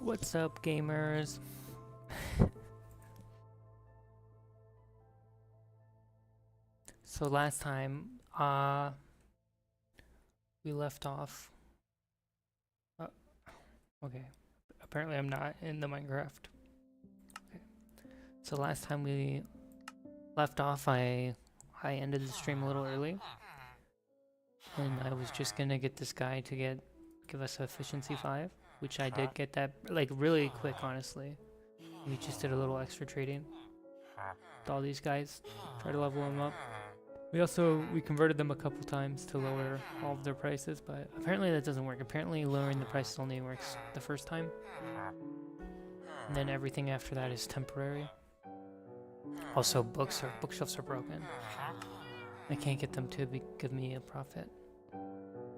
What's up, gamers? So last time, we left off. Uh, okay. Apparently, I'm not in the Minecraft. Okay. So last time we left off, I ended the stream a little early, and I was just gonna get this guy to give us a efficiency 5, which I did get that like really quick, honestly. We just did a little extra trading with all these guys, try to level them up. We converted them a couple times to lower all of their prices, but apparently that doesn't work. Apparently lowering the prices only works the first time, and then everything after that is temporary. Also, bookshelves are broken. I can't get them to give me a profit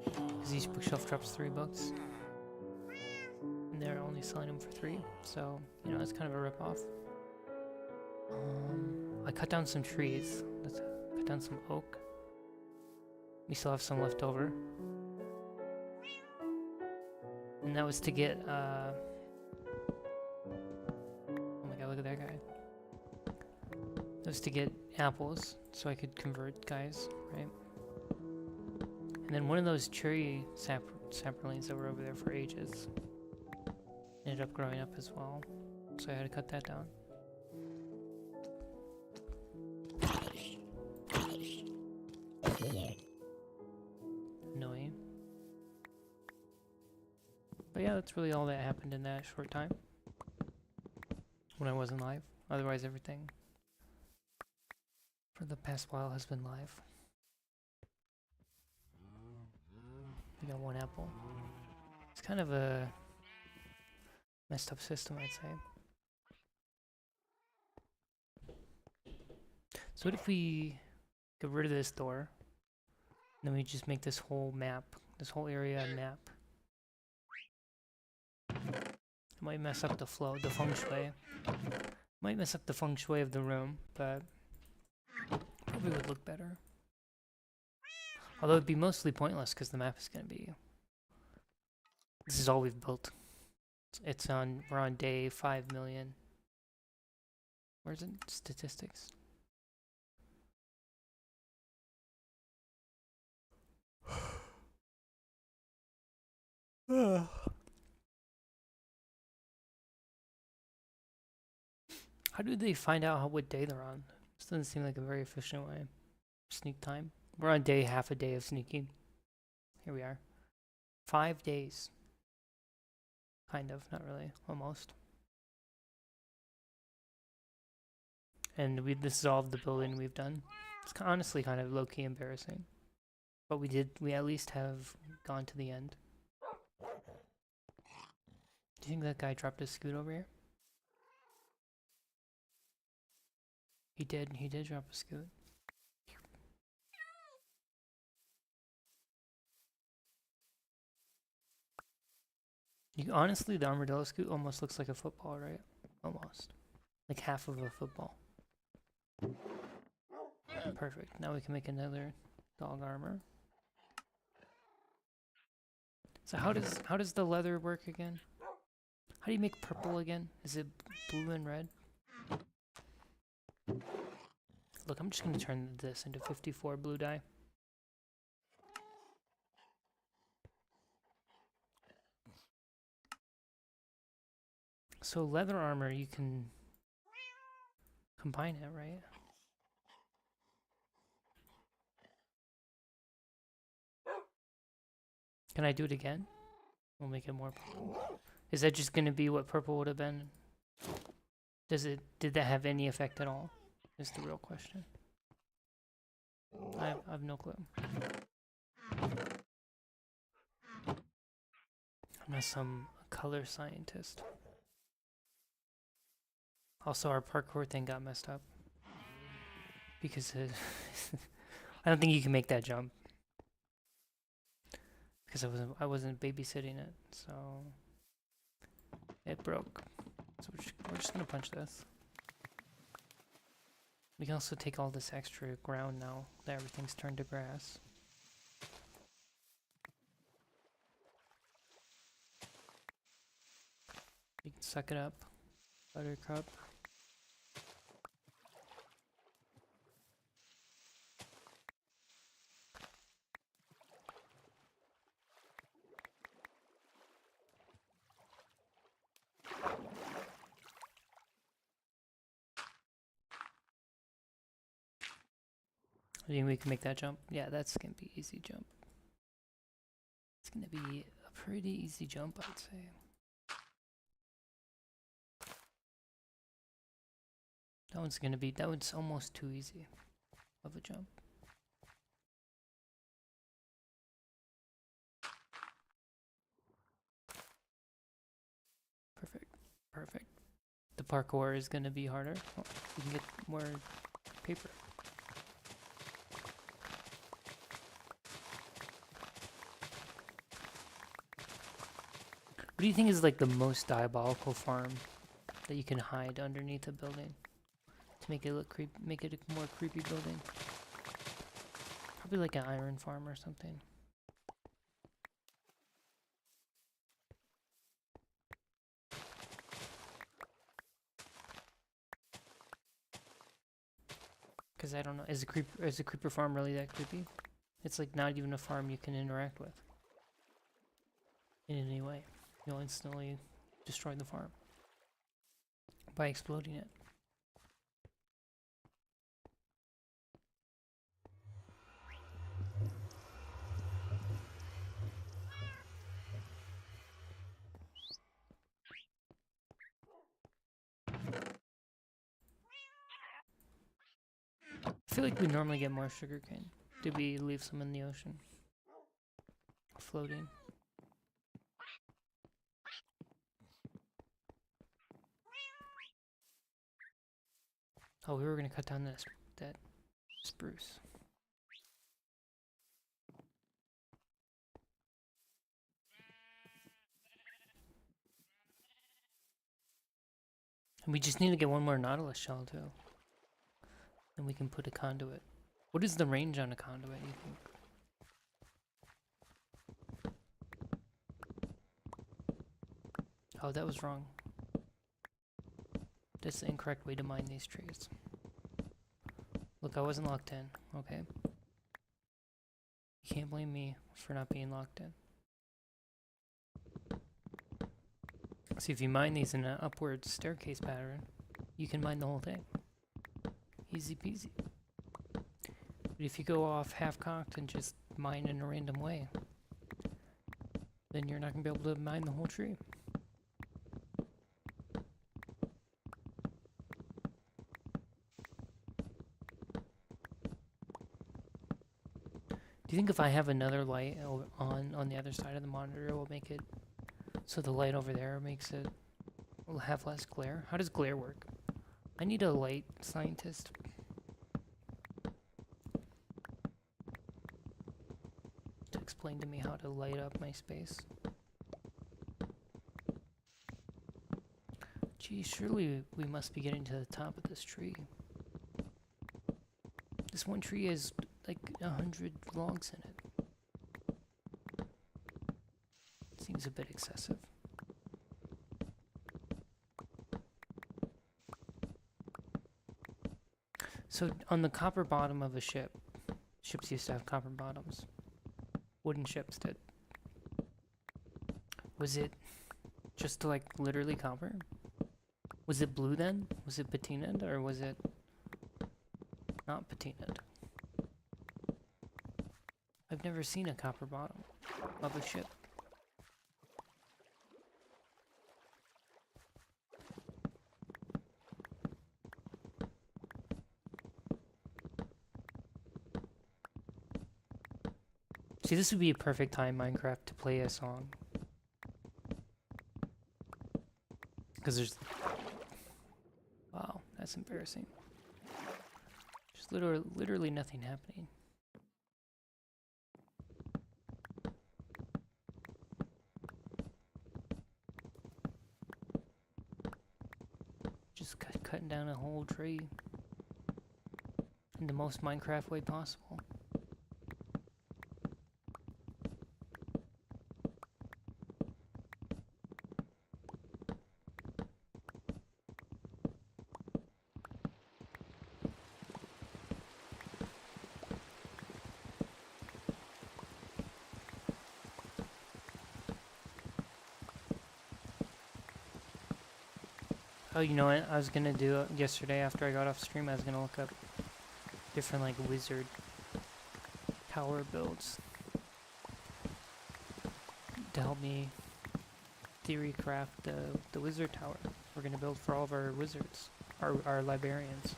because each bookshelf drops 3 books, and they're only selling them for 3. So you know, it's kind of a ripoff. I cut down some trees. Let's cut down some oak. We still have some left over. And that was to get, oh my god, look at that guy. That was to get apples, so I could convert guys, right? And then one of those cherry sapperlings that were over there for ages ended up growing up as well, so I had to cut that down. Annoying. But yeah, that's really all that happened in that short time when I wasn't live. Otherwise, everything for the past while has been live. We got 1 apple. It's kind of a messed up system, I'd say. So what if we get rid of this door, and then we just make this whole map, this whole area a map? It might mess up the flow, the feng shui. Might mess up the feng shui of the room, but probably would look better. Although it'd be mostly pointless because the map is gonna be. This is all we've built. We're on day 5 million. Where's it? Statistics. How do they find out what day they're on? This doesn't seem like a very efficient way. Sneak time. We're on half a day of sneaking. Here we are. 5 days. Kind of, not really, almost. And this is all of the building we've done. It's honestly kind of low-key embarrassing. But we at least have gone to the end. Do you think that guy dropped his scoot over here? He did drop a scoot. Honestly, the armadillo scoot almost looks like a football, right? Almost. Like half of a football. Perfect. Now we can make another dog armor. So how does the leather work again? How do you make purple again? Is it blue and red? Look, I'm just gonna turn this into 54 blue dye. So leather armor, you can combine it, right? Can I do it again? We'll make it more purple. Is that just gonna be what purple would have been? Did that have any effect at all? Is the real question. I have no clue. I'm not some color scientist. Also, our parkour thing got messed up. Because I don't think you can make that jump. Because I wasn't babysitting it, so it broke. So we're just gonna punch this. We can also take all this extra ground now that everything's turned to grass. suck it up, Buttercup. I think we can make that jump. Yeah, that's gonna be easy jump. It's gonna be a pretty easy jump, I'd say. That one's almost too easy of a jump. Perfect. The parkour is gonna be harder. Oh, you can get more paper. What do you think is like the most diabolical farm that you can hide underneath a building to make it look make it a more creepy building? Probably like an iron farm or something. Because I don't know, is a creeper farm really that creepy? It's like not even a farm you can interact with in any way. You'll instantly destroy the farm by exploding it. I feel like we normally get more sugarcane. Did we leave some in the ocean? Floating. Oh, we were gonna cut down that spruce. And we just need to get one more nautilus shell too. And we can put a conduit. What is the range on a conduit, you think? Oh, that was wrong. That's the incorrect way to mine these trees. Look, I wasn't locked in, okay? You can't blame me for not being locked in. See, if you mine these in an upward staircase pattern, you can mine the whole thing. Easy peasy. But if you go off half-cocked and just mine in a random way, then you're not going to be able to mine the whole tree. Do you think if I have another light on the other side of the monitor, it will make it so the light over there will have less glare? How does glare work? I need a light scientist. To explain to me how to light up my space. Gee, surely we must be getting to the top of this tree. This one tree has like 100 logs in it. Seems a bit excessive. So on the copper bottom of a ship, ships used to have copper bottoms. Wooden ships did. Was it just like literally copper? Was it blue then? Was it patinaed or was it not patinaed? I've never seen a copper bottom of a ship. See, this would be a perfect time, Minecraft, to play a song. Because there's... Wow, that's embarrassing. There's literally nothing happening. Just cutting down a whole tree in the most Minecraft way possible. Oh, you know what? I was gonna do it yesterday after I got off stream. I was gonna look up different like wizard tower builds to help me theory craft the wizard tower we're gonna build for all of our wizards, our librarians.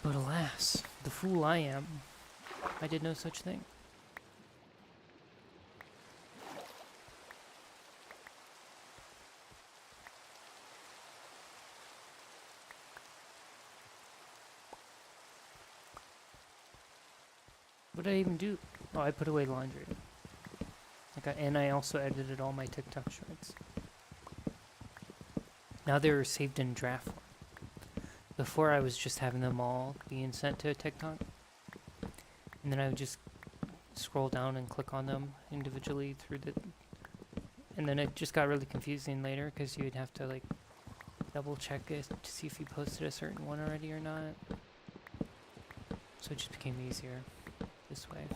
But alas, the fool I am, I did no such thing. What did I even do? Oh, I put away laundry. And I also edited all my TikTok shorts. Now they're saved in draft form. Before I was just having them all being sent to TikTok. And then I would just scroll down and click on them individually through the... And then it just got really confusing later because you would have to like double check it to see if you posted a certain one already or not. So it just became easier this way.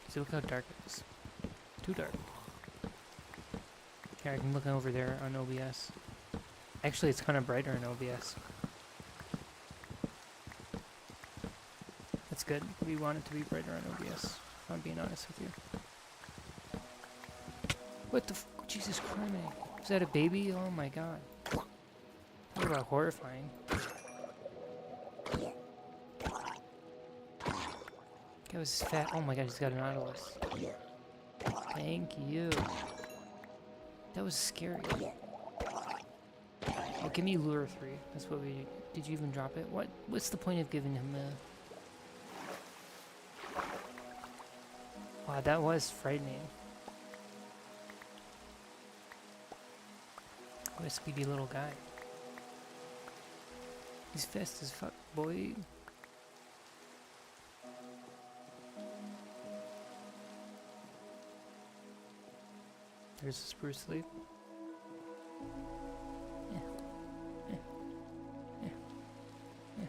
See, look how dark it is. Too dark. Here, I can look over there on OBS. Actually, it's kind of brighter in OBS. That's good. We want it to be brighter on OBS, if I'm being honest with you. What the f— Jesus Christ. Is that a baby? Oh my god. Talk about horrifying. That was fat. Oh my god, he's got an Nautilus. Thank you. That was scary. Oh, give me lure 3. That's what we did. Did you even drop it? What's the point of giving him a... Wow, that was frightening. What a speedy little guy. He's fast as fuck, boy. There's a spruce leaf. Yeah. Yeah. Yeah. Yeah.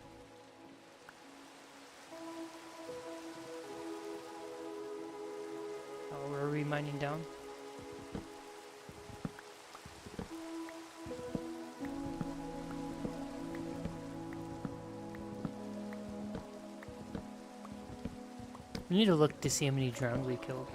Oh, where are we mining down? We need to look to see how many drowned we killed.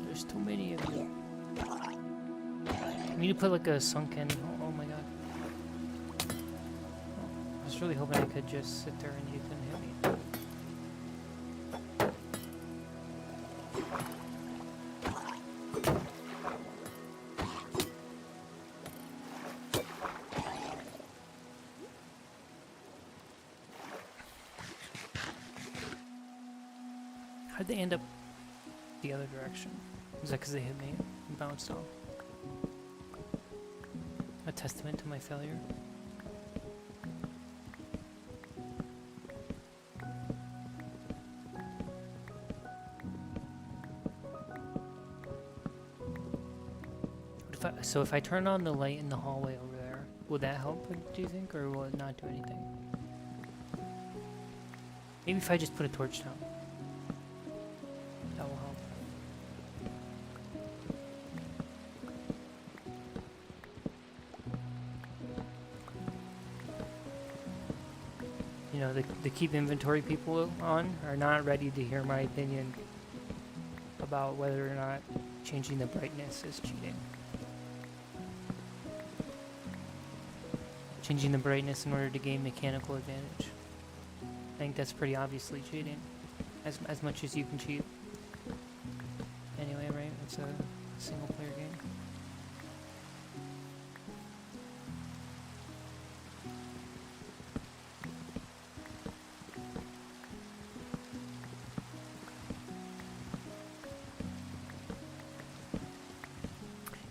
There's too many of you. We need to put like a sunken... Oh my god. Oh, I was really hoping I could just sit there and you couldn't hit me. How'd they end up the other direction? Was that because they hit me and bounced off? A testament to my failure. So if I turn on the light in the hallway over there, will that help, do you think, or will it not do anything? Maybe if I just put a torch down. That will help. You know, the keep inventory people on are not ready to hear my opinion about whether or not changing the brightness is cheating. Changing the brightness in order to gain mechanical advantage. I think that's pretty obviously cheating. As much as you can cheat. Anyway, right? It's a single player game.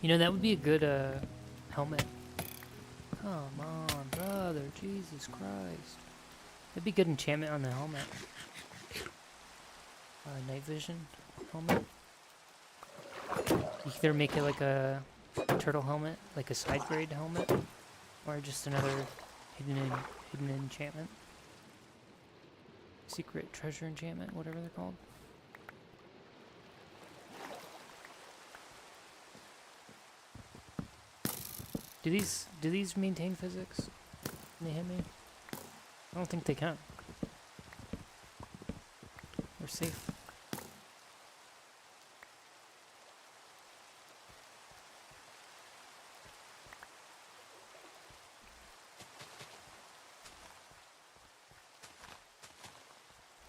You know, that would be a good helmet. Come on, brother. Jesus Christ. That'd be good enchantment on the helmet. Night vision helmet. You can either make it like a turtle helmet, like a side grade helmet, or just another hidden enchantment. Secret treasure enchantment, whatever they're called. Do these maintain physics? Can they hit me? I don't think they can. We're safe.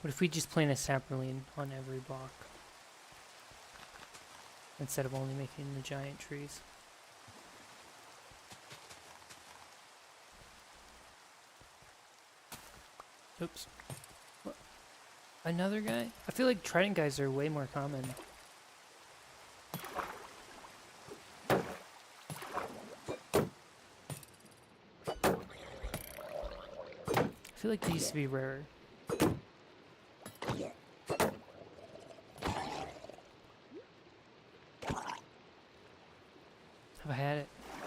What if we just plant a sapling on every block? Instead of only making the giant trees. Oops. What? Another guy? I feel like trident guys are way more common. I feel like they used to be rarer.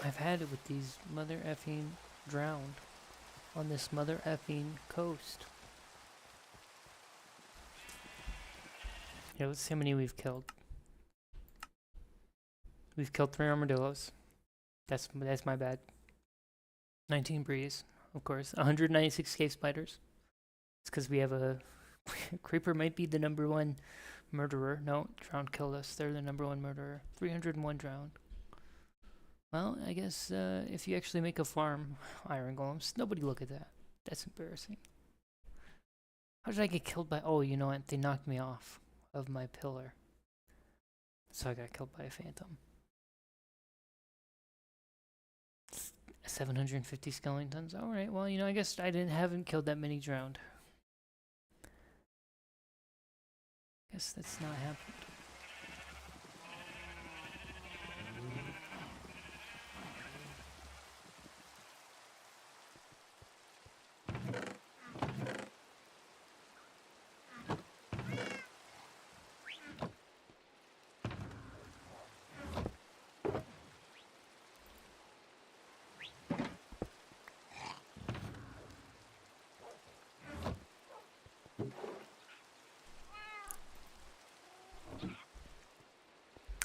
I've had it with these mother effing drowned on this mother effing coast. Yeah, let's see how many we've killed. We've killed 3 armadillos. That's my bad. 19 breeze, of course. 196 cave spiders. It's because we have a creeper might be the #1 murderer. No, drowned killed us. They're the #1 murderer. 301 drowned. Well, I guess if you actually make a farm, iron golems, nobody look at that. That's embarrassing. How did I get killed by... Oh, you know what? They knocked me off of my pillar. So I got killed by a phantom. 750 skeletons. Alright, well, you know, I guess I haven't killed that many drowned. Guess that's not happened.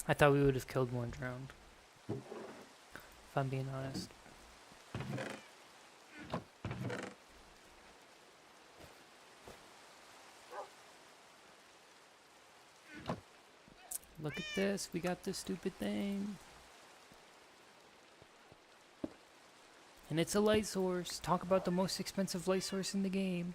I thought we would have killed more drowned. If I'm being honest. Look at this, we got this stupid thing. And it's a light source. Talk about the most expensive light source in the game.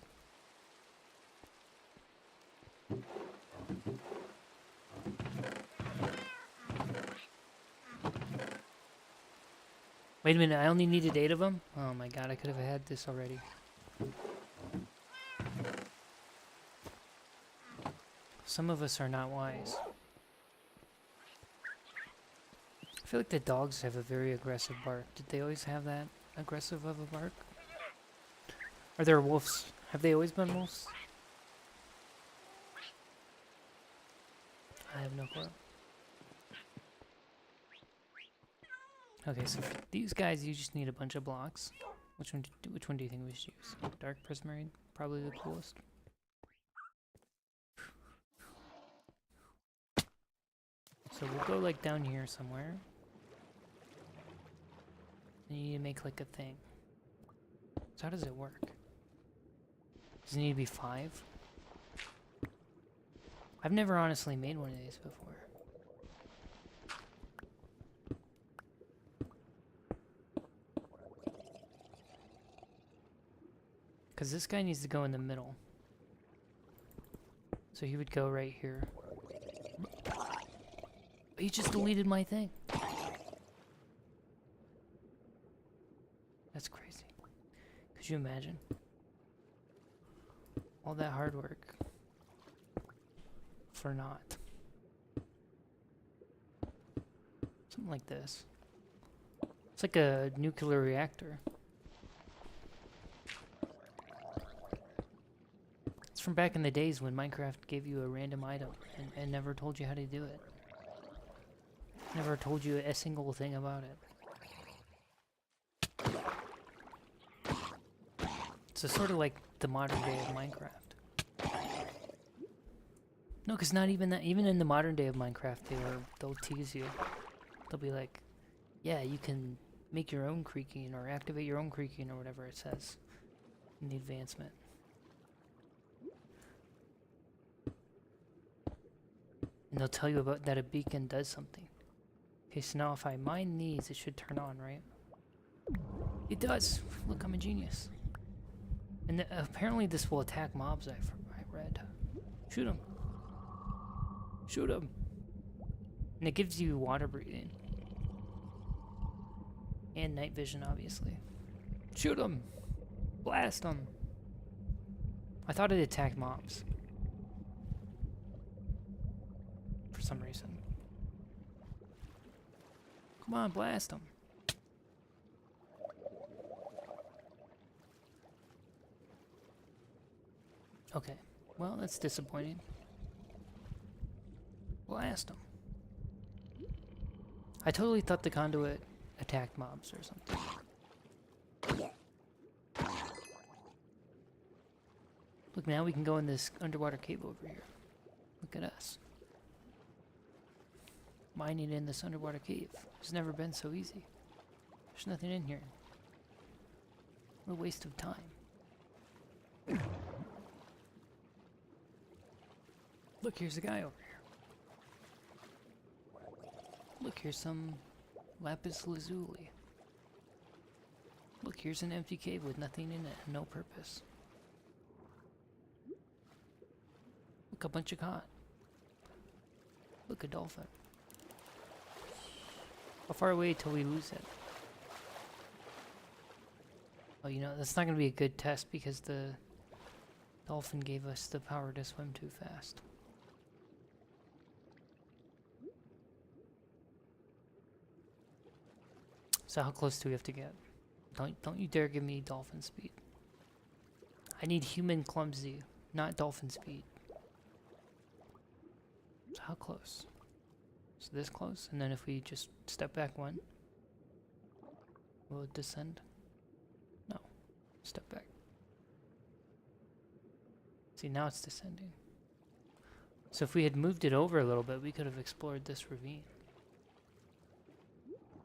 Wait a minute, I only needed 8 of them? Oh my god, I could have had this already. Some of us are not wise. I feel like the dogs have a very aggressive bark. Did they always have that aggressive of a bark? Are there wolves? Have they always been wolves? I have no clue. Okay, so for these guys, you just need a bunch of blocks. Which one do you think we should use? Dark prismarine, probably the coolest. So we'll go like down here somewhere. And you need to make like a thing. So how does it work? Does it need to be 5? I've never honestly made one of these before. Because this guy needs to go in the middle. So he would go right here. He just deleted my thing. That's crazy. Could you imagine? All that hard work. For naught. Something like this. It's like a nuclear reactor. from back in the days when Minecraft gave you a random item and never told you how to do it. Never told you a single thing about it. So sort of like the modern day of Minecraft. No, because not even that. Even in the modern day of Minecraft, they'll tease you. They'll be like, yeah, you can make your own creaking or activate your own creaking or whatever it says in the advancement. And they'll tell you about that a beacon does something. Okay, so now if I mine these, it should turn on, right? It does! Look, I'm a genius. And apparently this will attack mobs, I read. Shoot him. Shoot him. And it gives you water breathing. And night vision, obviously. Shoot him! Blast him! I thought it attacked mobs. For some reason. Come on, blast him. Okay, well, that's disappointing. Blast him. I totally thought the conduit attacked mobs or something. Look, now we can go in this underwater cave over here. Look at us. Mining in this underwater cave. It's never been so easy. There's nothing in here. What a waste of time. Look, here's a guy over here. Look, here's some lapis lazuli. Look, here's an empty cave with nothing in it, no purpose. Look, a bunch of cod. Look, a dolphin. How far away till we lose it? Oh, you know, that's not going to be a good test because the dolphin gave us the power to swim too fast. So how close do we have to get? Don't you dare give me dolphin speed. I need human clumsy, not dolphin speed. So how close? So this close, and then if we just step back one, will it descend? No. Step back. See, now it's descending. So if we had moved it over a little bit, we could have explored this ravine.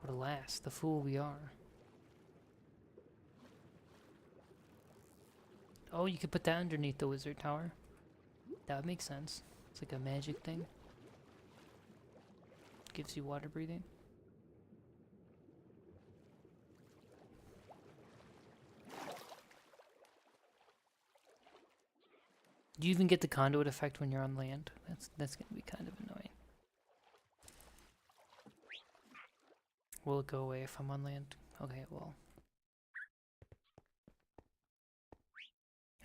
But alas, the fool we are. Oh, you could put that underneath the wizard tower. That would make sense. It's like a magic thing. Gives you water breathing. Do you even get the conduit effect when you're on land? That's gonna be kind of annoying. Will it go away if I'm on land? Okay, well.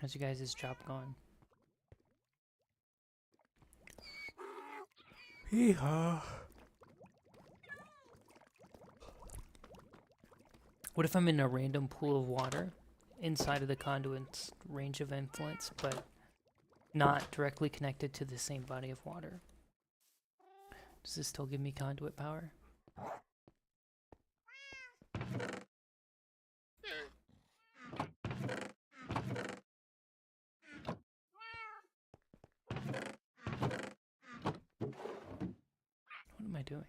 How's you guys' job going? Hee-haw. What if I'm in a random pool of water inside of the conduit's range of influence, but not directly connected to the same body of water? Does this still give me conduit power? What am I doing?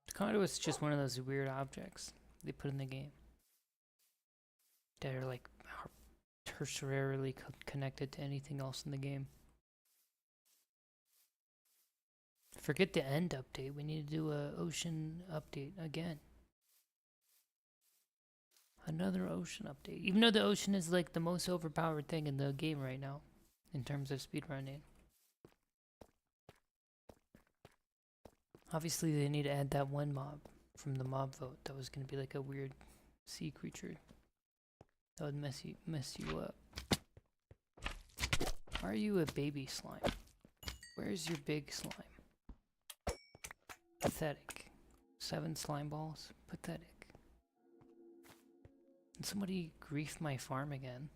The conduit's just one of those weird objects they put in the game that are like tertiarily connected to anything else in the game. Forget the end update. We need to do a ocean update again. Another ocean update. Even though the ocean is like the most overpowered thing in the game right now in terms of speedrunning. Obviously they need to add that one mob from the mob vote that was going to be like a weird sea creature That would mess you up. Why are you a baby slime? Where's your big slime? Pathetic. 7 slime balls? Pathetic. And somebody griefed my farm again.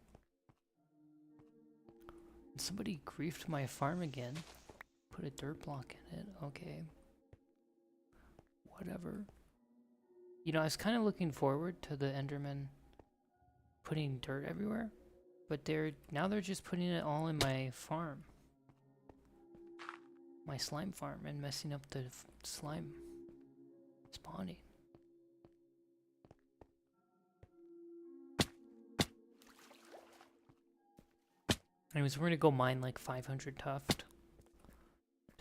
And somebody griefed my farm again. Put a dirt block in it. Okay. Whatever. You know, I was kind of looking forward to the Enderman putting dirt everywhere, but now they're just putting it all in my farm. My slime farm, and messing up the slime spawning. Anyways, we're gonna go mine like 500 tuft.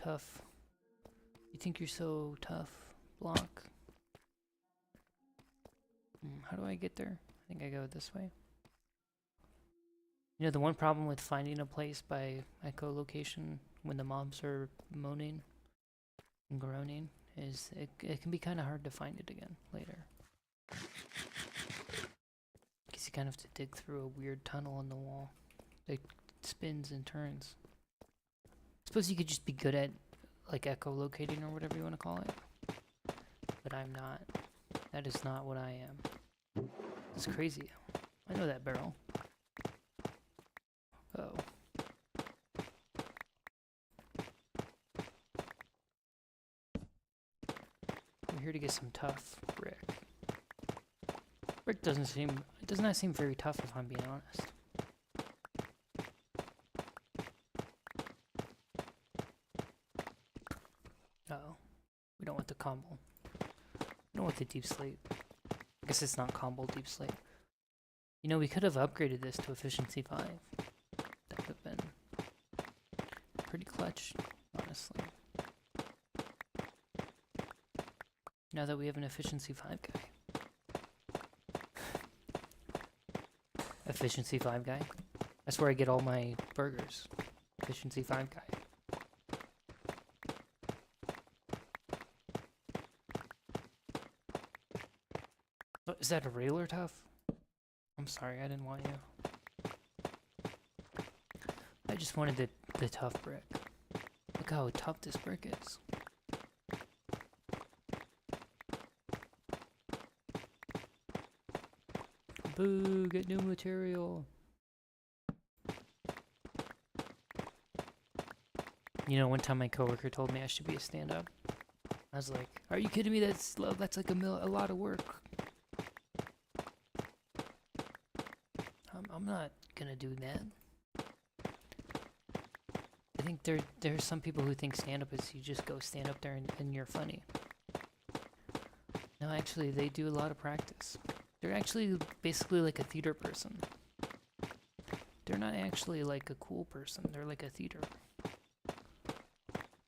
Tough. You think you're so tough? Block. How do I get there? I think I go this way. You know, the one problem with finding a place by echolocation when the mobs are moaning and groaning is it can be kind of hard to find it again later. Because you kind of have to dig through a weird tunnel in the wall that spins and turns. I suppose you could just be good at like echolocating or whatever you want to call it. But I'm not. That is not what I am. It's crazy. I know that barrel. Oh. We're here to get some tough brick. Brick does not seem very tough if I'm being honest. Uh-oh. We don't want the combo. We don't want the deep slate. I guess it's not combo deep slate. You know, we could have upgraded this to efficiency 5. That would have been pretty clutch, honestly. Now that we have an efficiency 5 guy. Efficiency 5 guy? That's where I get all my burgers. Efficiency 5 guy. Oh, is that a railer tough? I'm sorry, I didn't want you. I just wanted the tough brick. Look how tough this brick is. Boo, get new material. You know, one time my coworker told me I should be a stand-up. I was like, are you kidding me? That's like a lot of work. I'm not gonna do that. I think there's some people who think stand-up is you just go stand up there and you're funny. No, actually, they do a lot of practice. They're actually basically like a theater person. They're not actually like a cool person. They're like a theater.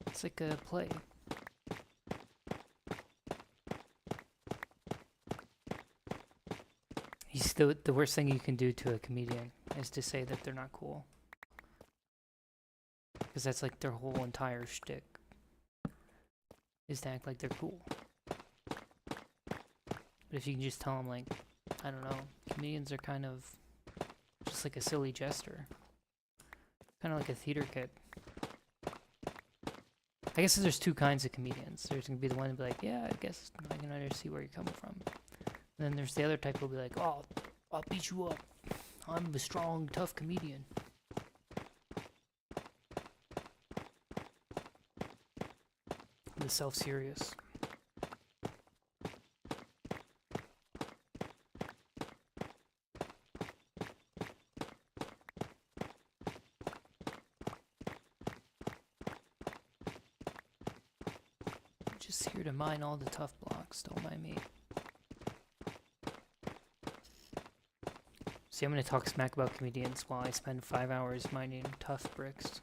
It's like a play. The worst thing you can do to a comedian is to say that they're not cool. Because that's like their whole entire shtick. Is to act like they're cool. But if you can just tell them like, I don't know, comedians are kind of just like a silly jester. Kind of like a theater kid. I guess there's 2 kinds of comedians. There's going to be the one to be like, yeah, I guess I can understand where you're coming from. And then there's the other type who'll be like, oh, I'll beat you up. I'm a strong, tough comedian. The self-serious. Just here to mine all the tough blocks, don't mind me. See, I'm gonna talk smack about comedians while I spend 5 hours mining tough bricks.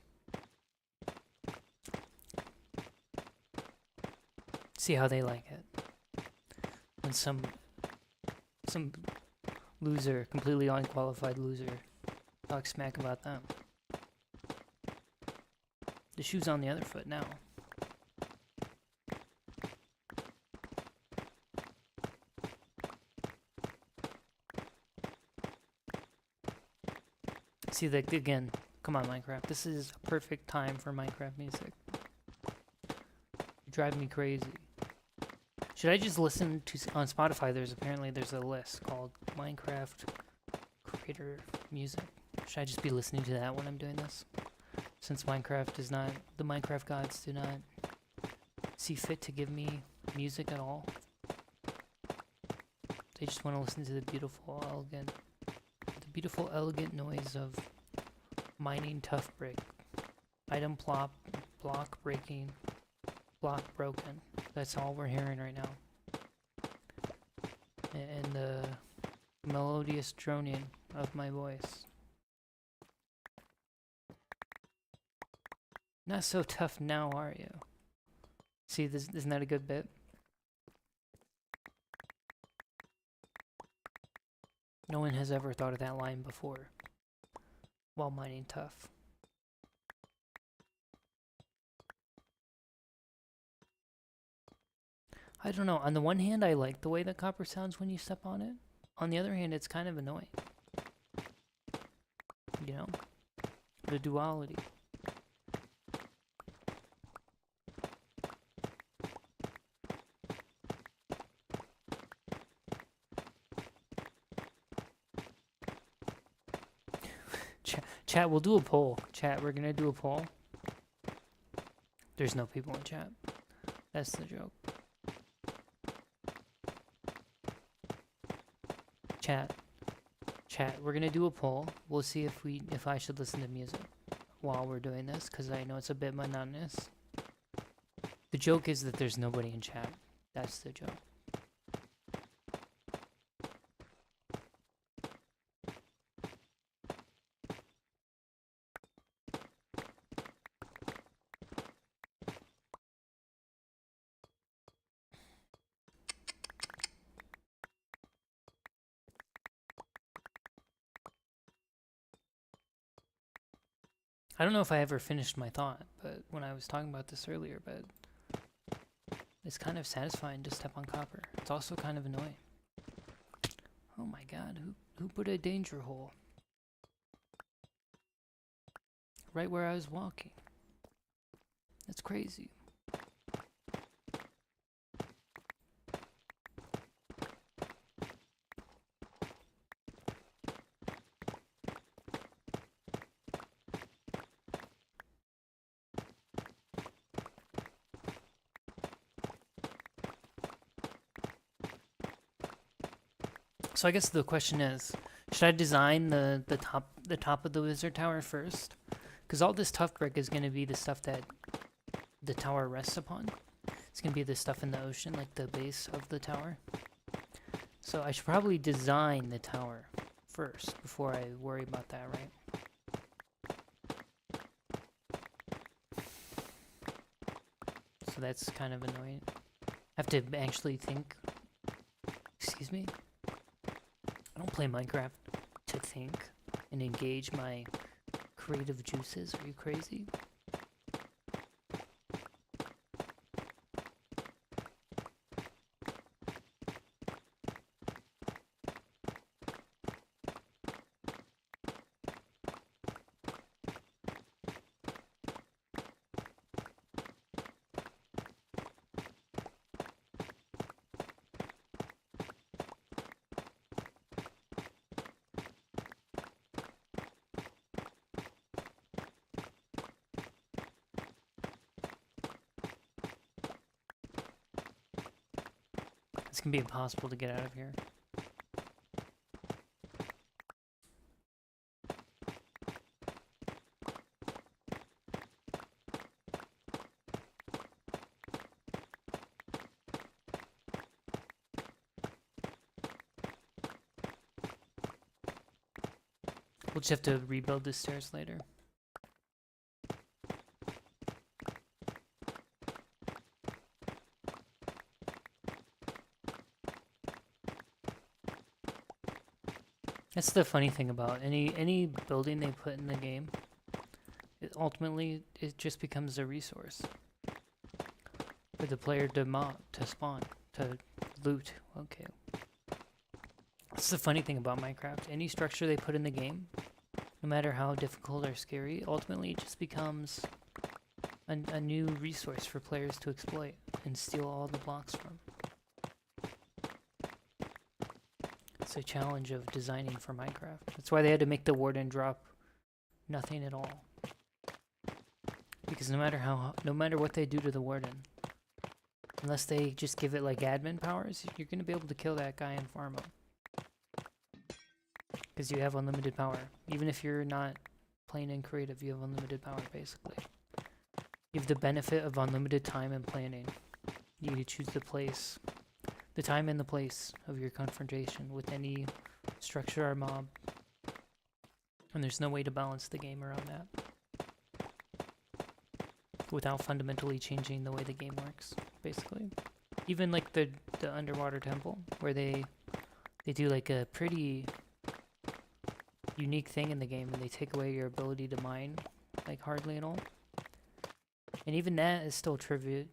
See how they like it. When some loser, completely unqualified loser, talks smack about them. The shoe's on the other foot now. See, like, again, come on, Minecraft. This is a perfect time for Minecraft music. You drive me crazy. Should I just listen to, on Spotify, apparently there's a list called Minecraft Creator Music. Should I just be listening to that when I'm doing this? Since Minecraft is not, the Minecraft gods do not see fit to give me music at all. They just want to listen to the beautiful, elegant noise of mining tough brick. Item plop, block breaking, block broken. That's all we're hearing right now. And the melodious droning of my voice. Not so tough now, are you? See, this isn't that a good bit? No one has ever thought of that line before while mining tough. I don't know. On the one hand, I like the way that copper sounds when you step on it. On the other hand, it's kind of annoying. You know? The duality. Chat, we'll do a poll. Chat, we're gonna do a poll. There's no people in chat. That's the joke. Chat, we're gonna do a poll. We'll see if I should listen to music while we're doing this, because I know it's a bit monotonous. The joke is that there's nobody in chat. That's the joke. I don't know if I ever finished my thought, but when I was talking about this earlier, but it's kind of satisfying to step on copper. It's also kind of annoying. Oh my god, who put a danger hole? Right where I was walking. That's crazy. So I guess the question is, should I design the top of the wizard tower first? Because all this tough brick is going to be the stuff that the tower rests upon. It's going to be the stuff in the ocean, like the base of the tower. So I should probably design the tower first before I worry about that, right? So that's kind of annoying. I have to actually think. Excuse me? I don't play Minecraft to think and engage my creative juices. Are you crazy? It's gonna be impossible to get out of here. We'll just have to rebuild the stairs later. That's the funny thing about any building they put in the game. Ultimately, it just becomes a resource for the player to spawn, to loot. Okay. That's the funny thing about Minecraft. Any structure they put in the game, no matter how difficult or scary, ultimately it just becomes a new resource for players to exploit and steal all the blocks from. It's a challenge of designing for Minecraft. That's why they had to make the warden drop nothing at all. Because no matter what they do to the warden, unless they just give it like admin powers, you're gonna be able to kill that guy and farm him. Because you have unlimited power. Even if you're not playing in creative, you have unlimited power basically. You have the benefit of unlimited time and planning. You can choose the time and the place of your confrontation with any structure or mob. And there's no way to balance the game around that without fundamentally changing the way the game works, basically. Even like the underwater temple, where they do like a pretty unique thing in the game, and they take away your ability to mine, like hardly at all. And even that is still trivially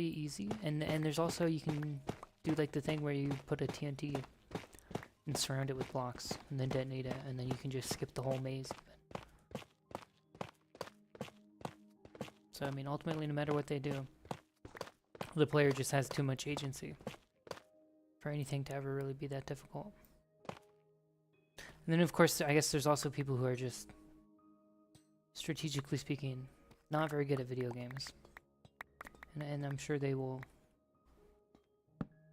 easy. And there's also, you can do like the thing where you put a TNT and surround it with blocks, and then detonate it, and then you can just skip the whole maze. So I mean, ultimately, no matter what they do, the player just has too much agency for anything to ever really be that difficult. And then of course, I guess there's also people who are just, strategically speaking, not very good at video games. And I'm sure they will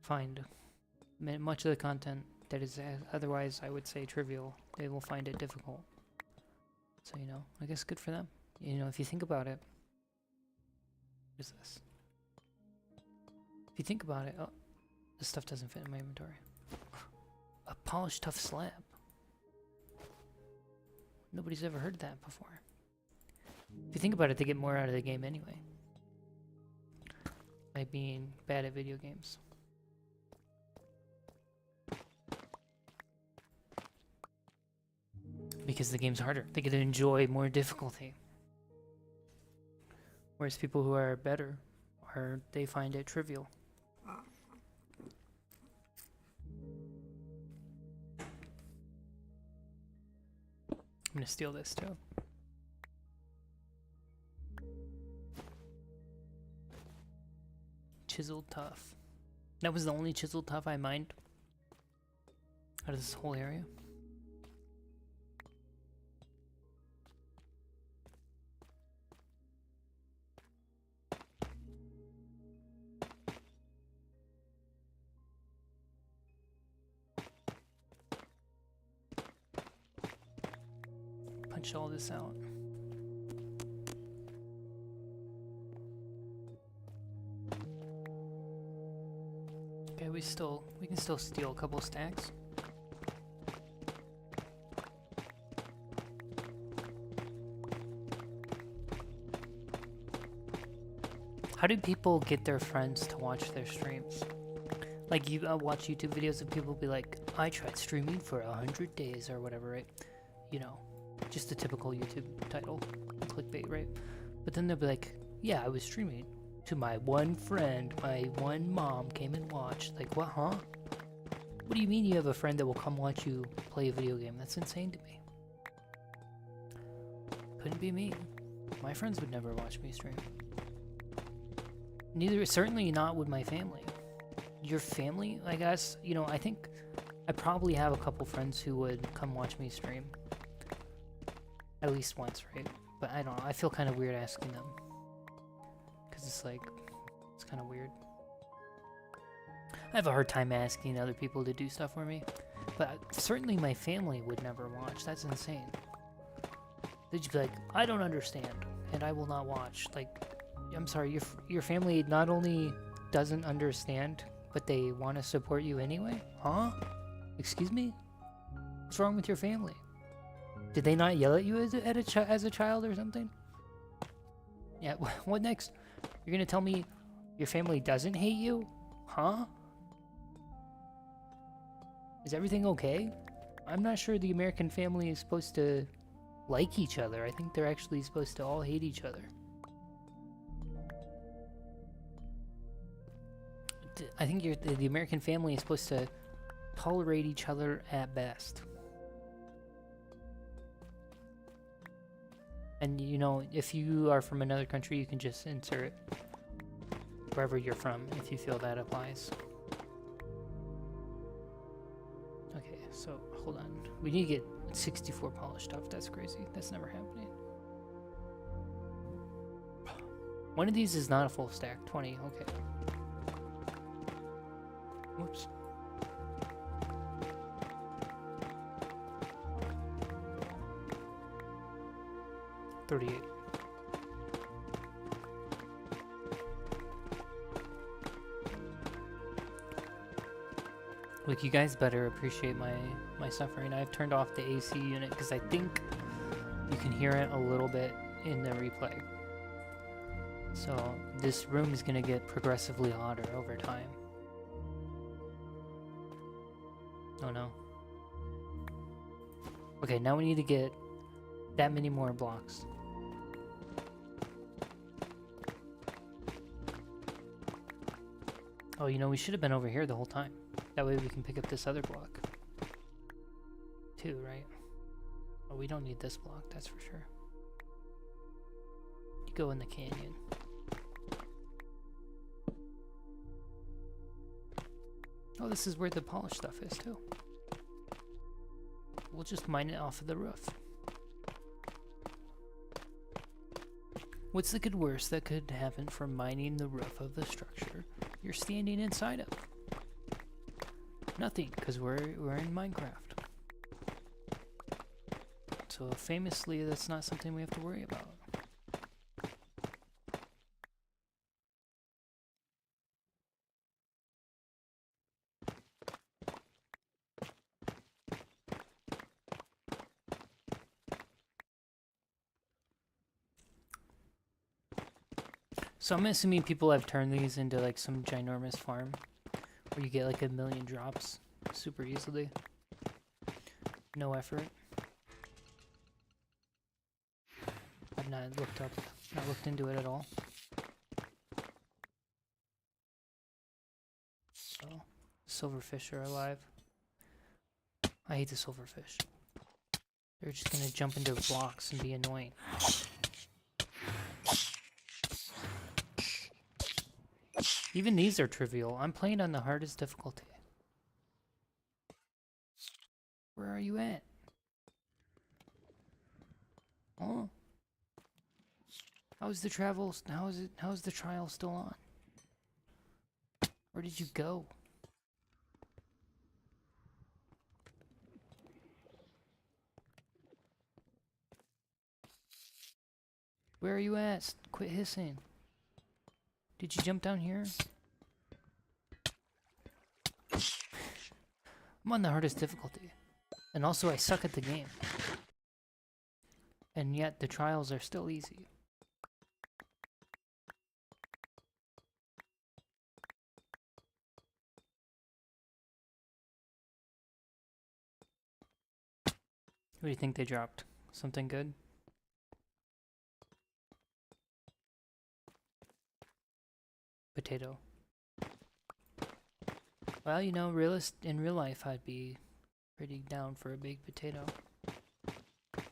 find much of the content that is otherwise, I would say, trivial. They will find it difficult. So, you know, I guess good for them. You know, if you think about it. What is this? If you think about it, oh, this stuff doesn't fit in my inventory. A polished tough slab. Nobody's ever heard that before. If you think about it, they get more out of the game anyway. By being bad at video games. Because the game's harder. They get to enjoy more difficulty. Whereas people who are better, they find it trivial. I'm gonna steal this too. Chiseled tough. That was the only chiseled tough I mined out of this whole area. Punch all this out. Okay, we can still steal a couple stacks. How do people get their friends to watch their streams? Like, you watch YouTube videos of people be like, I tried streaming for 100 days or whatever, right? You know, just a typical YouTube title, clickbait, right? But then they'll be like, yeah, I was streaming to my one friend, my one mom came and watched. Like, what, huh? What do you mean you have a friend that will come watch you play a video game? That's insane to me. Couldn't be me. My friends would never watch me stream. Certainly not with my family. Your family, I guess, you know, I think I probably have a couple friends who would come watch me stream. At least once, right? But I don't know, I feel kind of weird asking them. Because it's like, it's kind of weird. I have a hard time asking other people to do stuff for me. But certainly my family would never watch. That's insane. They'd just be like, I don't understand, and I will not watch. Like, I'm sorry, your family not only doesn't understand, but they want to support you anyway? Huh? Excuse me? What's wrong with your family? Did they not yell at you as a child or something? Yeah, what next? You're gonna tell me your family doesn't hate you? Huh? Is everything okay? I'm not sure the American family is supposed to like each other. I think they're actually supposed to all hate each other. I think the American family is supposed to tolerate each other at best. And you know, if you are from another country, you can just insert wherever you're from if you feel that applies. Okay, so hold on. We need to get 64 polished stuff. That's crazy. That's never happening. One of these is not a full stack. 20. Okay. Whoops. $38. Look, you guys better appreciate my suffering. I've turned off the AC unit because I think you can hear it a little bit in the replay. So this room is gonna get progressively hotter over time. Oh no. Okay, now we need to get that many more blocks. Oh, you know, we should have been over here the whole time. That way we can pick up this other block. Too, right? Oh, we don't need this block, that's for sure. You go in the canyon. Oh, this is where the polished stuff is, too. We'll just mine it off of the roof. What's the good worst that could happen from mining the roof of the structure you're standing inside of? Nothing, because we're in Minecraft. So famously, that's not something we have to worry about. So I'm assuming people have turned these into like some ginormous farm where you get like 1,000,000 drops super easily. No effort. I've not looked into it at all. So, silverfish are alive. I hate the silverfish. They're just gonna jump into blocks and be annoying. Even these are trivial. I'm playing on the hardest difficulty. Where are you at? Oh. How's the travel? How's the trial still on? Where did you go? Where are you at? Quit hissing. Did you jump down here? I'm on the hardest difficulty. And also I suck at the game. And yet the trials are still easy. What do you think they dropped? Something good? Potato. Well, you know, in real life, I'd be pretty down for a baked potato. But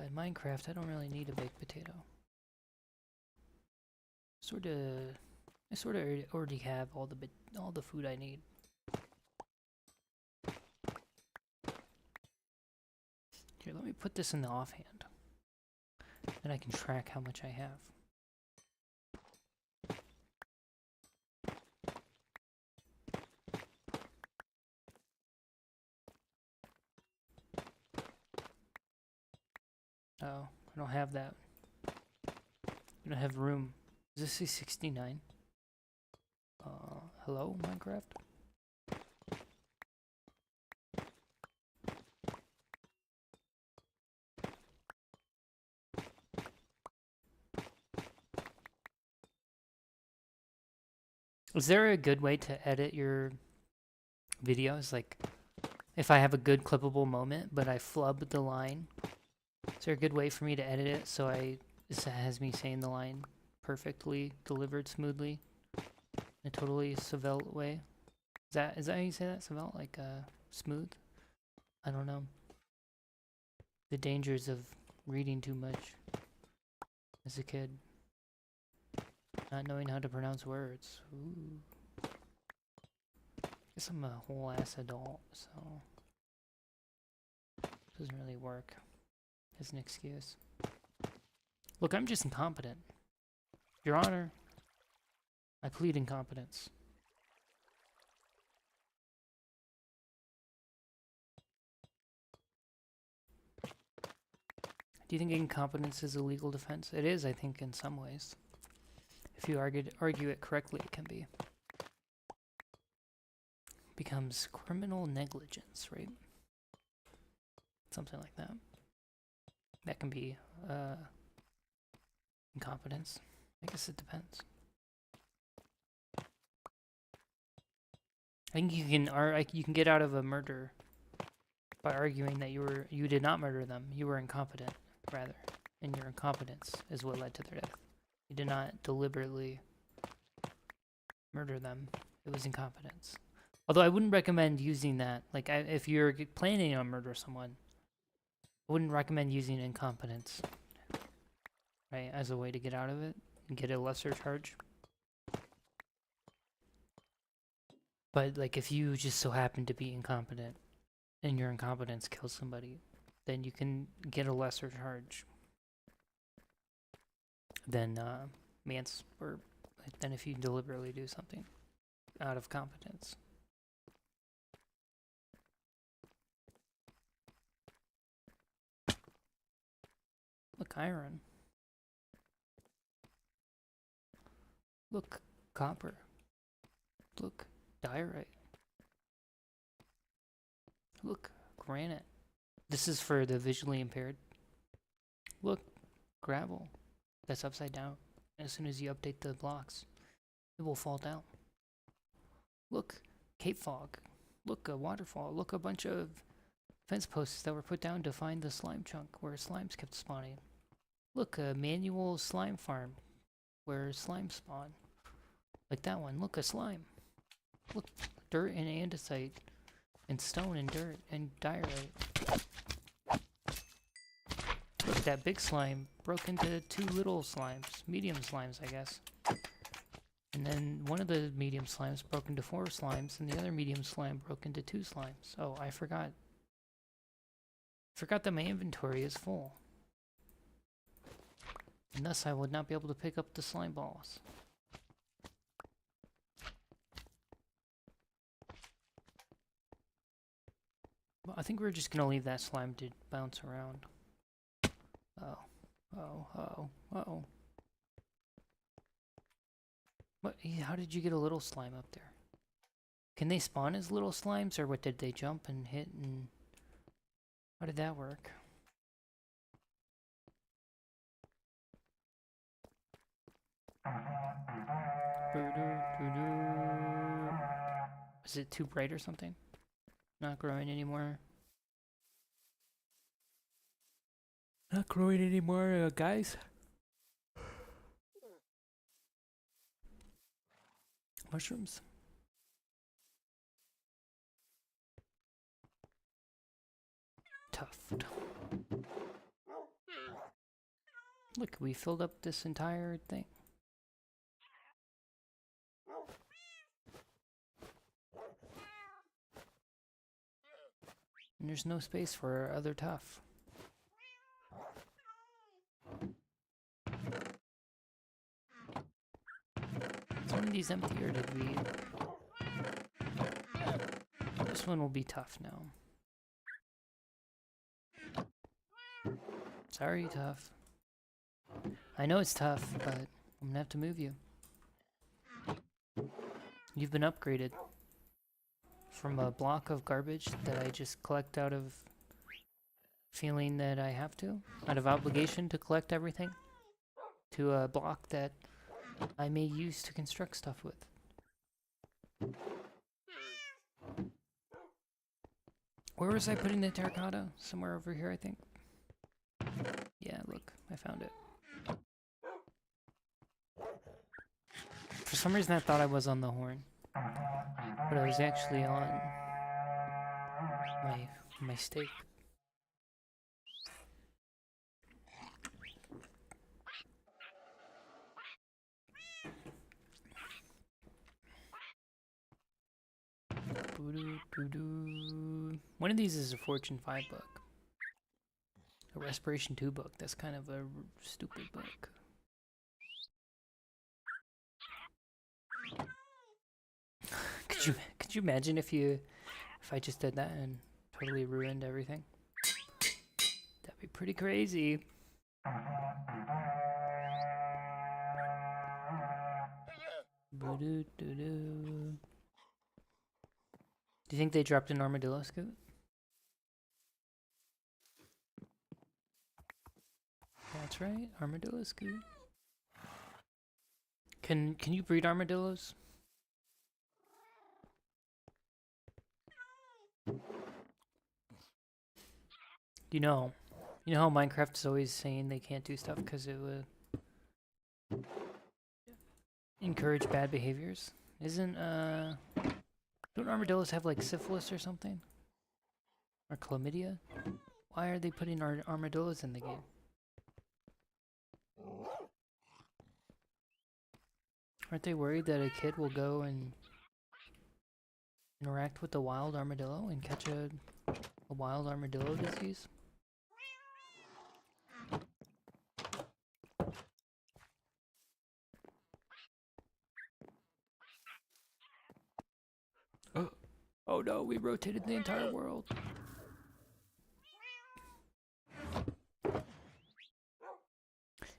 in Minecraft, I don't really need a baked potato. I sort of already have all the food I need. Here, let me put this in the offhand. Then I can track how much I have. Oh, I don't have that. I don't have room. Does this say 69? Hello, Minecraft? Is there a good way to edit your videos? Like, if I have a good clippable moment, but I flub the line, is there a good way for me to edit it so this has me saying the line perfectly, delivered smoothly, in a totally svelte way? Is that how you say that? Svelte? Like, smooth? I don't know. The dangers of reading too much. as a kid. Not knowing how to pronounce words. Ooh. Guess I'm a whole ass adult, so doesn't really work as an excuse. Look, I'm just incompetent. Your Honor, I plead incompetence. Do you think incompetence is a legal defense? It is, I think, in some ways. If you argue it correctly, it can be. Becomes criminal negligence, right? Something like that. That can be incompetence. I guess it depends. I think you can get out of a murder by arguing that you did not murder them. You were incompetent, rather, and your incompetence is what led to their death. You did not deliberately murder them. It was incompetence. Although I wouldn't recommend using that. Like, if you're planning on murder someone, I wouldn't recommend using incompetence, right, as a way to get out of it and get a lesser charge. But, like, if you just so happen to be incompetent and your incompetence kills somebody, then you can get a lesser charge than than if you deliberately do something out of competence. Look, iron. Look, copper. Look, diorite. Look, granite. This is for the visually impaired. Look, gravel. That's upside down. As soon as you update the blocks, it will fall down. Look, cape fog. Look, a waterfall. Look, a bunch of fence posts that were put down to find the slime chunk where slimes kept spawning. Look, a manual slime farm where slimes spawn. Like that one. Look, a slime. Look, dirt and andesite and stone and dirt and diorite. Look, that big slime broke into 2 little slimes. Medium slimes, I guess. And then one of the medium slimes broke into 4 slimes, and the other medium slime broke into 2 slimes. Oh, I forgot. Forgot that my inventory is full. And thus I would not be able to pick up the slime balls. Well, I think we're just gonna leave that slime to bounce around. Oh. Oh, uh-oh, uh-oh. What? How did you get a little slime up there? Can they spawn as little slimes, or what, did they jump and hit and... How did that work? Is it too bright or something? Not growing anymore. Not growing anymore, guys. Mushrooms. Tuft. Look, we filled up this entire thing. And there's no space for our other tuff. Is one of these empty, or did we... This one will be tough now. Sorry, tough. I know it's tough, but I'm gonna have to move you. You've been upgraded from a block of garbage that I just collect out of feeling that I have to, out of obligation to collect everything, to a block that I may use to construct stuff with. Where was I putting the terracotta? Somewhere over here, I think. Yeah, look, I found it. For some reason I thought I was on the horn, but I was actually on my stake. One of these is a Fortune 5 book. A Respiration 2 book. That's kind of a stupid book. Could you imagine if I just did that and totally ruined everything? That'd be pretty crazy. Do you think they dropped an armadillo scoot? That's right, armadillo scoot. Can you breed armadillos? You know how Minecraft is always saying they can't do stuff because it would encourage bad behaviors? Don't armadillos have like syphilis or something? Or chlamydia? Why are they putting armadillos in the game? Aren't they worried that a kid will go and interact with the wild armadillo and catch a wild armadillo disease? Oh no, we rotated the entire world.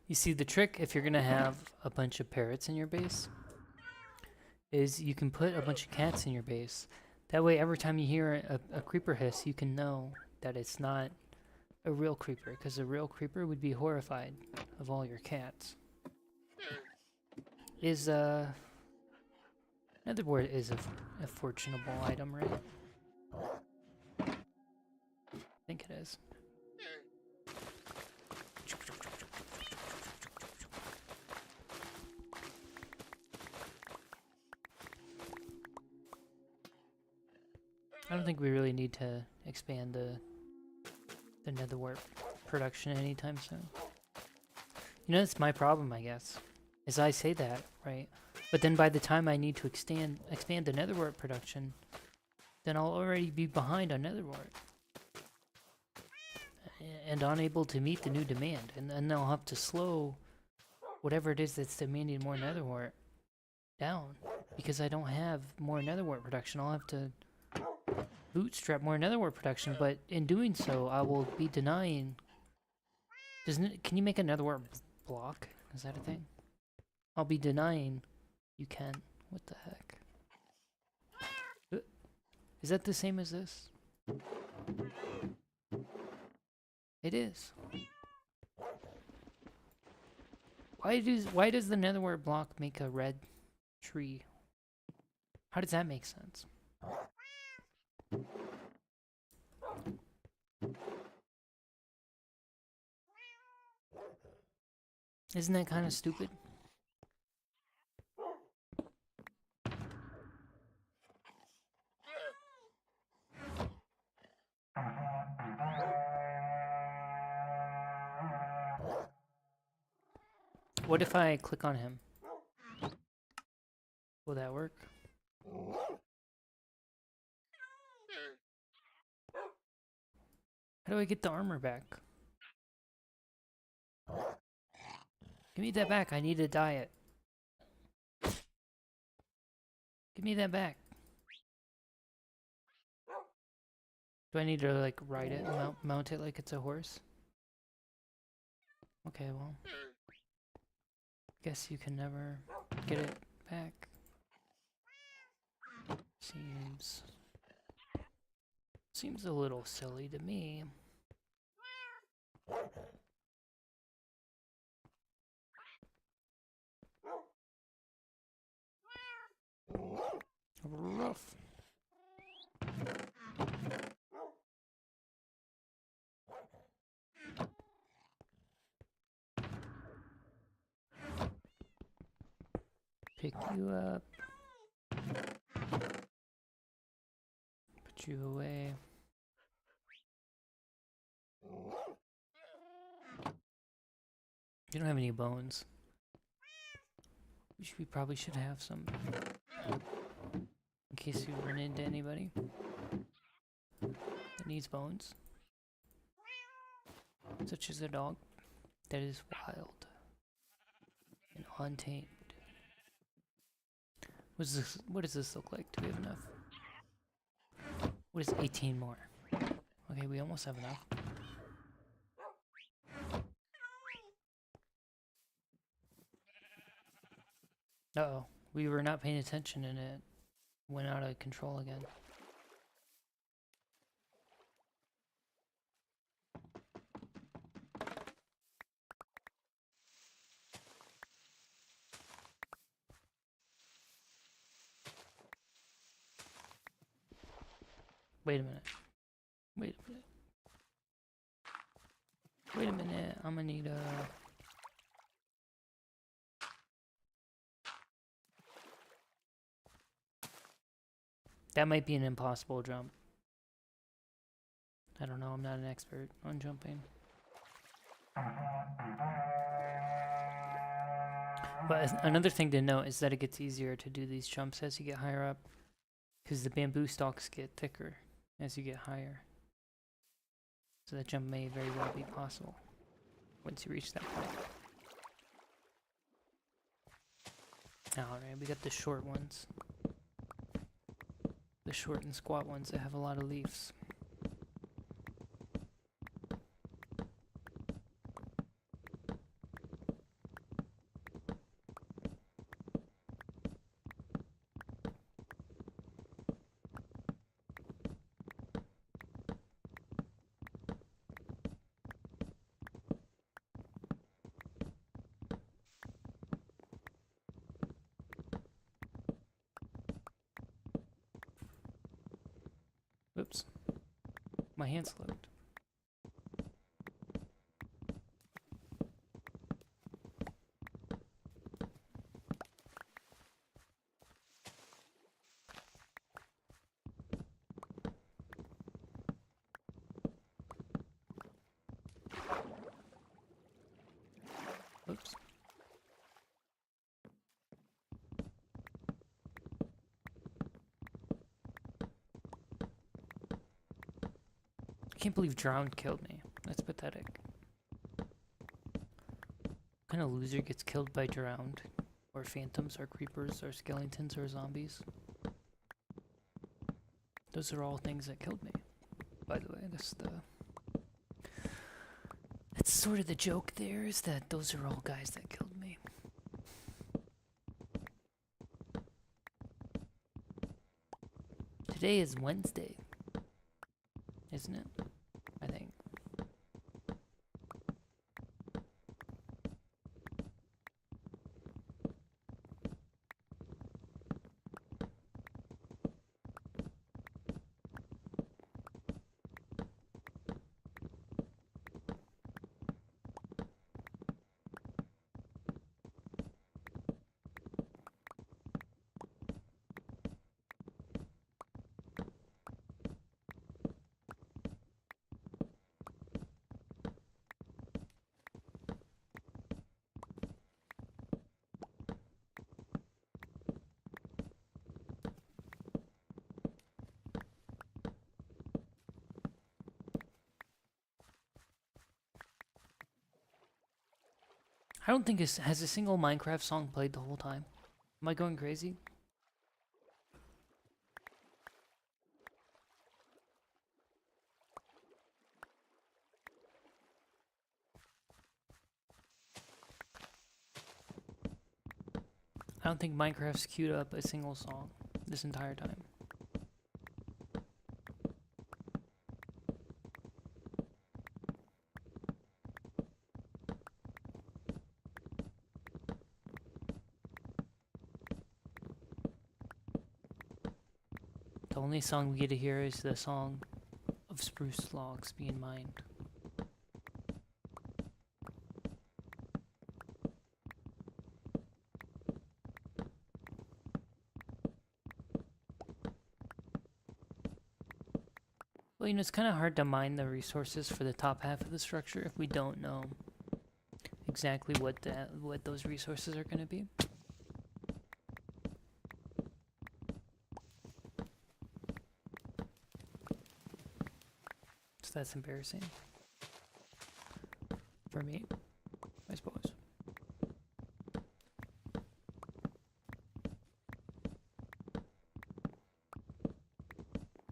You see, the trick, if you're gonna have a bunch of parrots in your base, is you can put a bunch of cats in your base. That way, every time you hear a creeper hiss, you can know that it's not a real creeper, because a real creeper would be horrified of all your cats. Netherwort is a fortunable item, right? I think it is. I don't think we really need to expand the netherwort production anytime soon. You know, that's my problem, I guess. Is I say that, right? But then by the time I need to expand the netherwort production, then I'll already be behind on netherwort. And unable to meet the new demand. And then I'll have to slow whatever it is that's demanding more netherwort down. Because I don't have more netherwort production. I'll have to bootstrap more netherwort production, but in doing so, I will be denying... Can you make a netherwort block? Is that a thing? I'll be denying you can. What the heck? Is that the same as this? It is. Why does the netherwort block make a red tree? How does that make sense? Isn't that kind of stupid? What if I click on him? Will that work? How do I get the armor back? Give me that back. I need a diet. Give me that back. Do I need to like ride it, mount it like it's a horse? Okay, well, guess you can never get it back. Seems a little silly to me. Rough. Pick you up. Put you away. You don't have any bones. We probably should have some. in case you run into anybody that needs bones, such as a dog that is wild and untamed. What does this look like? Do we have enough? What is 18 more? Okay, we almost have enough. Uh-oh. We were not paying attention and it went out of control again. Wait a minute. Wait a minute. Wait a minute. I'm gonna need a... That might be an impossible jump. I don't know, I'm not an expert on jumping. But another thing to note is that it gets easier to do these jumps as you get higher up, because the bamboo stalks get thicker as you get higher. So that jump may very well be possible once you reach that point. Alright, we got the short ones. The short and squat ones that have a lot of leaves. Oops. My hand slipped. Oops. I can't believe drowned killed me. That's pathetic. What kind of loser gets killed by drowned? Or phantoms, or creepers, or skeletons, or zombies? Those are all things that killed me. By the way, that's sort of the joke there, is that those are all guys that killed me. Today is Wednesday, isn't it? I think. I don't think has a single Minecraft song played the whole time. Am I going crazy? I don't think Minecraft's queued up a single song this entire time. The only song we get to hear is the song of spruce logs being mined. Well, you know, it's kind of hard to mine the resources for the top half of the structure if we don't know exactly what those resources are going to be. that's embarrassing. For me, I suppose.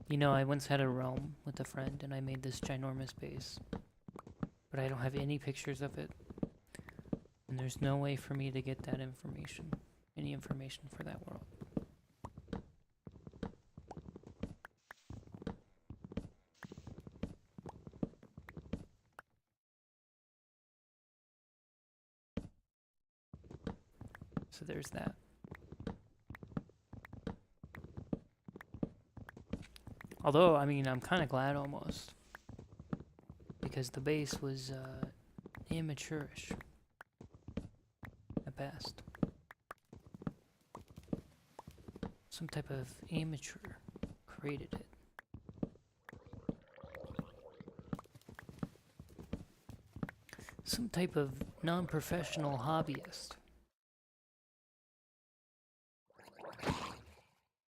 You know, I once had a realm with a friend and I made this ginormous base. But I don't have any pictures of it. And there's no way for me to get that information. Any information for that world. So there's that. Although, I mean, I'm kind of glad almost. Because the base was amateurish. At best. Some type of amateur created it. Some type of non-professional hobbyist.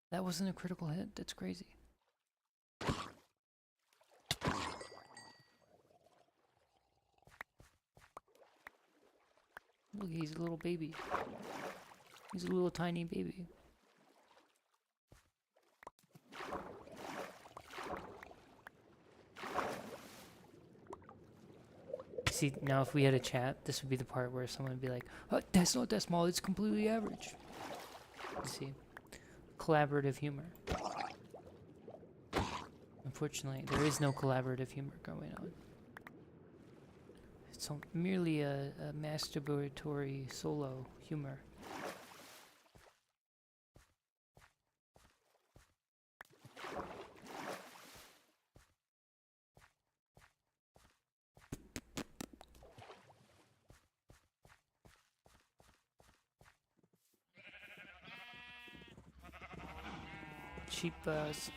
That wasn't a critical hit? That's crazy. Look, he's a little baby. He's a little tiny baby. See, now if we had a chat, this would be the part where someone would be like, oh, that's not that small, it's completely average. You see? Collaborative humor. Unfortunately, there is no collaborative humor going on. It's merely a masturbatory solo humor. Cheap buzz.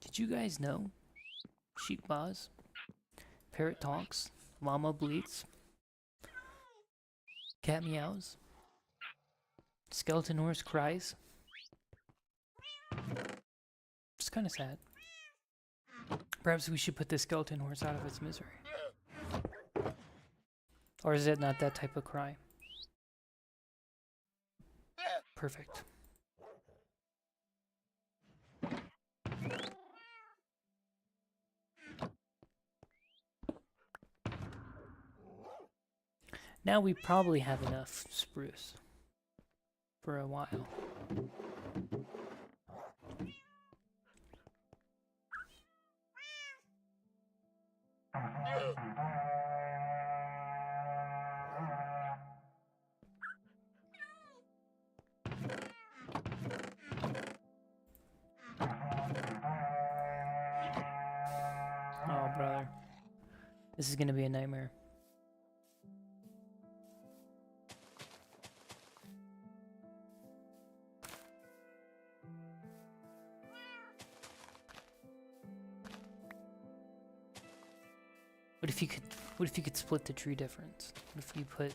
Did you guys know? Sheep buzz, parrot talks, llama bleats, cat meows, skeleton horse cries. It's kind of sad. Perhaps we should put the skeleton horse out of its misery. Or is it not that type of cry? Perfect. Now we probably have enough spruce for a while. Oh, brother. This is gonna be a nightmare. What if you could split the tree difference? What if you put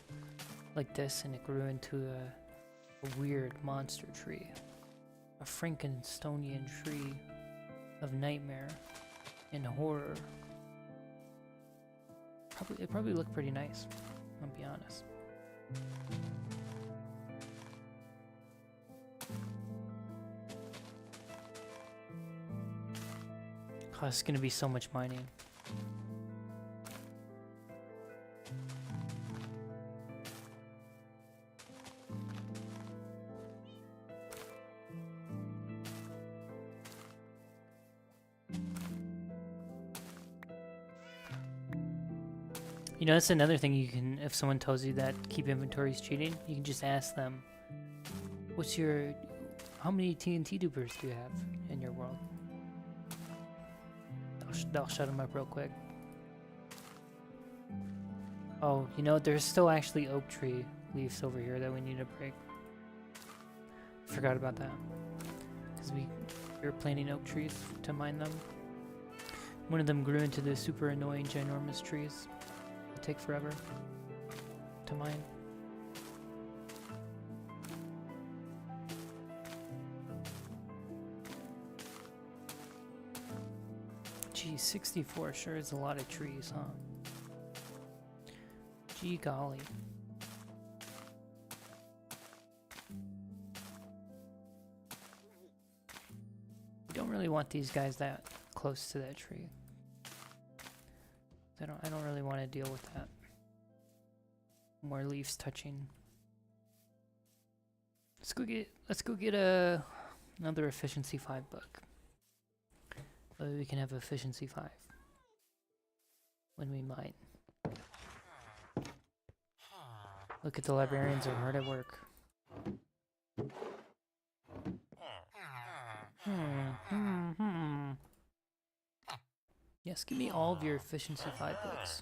like this and it grew into a weird monster tree? A Frankensteinian tree of nightmare and horror. It probably looked pretty nice, I'll be honest. Oh, it's gonna be so much mining. You know, that's another thing you can, if someone tells you that keep inventory is cheating, you can just ask them, how many TNT dupers do you have in your world? They'll shut them up real quick. Oh, you know, there's still actually oak tree leaves over here that we need to break. Forgot about that. Because we were planting oak trees to mine them. One of them grew into the super annoying ginormous trees. Take forever to mine. Geez, 64 sure is a lot of trees, huh? Gee golly. You don't really want these guys that close to that tree. I don't really want to deal with that. More leaves touching. Let's go get another efficiency 5 book. So we can have efficiency 5 when we mine. Look at the librarians are hard at work. Yes, give me all of your efficiency 5 books.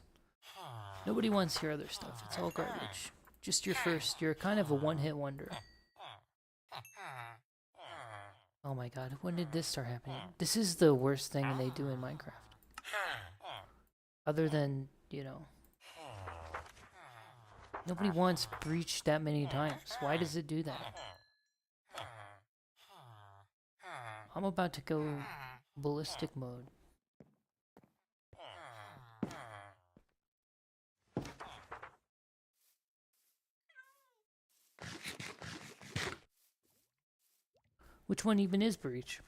Nobody wants your other stuff. It's all garbage. Just your first. You're kind of a one-hit wonder. Oh my god, when did this start happening? This is the worst thing they do in Minecraft. Other than, you know... Nobody wants breach that many times. Why does it do that? I'm about to go ballistic mode. Which one even is breach?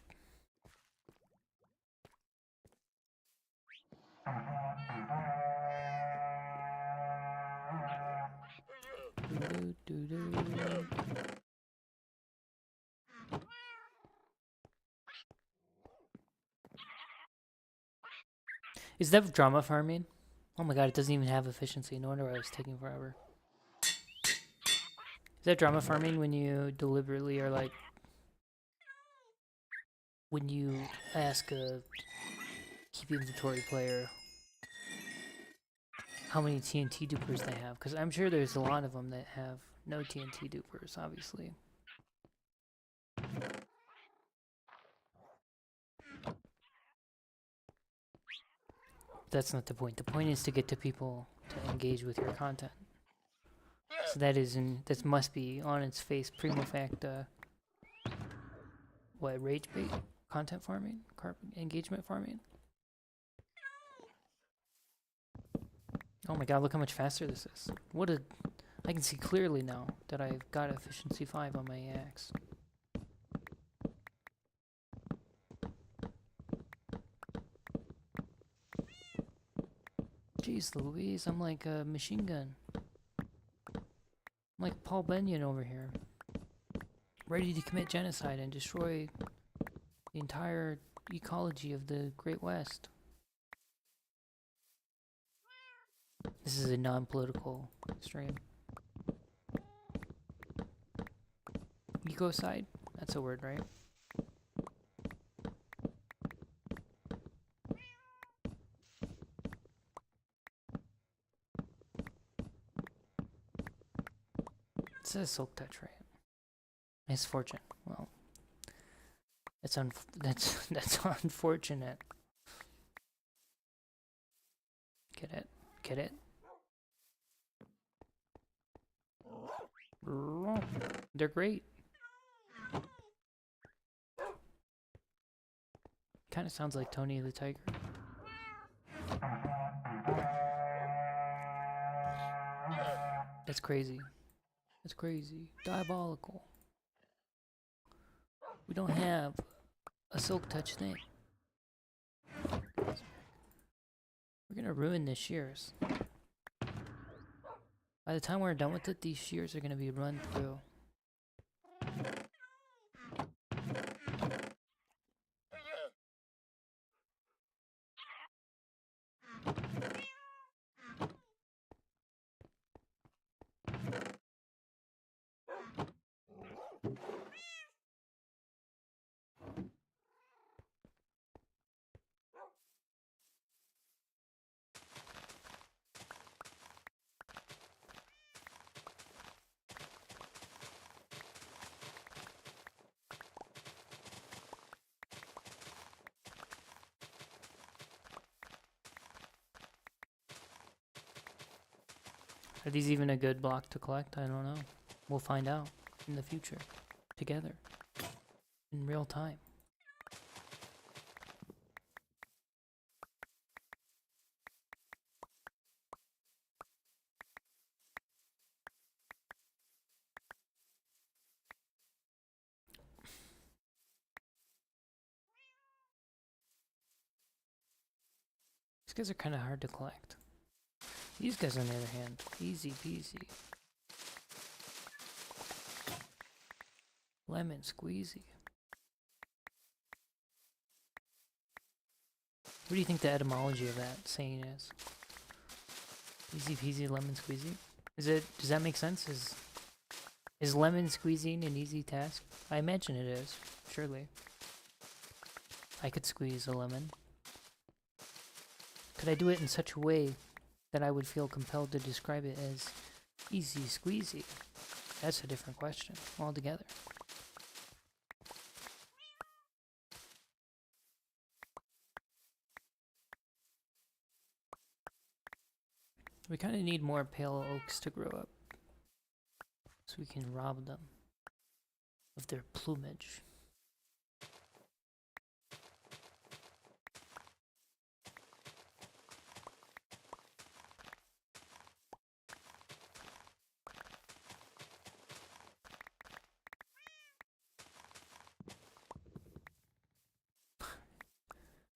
Is that drama farming? Oh my god, it doesn't even have efficiency. No wonder why it was taking forever. Is that drama farming when you deliberately are like... When you ask a keep inventory player how many TNT dupers they have? Because I'm sure there's a lot of them that have no TNT dupers, obviously. That's not the point. The point is to get to people to engage with your content. So that must be on its face primo facta. What, rage bait? Content farming? Engagement farming? Oh my god, look how much faster this is. I can see clearly now that I've got efficiency 5 on my axe. Jeez Louise, I'm like a machine gun. I'm like Paul Bunyan over here. Ready to commit genocide and destroy the entire ecology of the Great West. This is a non-political stream. Ecocide? That's a word, right? It says Silk Touch, right? Misfortune. Well, that's unfortunate. Get it? Get it? They're great. Kind of sounds like Tony the Tiger. That's crazy. That's crazy. Diabolical. We don't have a Silk Touch thing. We're gonna ruin the shears. By the time we're done with it, these shears are gonna be run through. Are these even a good block to collect? I don't know. We'll find out in the future. Together. In real time. guys are kind of hard to collect. These guys, on the other hand, easy peasy. Lemon squeezy. What do you think the etymology of that saying is? Easy peasy lemon squeezy? Does that make sense? Is lemon squeezing an easy task? I imagine it is, surely. I could squeeze a lemon. Could I do it in such a way that I would feel compelled to describe it as easy squeezy? That's a different question altogether. We kind of need more pale oaks to grow up so we can rob them of their plumage.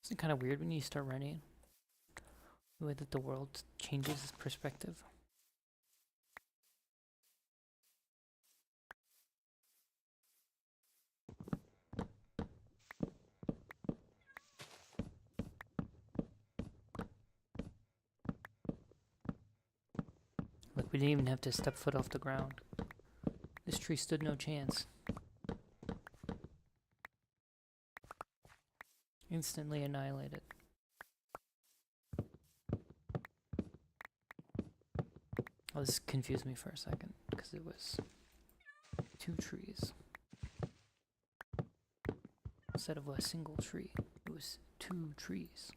Isn't it kind of weird when you start running? The way that the world changes its perspective. Look, we didn't even have to step foot off the ground. This tree stood no chance. Instantly annihilated. Oh, this confused me for a second, because it was 2 trees. Instead of a single tree, it was 2 trees.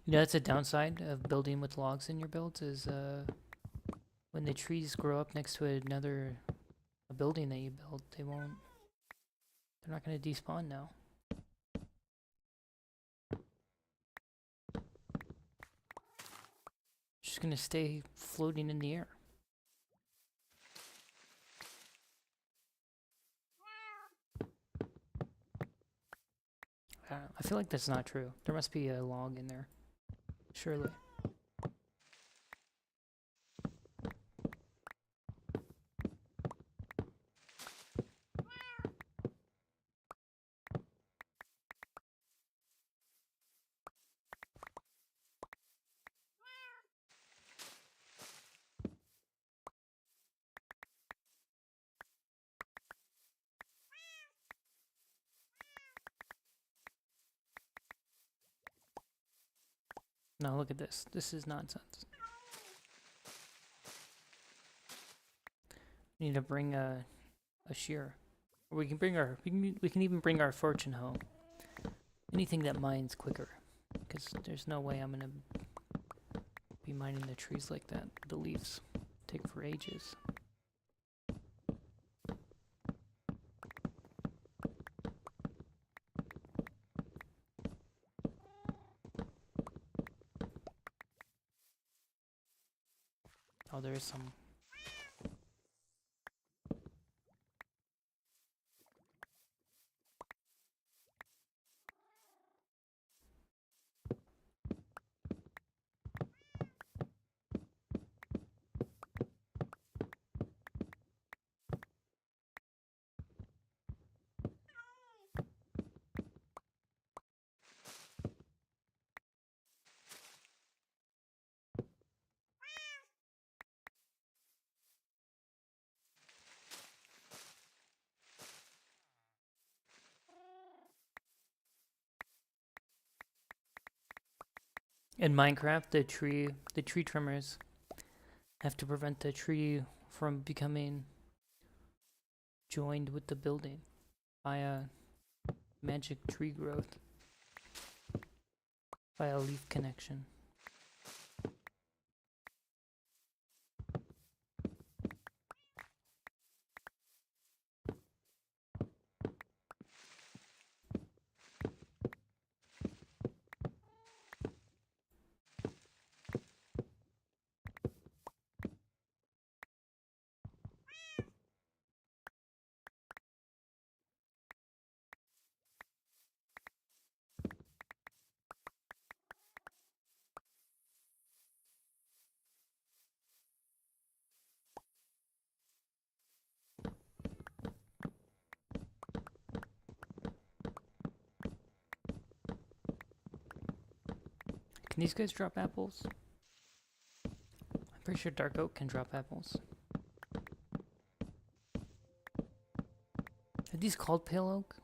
You know, that's a downside of building with logs in your builds, is when the trees grow up next to a building that you built, they're not going to despawn now. Just going to stay floating in the air. I feel like that's not true. There must be a log in there. Surely. No, look at this. This is nonsense. We need to bring a shear. Or we can even bring our fortune hoe. Anything that mines quicker. Because there's no way I'm gonna be mining the trees like that. The leaves take for ages. Oh, there is some. In Minecraft, the tree trimmers have to prevent the tree from becoming joined with the building via magic tree growth, via leaf connection. Can these guys drop apples? I'm pretty sure dark oak can drop apples. Are these called pale oak?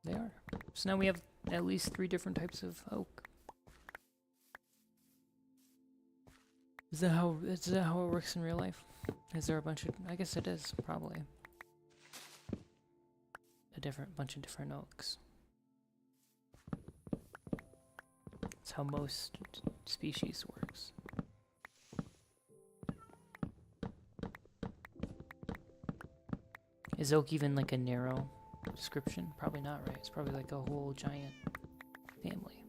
They are. So now we have at least 3 different types of oak. Is that how it works in real life? Is there a bunch of... I guess it is, probably. Bunch of different oaks. That's how most species works. Is oak even like a narrow description? Probably not, right? It's probably like a whole giant family.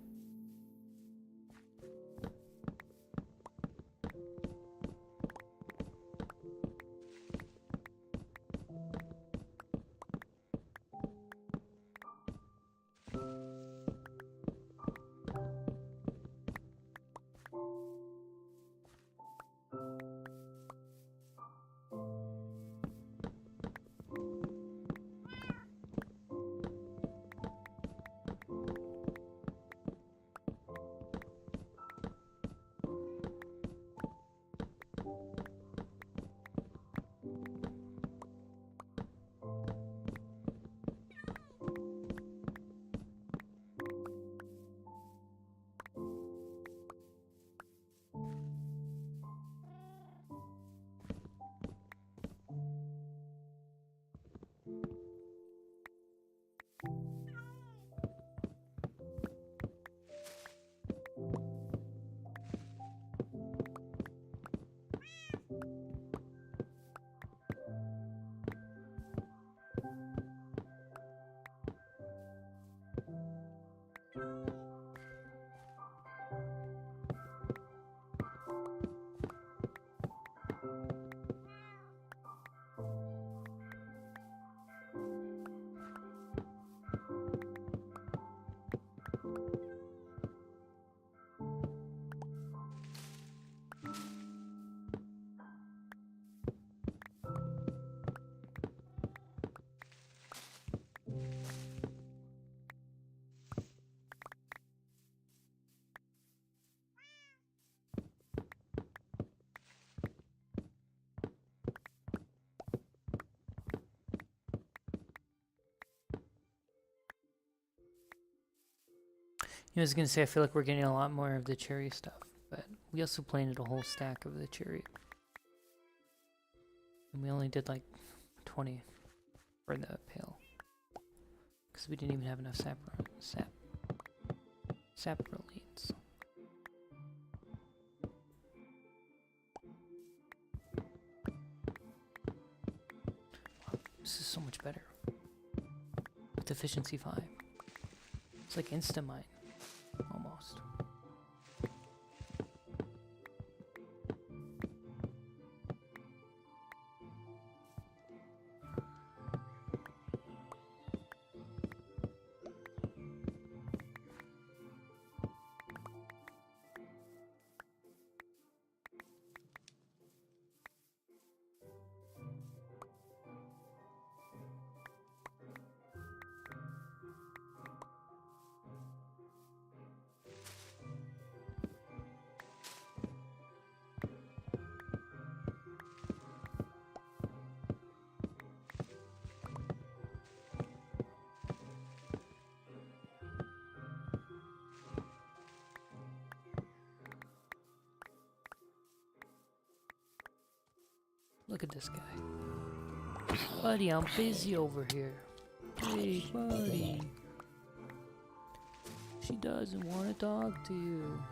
I was gonna say, I feel like we're getting a lot more of the cherry stuff, but we also planted a whole stack of the cherry. And we only did like 20 for the pale. Because we didn't even have enough saprolines. Wow, this is so much better. With efficiency 5. It's like Instamine. Almost. Look at this guy. Buddy, I'm busy over here. Hey, buddy. She doesn't want to talk to you.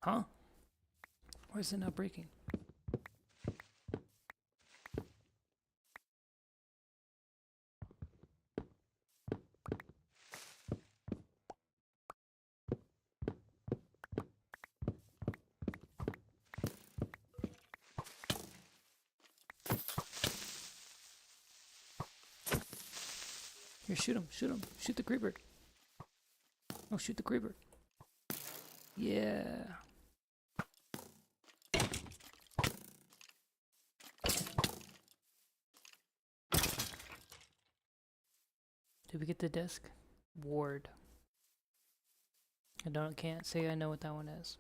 Huh? Why is it not breaking? Here, shoot him, shoot him. Shoot the creeper. Oh, shoot the creeper. Yeah. Did we get the disc? Ward. Can't say I know what that one is.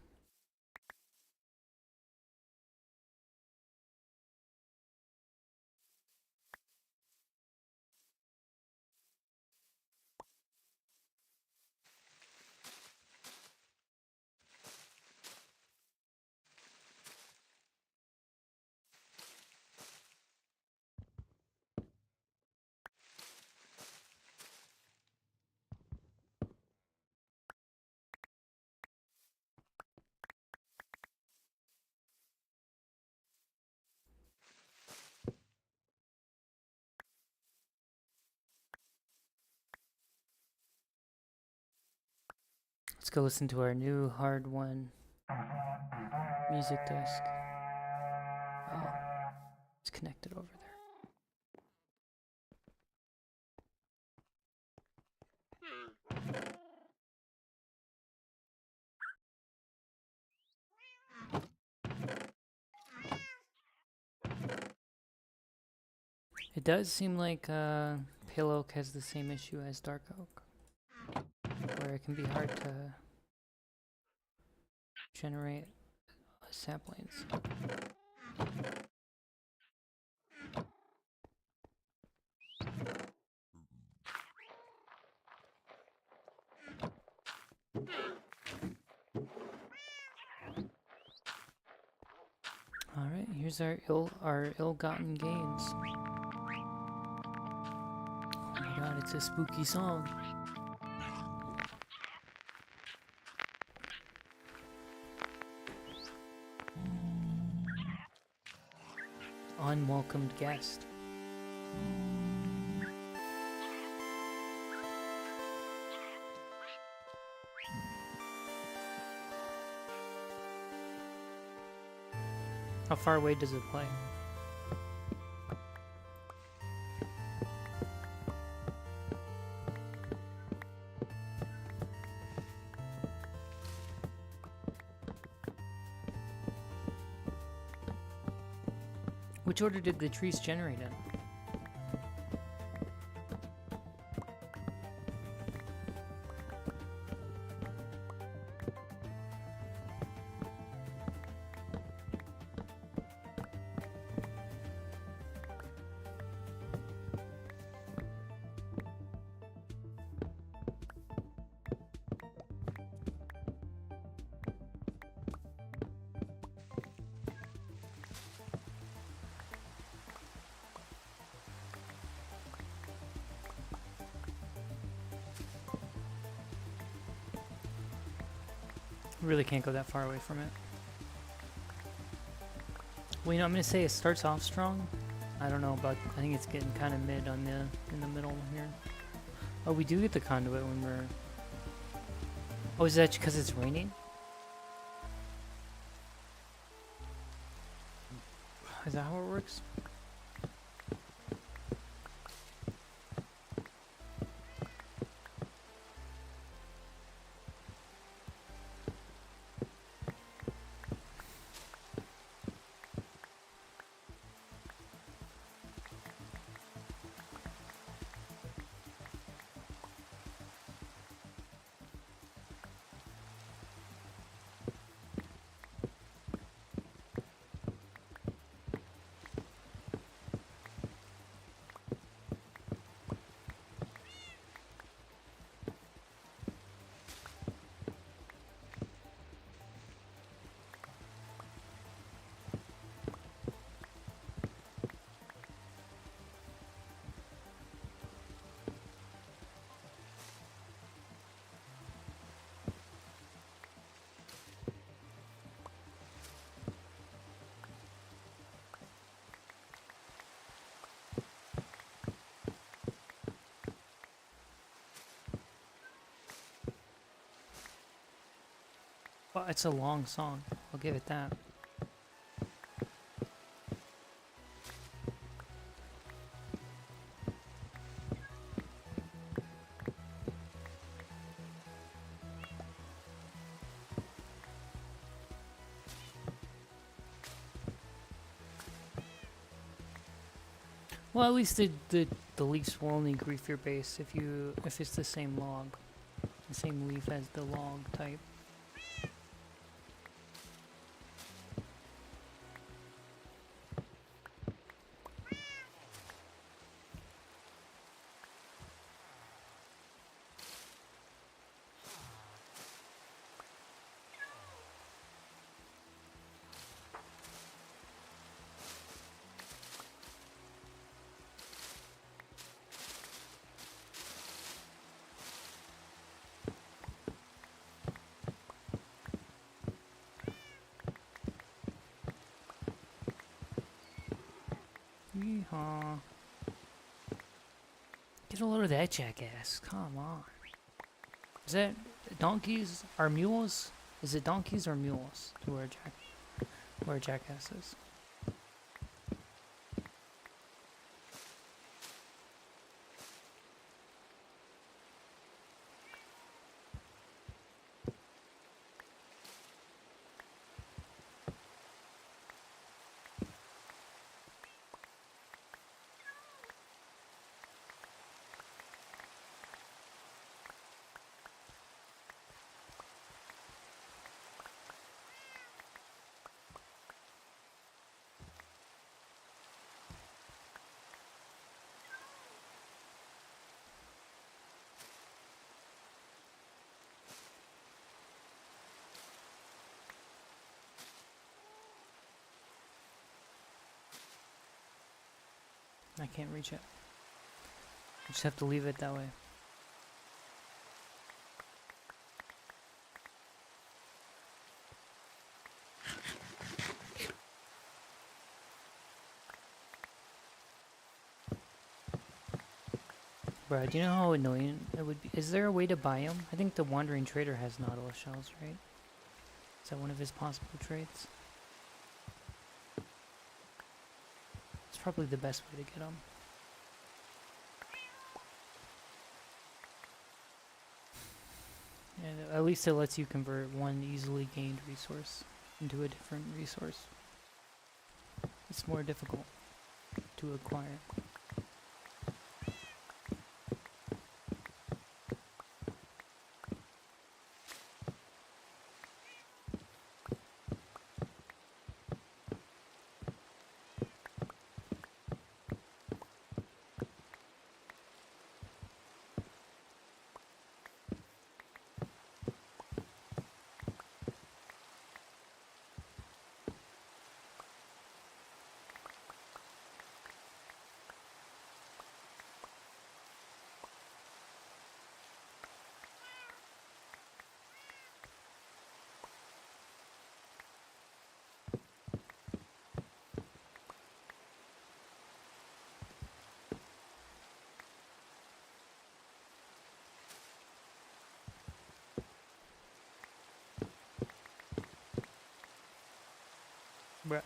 Let's go listen to our new hard one music disc. Oh, it's connected over there. It does seem like Pale Oak has the same issue as Dark Oak, where it can be hard to generate saplings. Alright, here's our ill-gotten gains. Oh my god, it's a spooky song. Unwelcomed guest. How far away does it play? Which order did the trees generate in? Really can't go that far away from it. Well, you know, I'm gonna say it starts off strong. I don't know about. I think it's getting kind of mid on in the middle here. Oh, we do get the conduit when we're. Oh, is that because it's raining? Is that how it works? Well, it's a long song. I'll give it that. Well, at least the leaves will only grief your base if it's the same log, the same leaf as the log type. Yeehaw. Get a load of that jackass. Come on. Is that donkeys or mules? Is it donkeys or mules to wear jackasses? I can't reach it. I just have to leave it that way. Bro, do you know how annoying it would be? Is there a way to buy them? I think the Wandering Trader has Nautilus shells, right? Is that one of his possible traits? It's probably the best way to get them. And at least it lets you convert one easily gained resource into a different resource. It's more difficult to acquire. Bruh.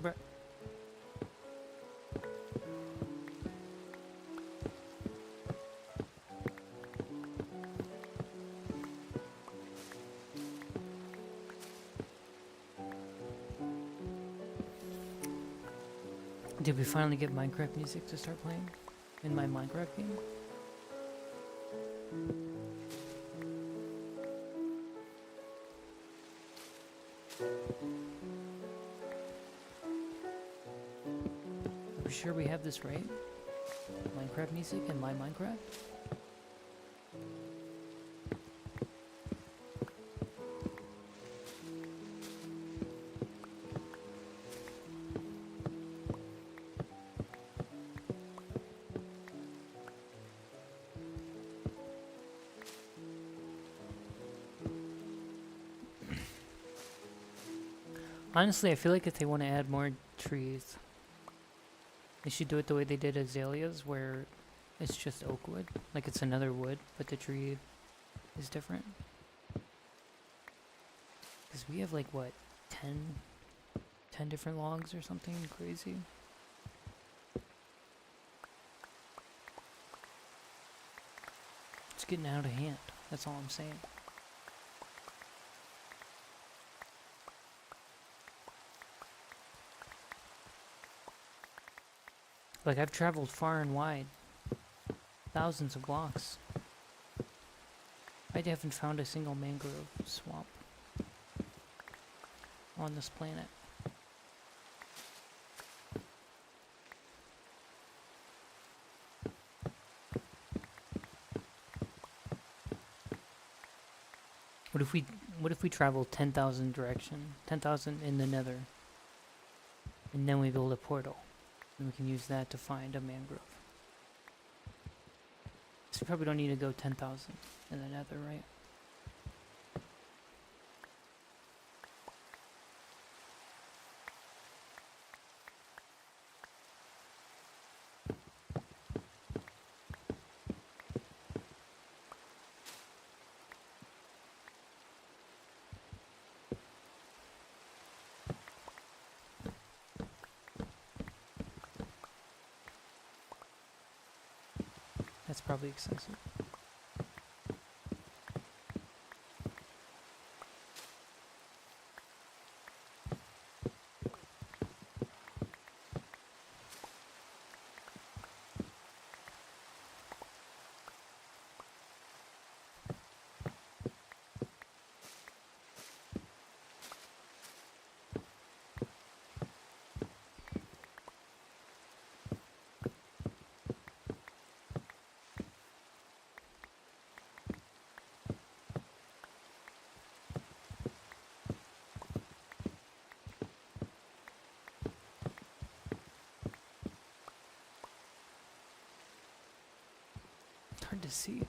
Bruh. Did we finally get Minecraft music to start playing in my Minecraft game? super sure we have this right? Minecraft music in my Minecraft? Honestly, I feel like if they want to add more trees, they should do it the way they did azaleas, where it's just oak wood. Like it's another wood, but the tree is different. Because we have like, what, 10 different logs or something crazy? It's getting out of hand. That's all I'm saying. Like, I've traveled far and wide. Thousands of blocks. I haven't found a single mangrove swamp on this planet. What if we travel 10,000 direction, 10,000 in the nether, and then we build a portal, and we can use that to find a mangrove. So we probably don't need to go 10,000 in the nether, right? That's probably excessive. It's hard to see.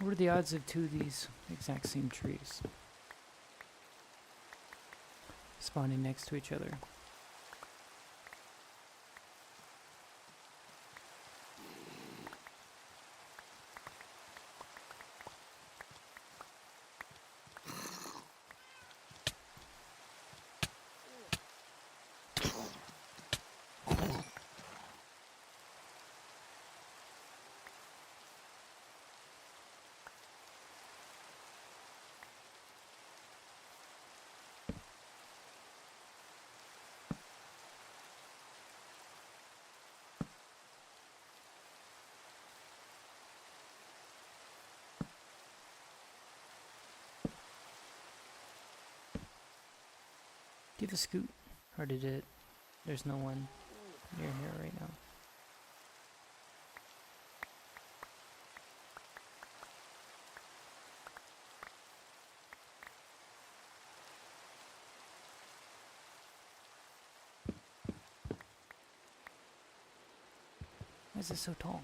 What are the odds of two of these exact same trees spawning next to each other? Do you have a scoot? Or did it... There's no one near here right now. Why is it so tall?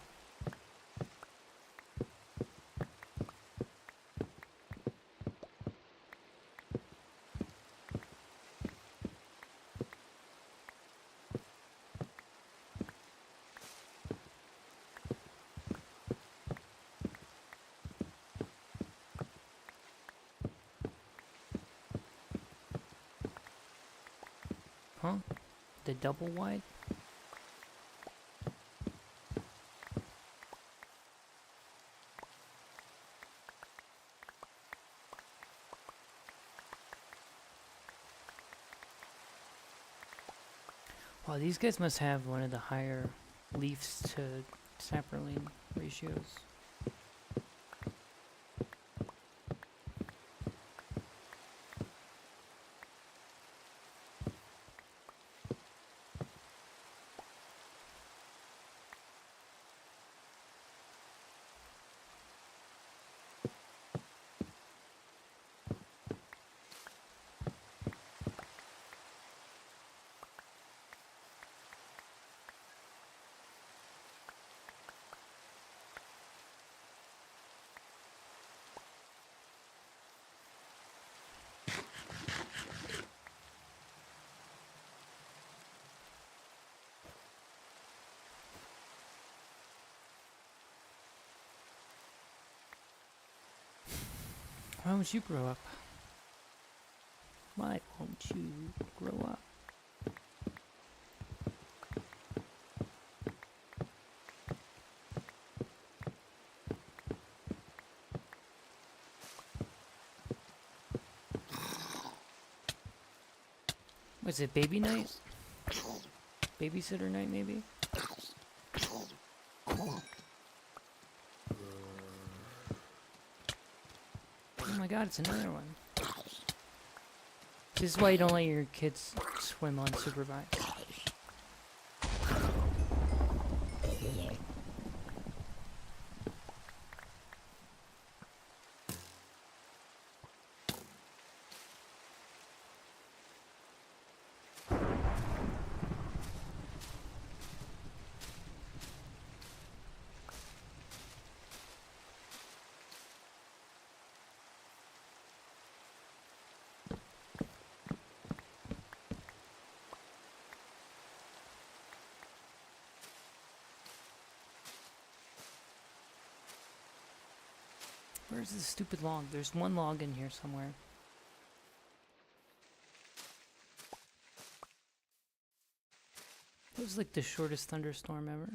Huh? The double wide? Wow, these guys must have one of the higher leaves to sapperling ratios. Why won't you grow up? Why won't you grow up? Was it baby night? Babysitter night, maybe? Oh my god, it's another one. This is why you don't let your kids swim unsupervised. Where's this stupid log? There's one log in here somewhere. It was like the shortest thunderstorm ever.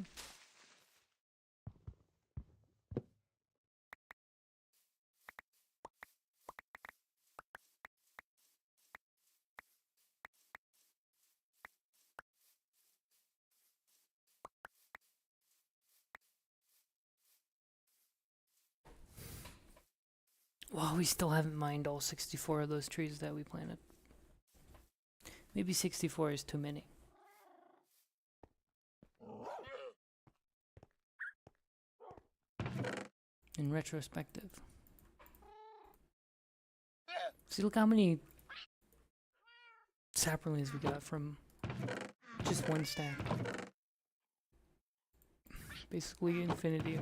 Wow, we still haven't mined all 64 of those trees that we planted. Maybe 64 is too many. In retrospective. See, look how many sapperlings we got from just one stack. Basically infinity.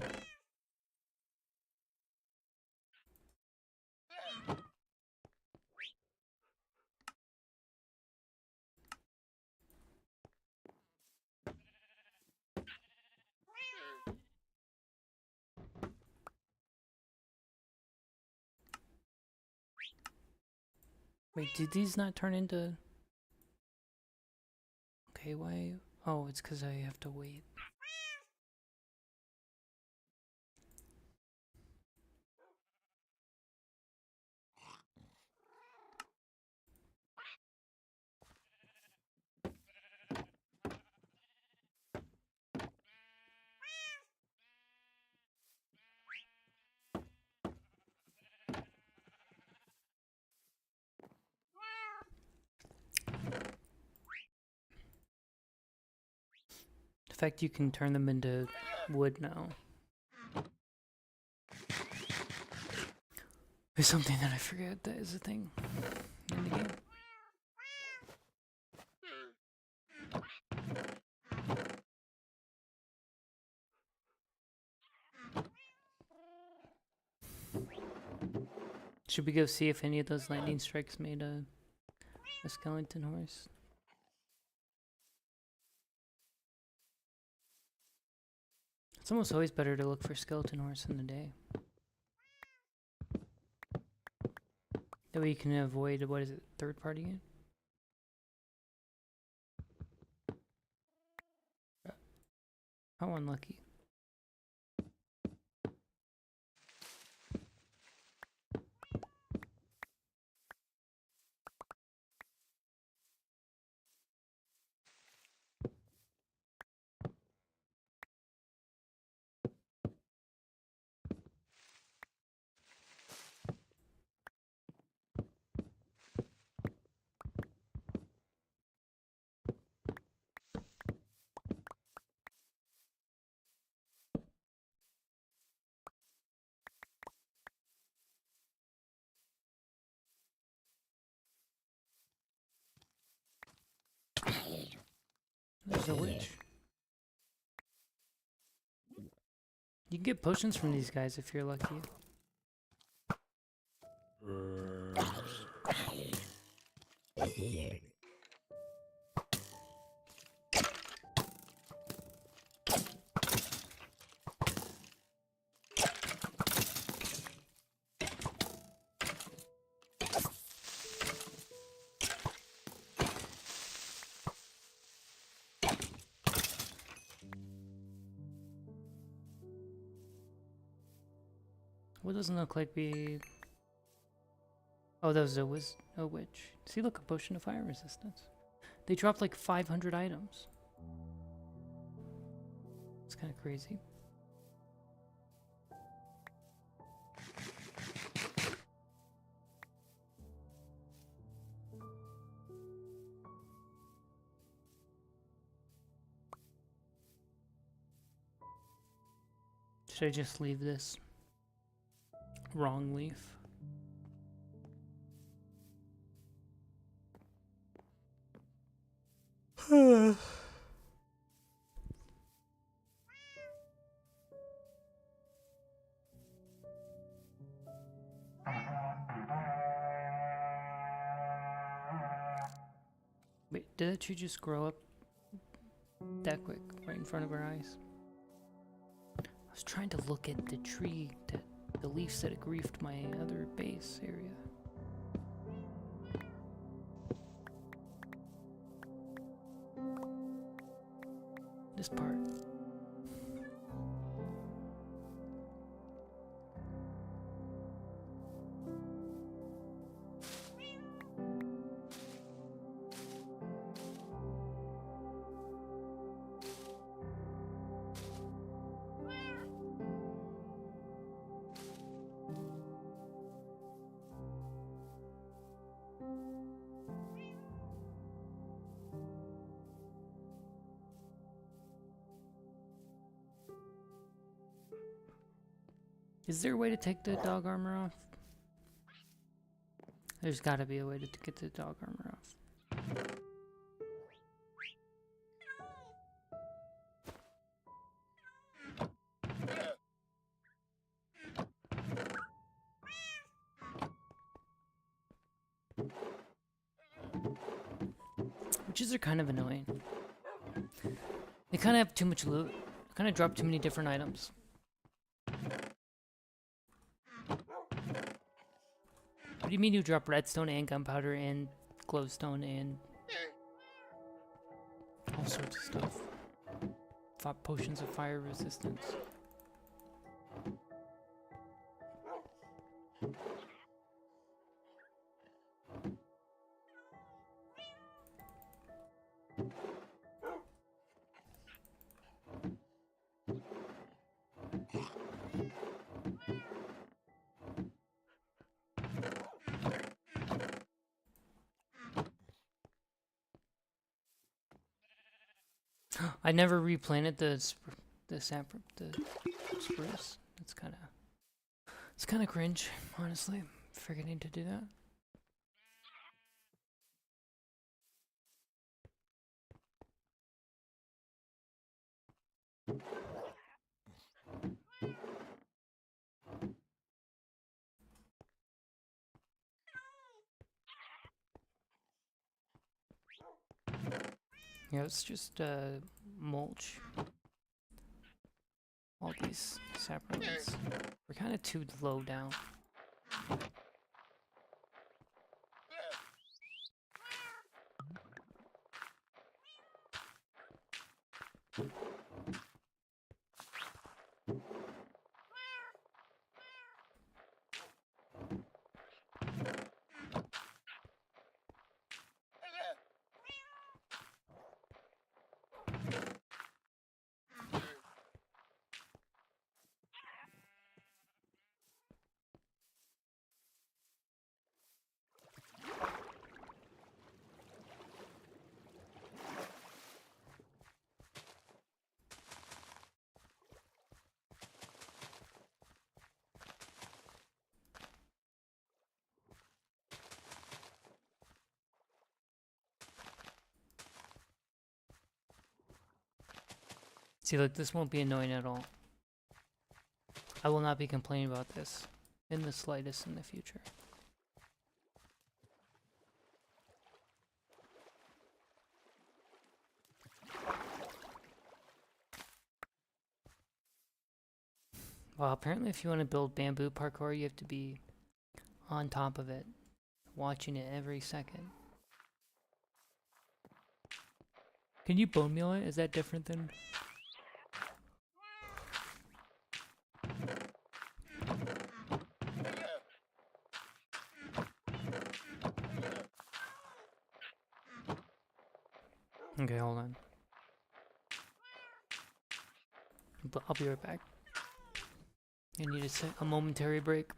Wait, did these not turn into... Okay, why... Oh, it's because I have to wait. The fact you can turn them into wood now is something that I forget that is a thing in the game. Should we go see if any of those lightning strikes made a skeleton horse? It's almost always better to look for skeleton horse in the day. That way you can avoid, what is it, third party game? How unlucky. there's a witch. You can get potions from these guys if you're lucky. What doesn't look like we... Oh, that was a witch. See, look, a potion of fire resistance. They dropped like 500 items. It's kind of crazy. Should I just leave this? Wrong leaf. Wait, did that tree just grow up that quick, right in front of our eyes? I was trying to look at the tree, the leaves that had griefed my other base area. This part. Is there a way to take the dog armor off? There's gotta be a way to get the dog armor off. Witches are kind of annoying. They kind of have too much loot. They kind of drop too many different items. What do you mean you drop redstone and gunpowder and glowstone and all sorts of stuff? Potions of fire resistance. I never replanted the spruce. It's kind of cringe, honestly, forgetting to do that. Yeah, it's just mulch. All these saplings. We're kind of too low down. See, look, this won't be annoying at all. I will not be complaining about this in the slightest in the future. Well, apparently if you want to build bamboo parkour, you have to be on top of it, watching it every second. Can you bone meal it? Is that different than... Okay, hold on. I'll be right back. I need a momentary break.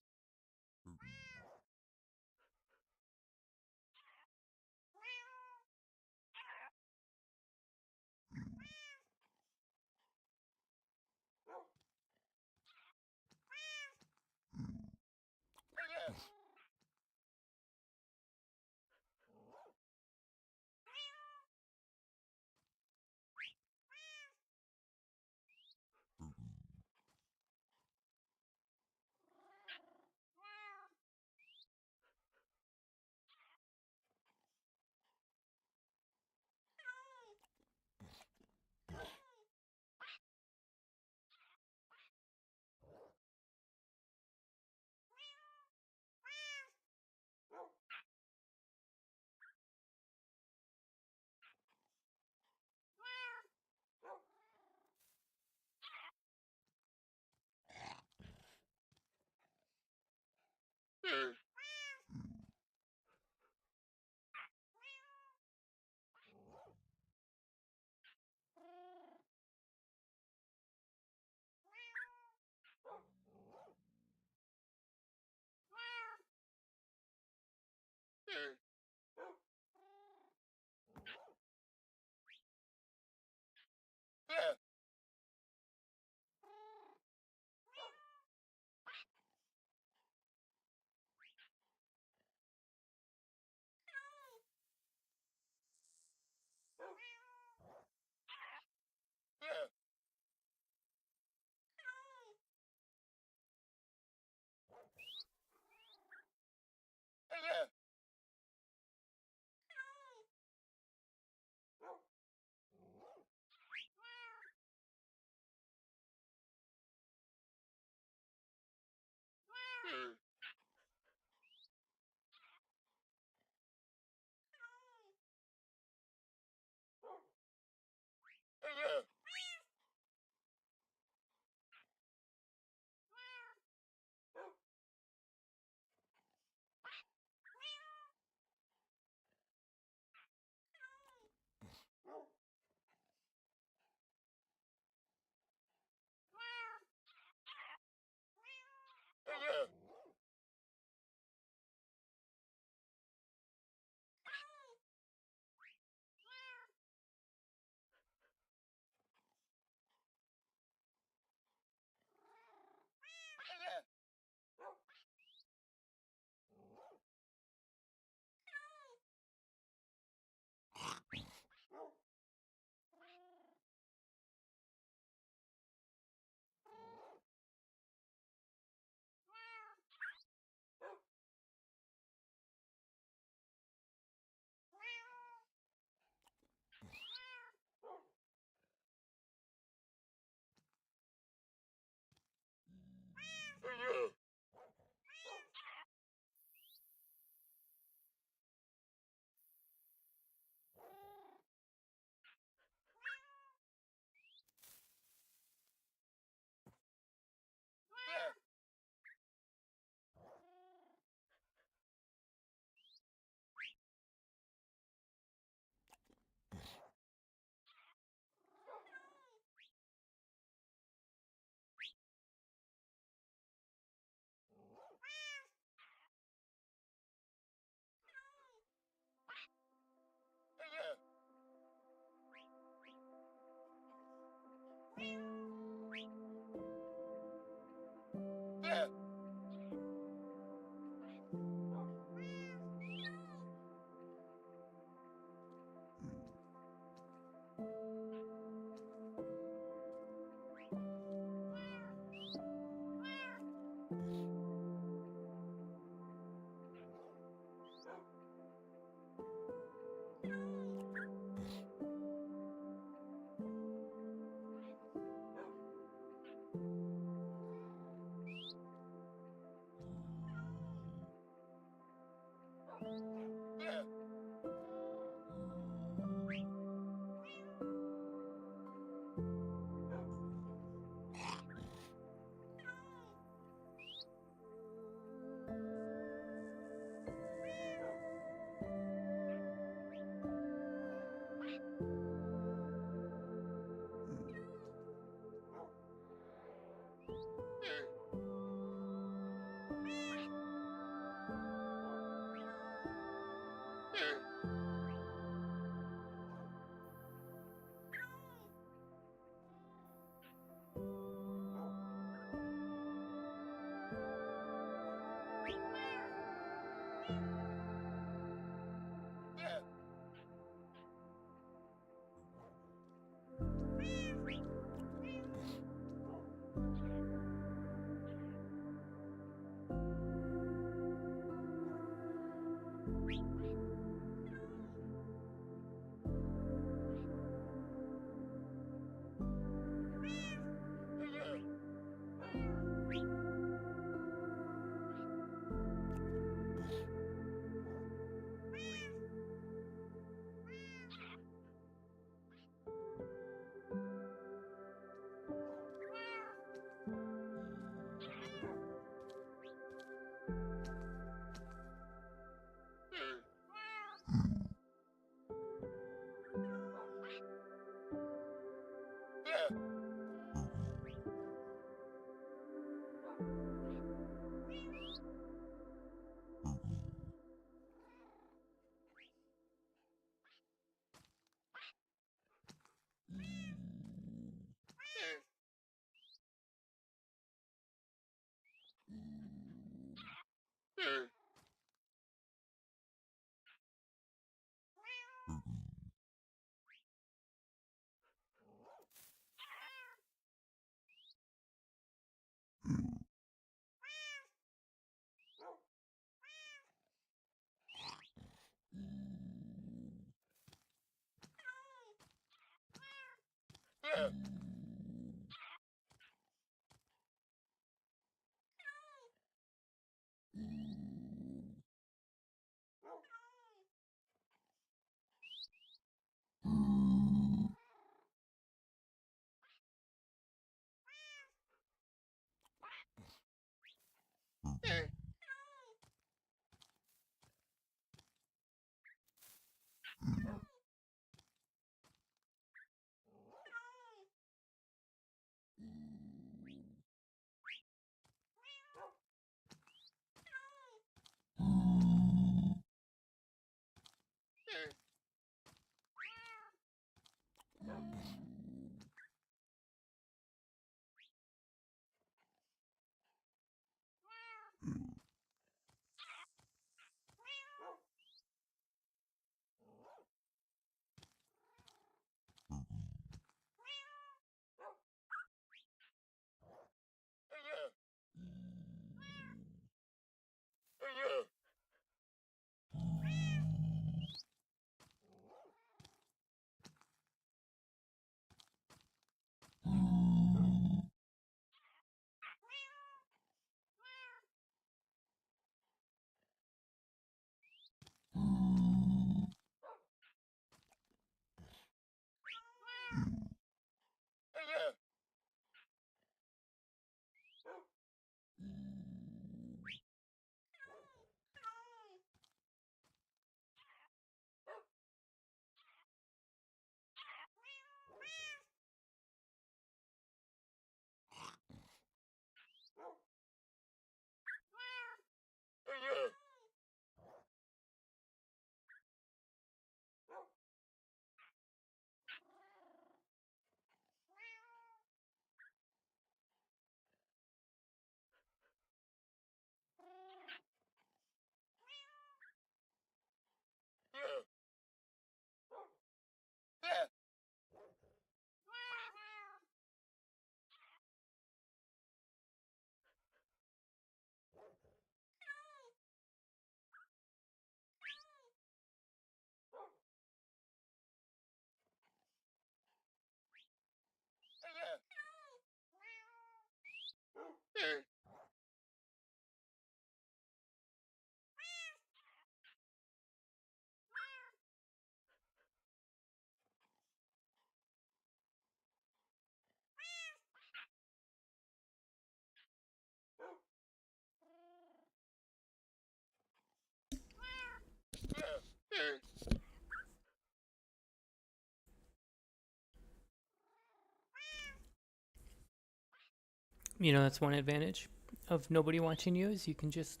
You know, that's one advantage of nobody watching you is you can just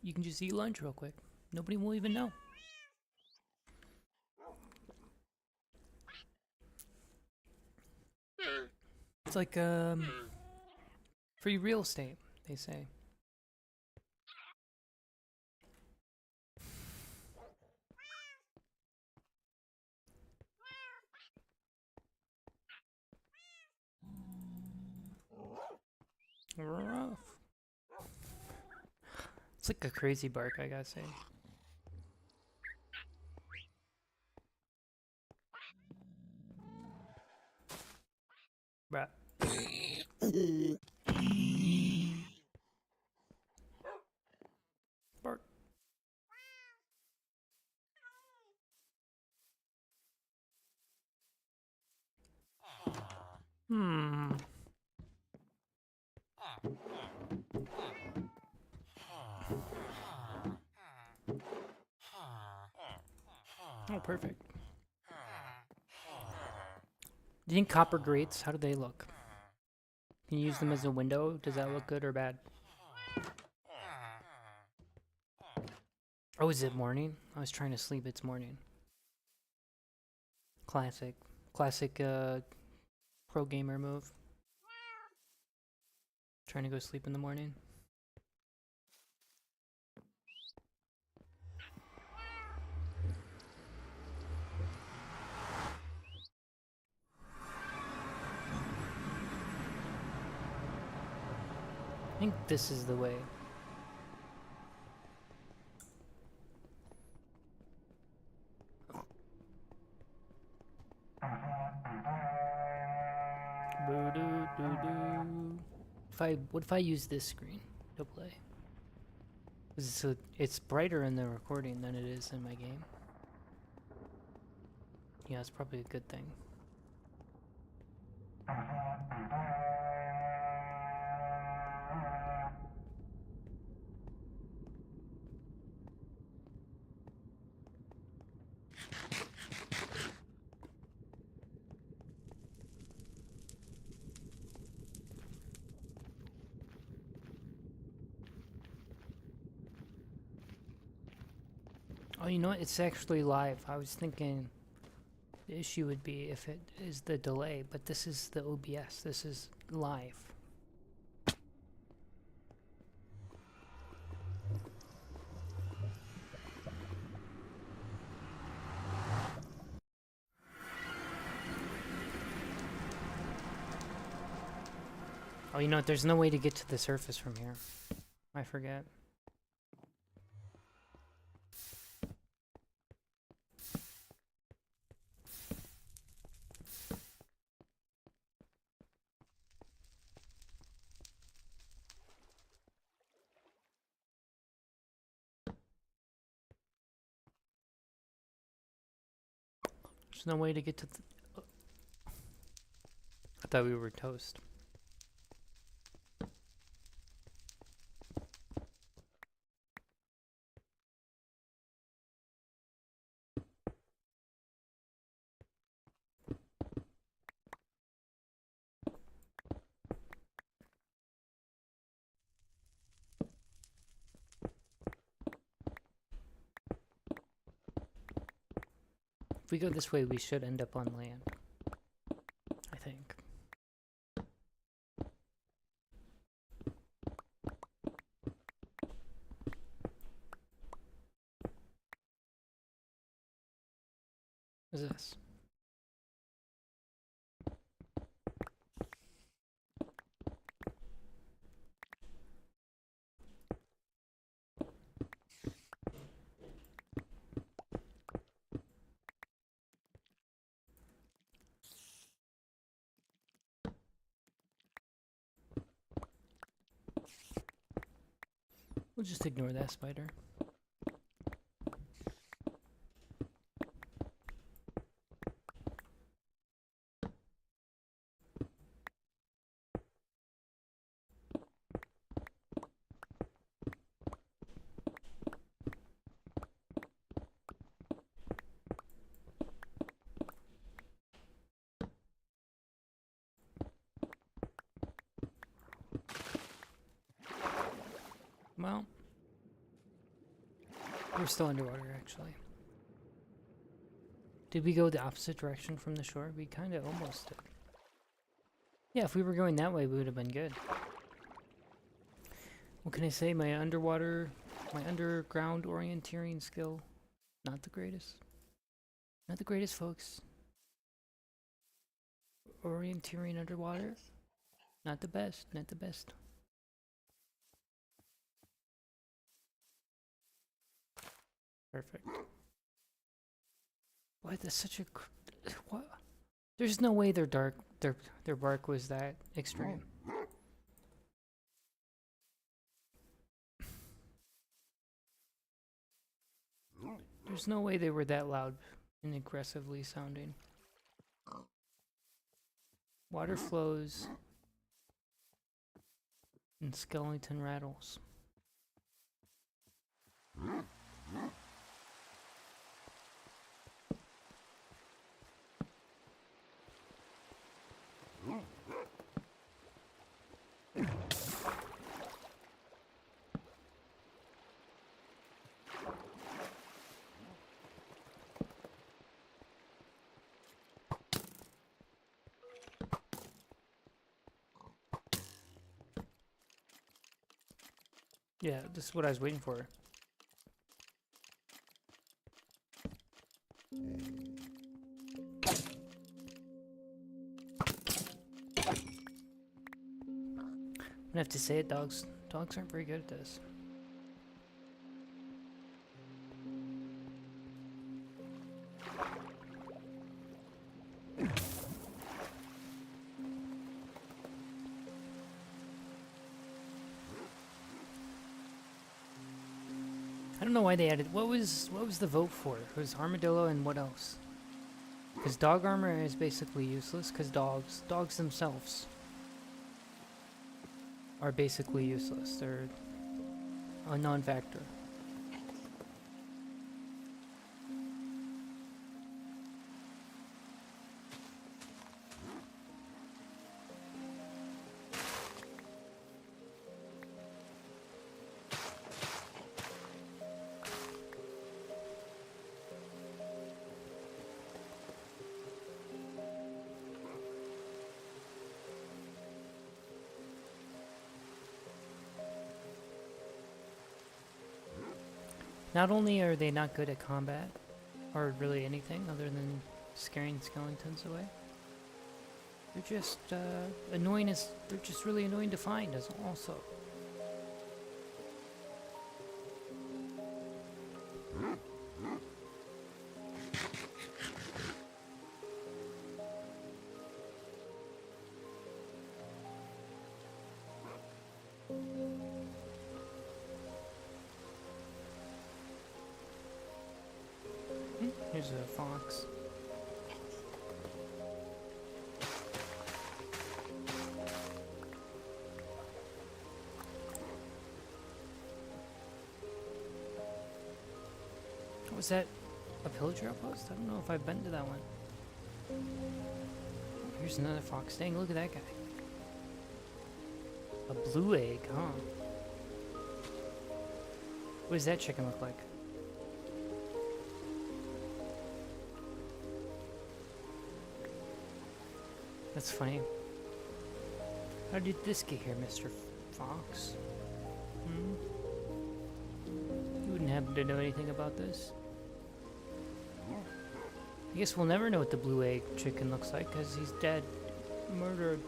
eat lunch real quick. Nobody will even know. It's like free real estate, they say. Rough. It's like a crazy bark, I gotta say. Bruh. Bark. Hmm. Oh, perfect. Do you think copper grates, how do they look? Can you use them as a window? Does that look good or bad? Oh, is it morning? I was trying to sleep, it's morning. Classic. Classic pro gamer move. Trying to go sleep in the morning. I think this is the way. What if I use this screen to play? It's brighter in the recording than it is in my game. Yeah, it's probably a good thing. Oh, you know what? It's actually live. I was thinking the issue would be if it is the delay, but this is the OBS. This is live. Oh, you know what? There's no way to get to the surface from here. I forget. There's no way to get to the... I thought we were toast. If we go this way, we should end up on land. I think. What is this? We'll just ignore that spider. Well, we're still underwater, actually. Did we go the opposite direction from the shore? We kind of almost did. Yeah, if we were going that way, we would have been good. What can I say? My underground orienteering skill, not the greatest. Not the greatest, folks. Orienteering underwater, not the best, not the best. Perfect. What? That's such a... What? There's no way their bark was that extreme. There's no way they were that loud and aggressively sounding. Water flows and skeleton rattles. Yeah, this is what I was waiting for. I have to say it, dogs aren't very good at this. I don't know why they added. What was the vote for? It was armadillo and what else? Because dog armor is basically useless. Because dogs themselves are basically useless. They're a non-factor. Not only are they not good at combat, or really anything other than scaring skeletons away, they're just annoying they're just really annoying to find as also. Here's a fox. Was that a pillager outpost? I don't know if I've been to that one. Here's another fox. Dang, look at that guy. A blue egg, huh? What does that chicken look like? That's funny. How did this get here, Mr. Fox? Hmm? You wouldn't happen to know anything about this? I guess we'll never know what the blue egg chicken looks like, because he's dead. Murdered.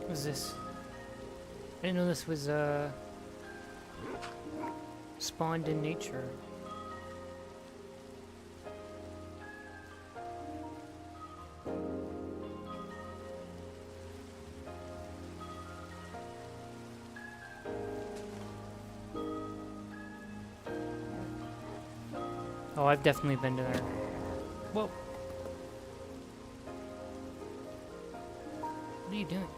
What is this? I didn't know this was spawned in nature. Oh, I've definitely been to there. Whoa. What are you doing?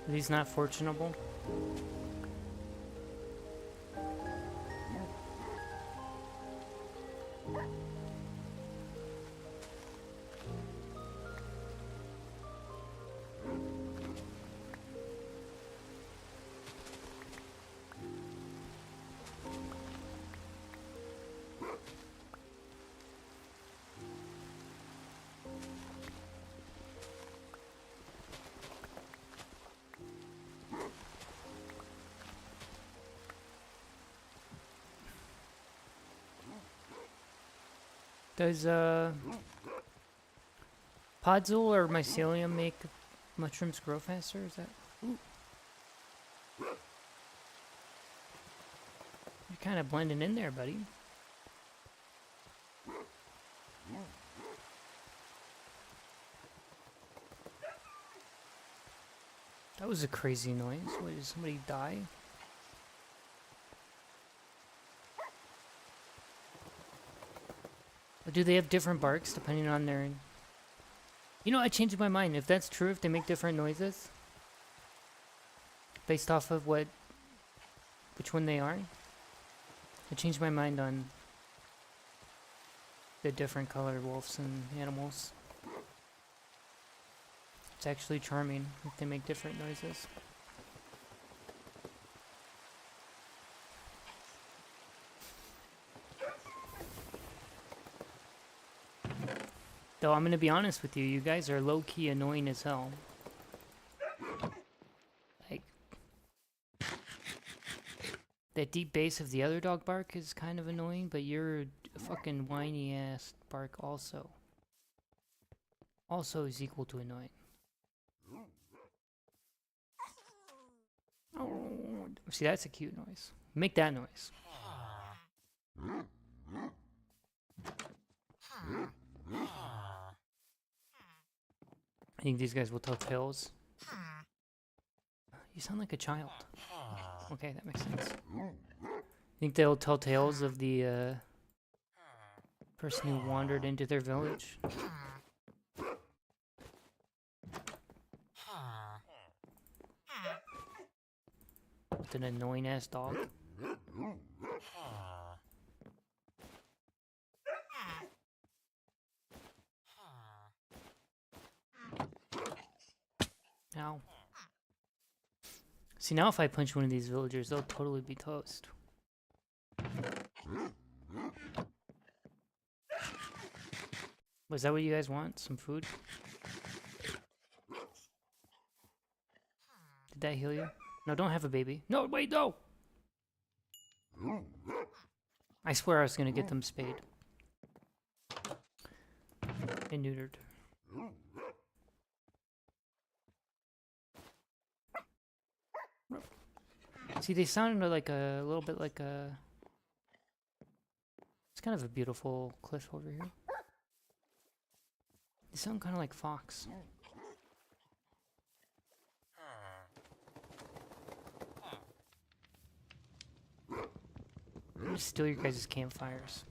Are these not fortunable? Does podzol or mycelium make mushrooms grow faster? Is that? Ooh. You're kind of blending in there, buddy. That was a crazy noise. Wait, did somebody die? Or do they have different barks depending on their You know, I changed my mind. If that's true, if they make different noises based off of which one they are, I changed my mind on the different colored wolves and animals. It's actually charming if they make different noises. Though I'm gonna be honest with you, you guys are low-key annoying as hell. Like, that deep bass of the other dog bark is kind of annoying, but your fucking whiny ass bark also is equal to annoying. Oh, see, that's a cute noise. Make that noise. I think these guys will tell tales. You sound like a child. Okay, that makes sense. I think they'll tell tales of the person who wandered into their village. With an annoying ass dog. Ow. See, now if I punch one of these villagers, they'll totally be toast. Was that what you guys want? Some food? Did that heal you? No, don't have a baby. No, wait, no! I swear I was gonna get them spayed. And neutered. See, they sounded like a little bit like a... It's kind of a beautiful cliff over here. They sound kind of like fox. I'm gonna steal your guys' campfires.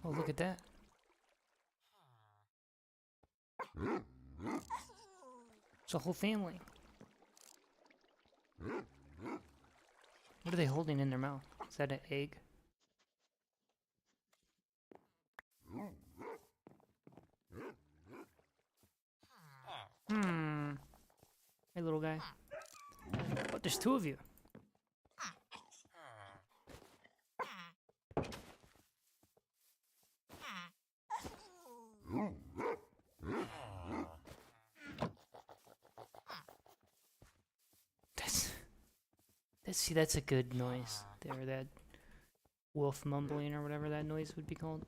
Oh, look at that. It's a whole family. What are they holding in their mouth? Is that an egg? Hey, little guy. Oh, there's two of you. See, that's a good noise there, that wolf mumbling or whatever that noise would be called.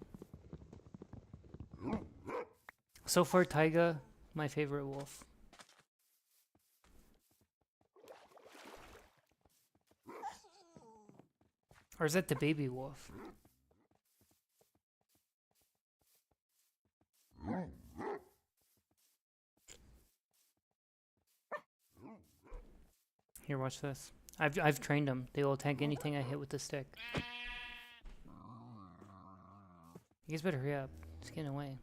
So far, Taiga, my favorite wolf. Or is that the baby wolf? Here, watch this. I've trained them. They will attack anything I hit with the stick. You guys better hurry up. It's getting away.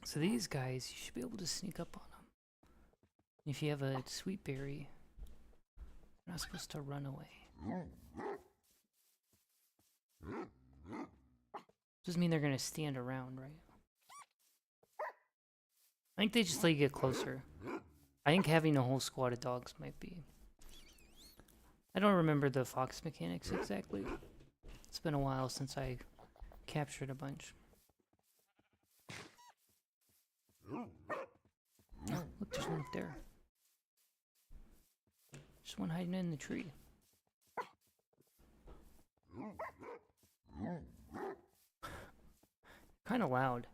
So these guys, you should be able to sneak up on them. If you have a sweet berry, you're not supposed to run away. Doesn't mean they're gonna stand around, right? I think they just let you get closer. I think having a whole squad of dogs might be... I don't remember the fox mechanics exactly. It's been a while since I captured a bunch. Oh, look, there's one up there. There's one hiding in the tree. Kind of loud.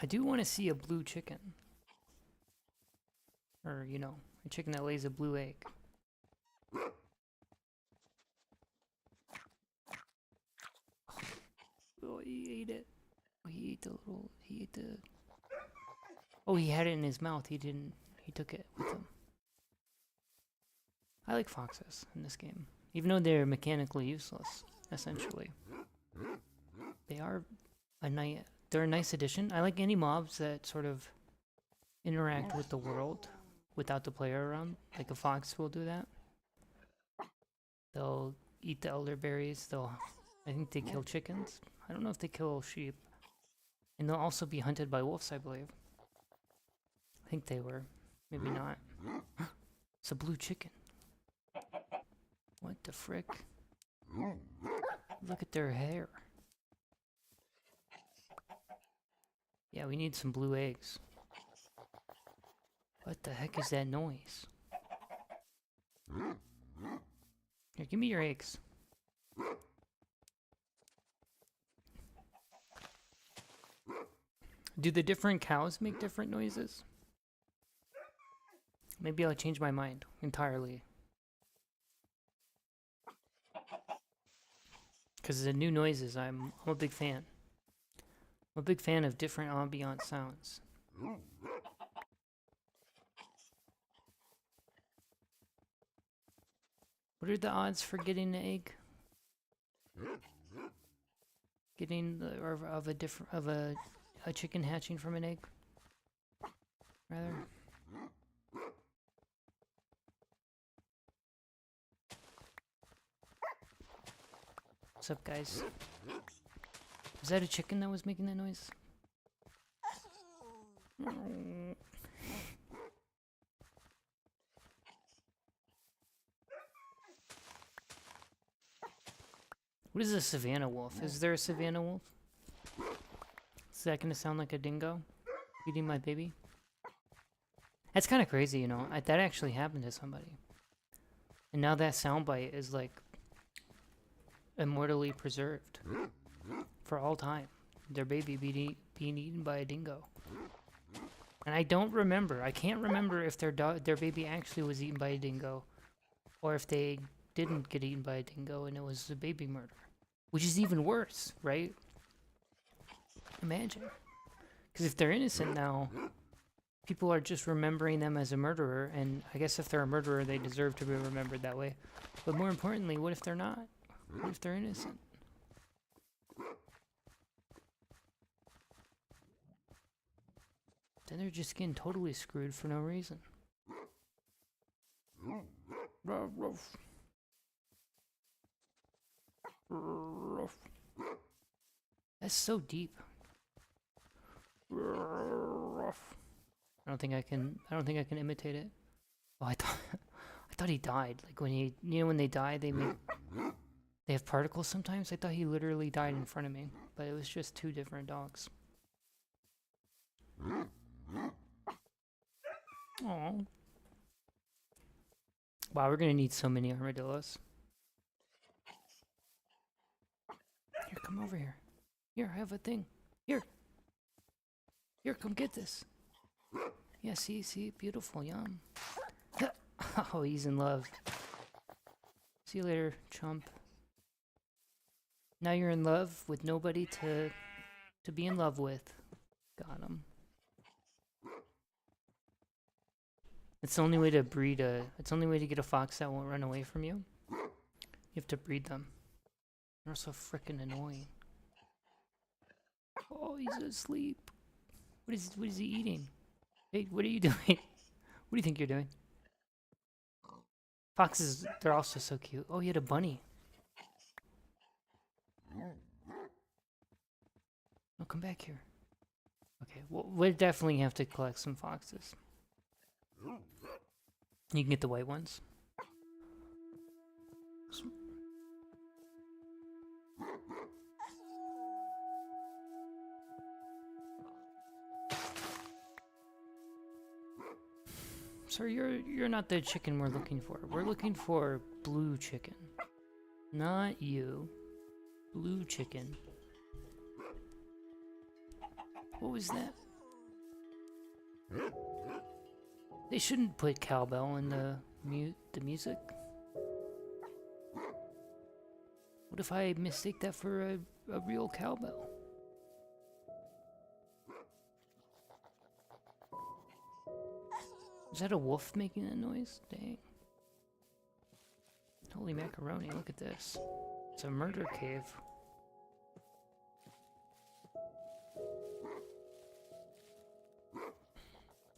I do want to see a blue chicken. Or, you know, a chicken that lays a blue egg. Oh, he ate it. Oh, he ate the... Oh, he had it in his mouth. He took it with him. I like foxes in this game. Even though they're mechanically useless, essentially. They're a nice addition. I like any mobs that sort of interact with the world without the player around. Like a fox will do that. They'll eat the elderberries. I think they kill chickens. I don't know if they kill sheep. And they'll also be hunted by wolves, I believe. I think they were. Maybe not. It's a blue chicken. What the frick? Look at their hair. Yeah, we need some blue eggs. What the heck is that noise? Here, give me your eggs. Do the different cows make different noises? Maybe I'll change my mind entirely. Because the new noises, I'm a big fan. I'm a big fan of different ambient sounds. What are the odds for getting an egg? Getting a chicken hatching from an egg? Rather. What's up, guys? Was that a chicken that was making that noise? What is a savannah wolf? Is there a savannah wolf? Is that gonna sound like a dingo eating my baby? That's kind of crazy, you know. That actually happened to somebody. And now that soundbite is like immortally preserved for all time. Their baby being eaten by a dingo. And I don't remember. I can't remember if their baby actually was eaten by a dingo, or if they didn't get eaten by a dingo and it was a baby murder, which is even worse, right? Imagine, because if they're innocent now, people are just remembering them as a murderer, and I guess if they're a murderer, they deserve to be remembered that way. But more importantly, what if they're not? What if they're innocent? Then they're just getting totally screwed for no reason. That's so deep. I don't think I can imitate it. Oh, I thought he died. Like when they die, they have particles sometimes. I thought he literally died in front of me, but it was just two different dogs. Aww. Wow, we're gonna need so many armadillos. Here, come over here. Here, I have a thing. Here, come get this. Yeah, see, beautiful, yum. Oh, he's in love. See you later, chump. Now you're in love with nobody to be in love with. Got him. It's the only way to breed it's the only way to get a fox that won't run away from you. You have to breed them. They're so frickin' annoying. Oh, he's asleep. What is he eating? Hey, what are you doing? What do you think you're doing? Foxes, they're also so cute. Oh, he had a bunny. No, come back here. Okay, well, we definitely have to collect some foxes. You can get the white ones. Sir, you're not the chicken we're looking for. We're looking for blue chicken. Not you. Blue chicken. What was that? They shouldn't put cowbell in the music. What if I mistake that for a real cowbell? Is that a wolf making that noise? Dang. Holy macaroni, look at this. It's a murder cave.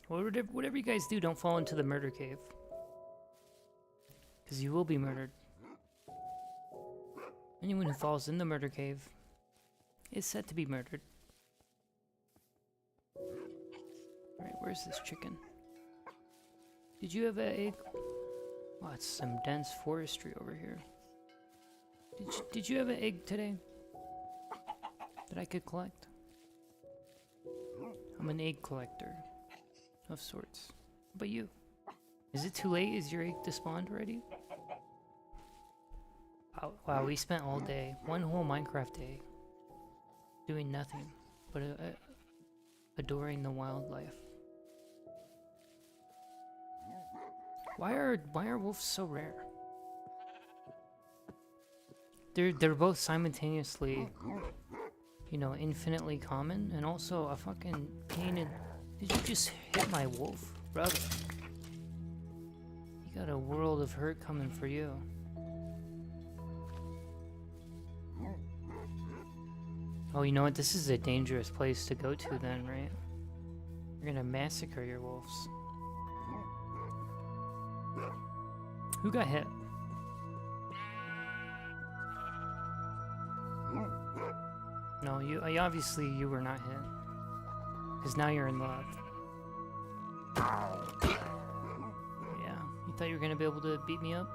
Whatever you guys do, don't fall into the murder cave. Because you will be murdered. Anyone who falls in the murder cave is set to be murdered. Alright, where's this chicken? Did you have an egg? Oh, it's some dense forestry over here. Did you have an egg today that I could collect? I'm an egg collector of sorts. But you? Is it too late? Is your egg despawned already? Oh, wow, we spent all day, one whole Minecraft day, doing nothing but adoring the wildlife. Why are wolves so rare? They're both simultaneously, you know, infinitely common and also a fucking pain in. Did you just hit my wolf, brother? You got a world of hurt coming for you. Oh, you know what? This is a dangerous place to go to then, right? You're gonna massacre your wolves. Who got hit? No, obviously you were not hit. Because now you're in love. Yeah, you thought you were gonna be able to beat me up?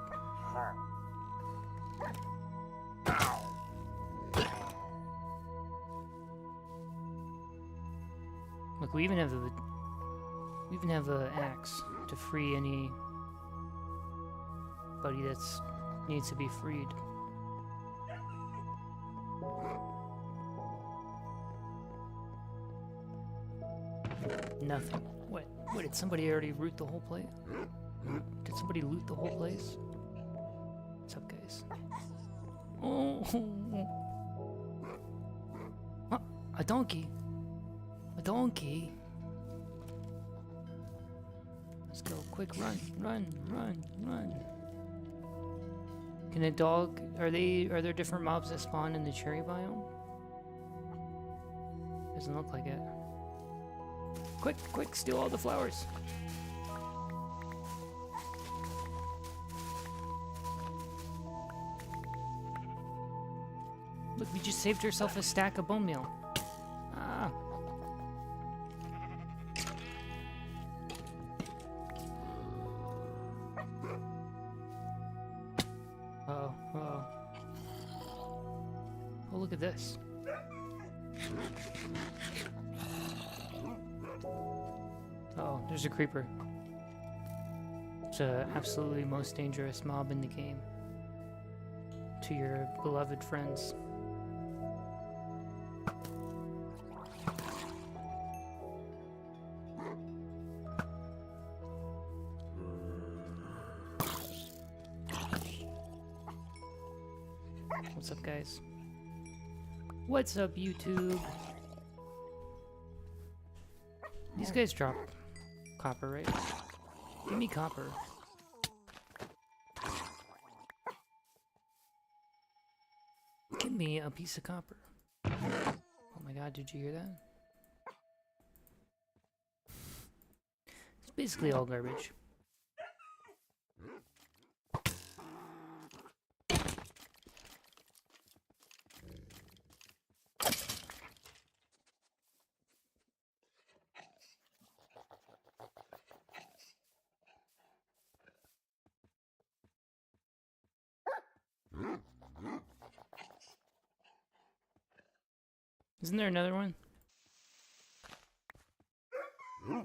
Look, we even have a axe to free anybody that's needs to be freed. Nothing. What? What, did somebody already root the whole place? Did somebody loot the whole place? What's up, guys? Oh! Huh, a donkey! A donkey! Let's go, quick, run, run, run, run. Can a dog, are there different mobs that spawn in the cherry biome? Doesn't look like it. Quick, quick, steal all the flowers. Look, we just saved ourselves a stack of bone meal. Ah. Oh, oh. Oh, look at this. Oh, there's a creeper. It's the absolutely most dangerous mob in the game. To your beloved friends. What's up, guys? What's up, YouTube? These guys drop copper, right? Give me copper. Give me a piece of copper. Oh my god, did you hear that? It's basically all garbage. Isn't there another one?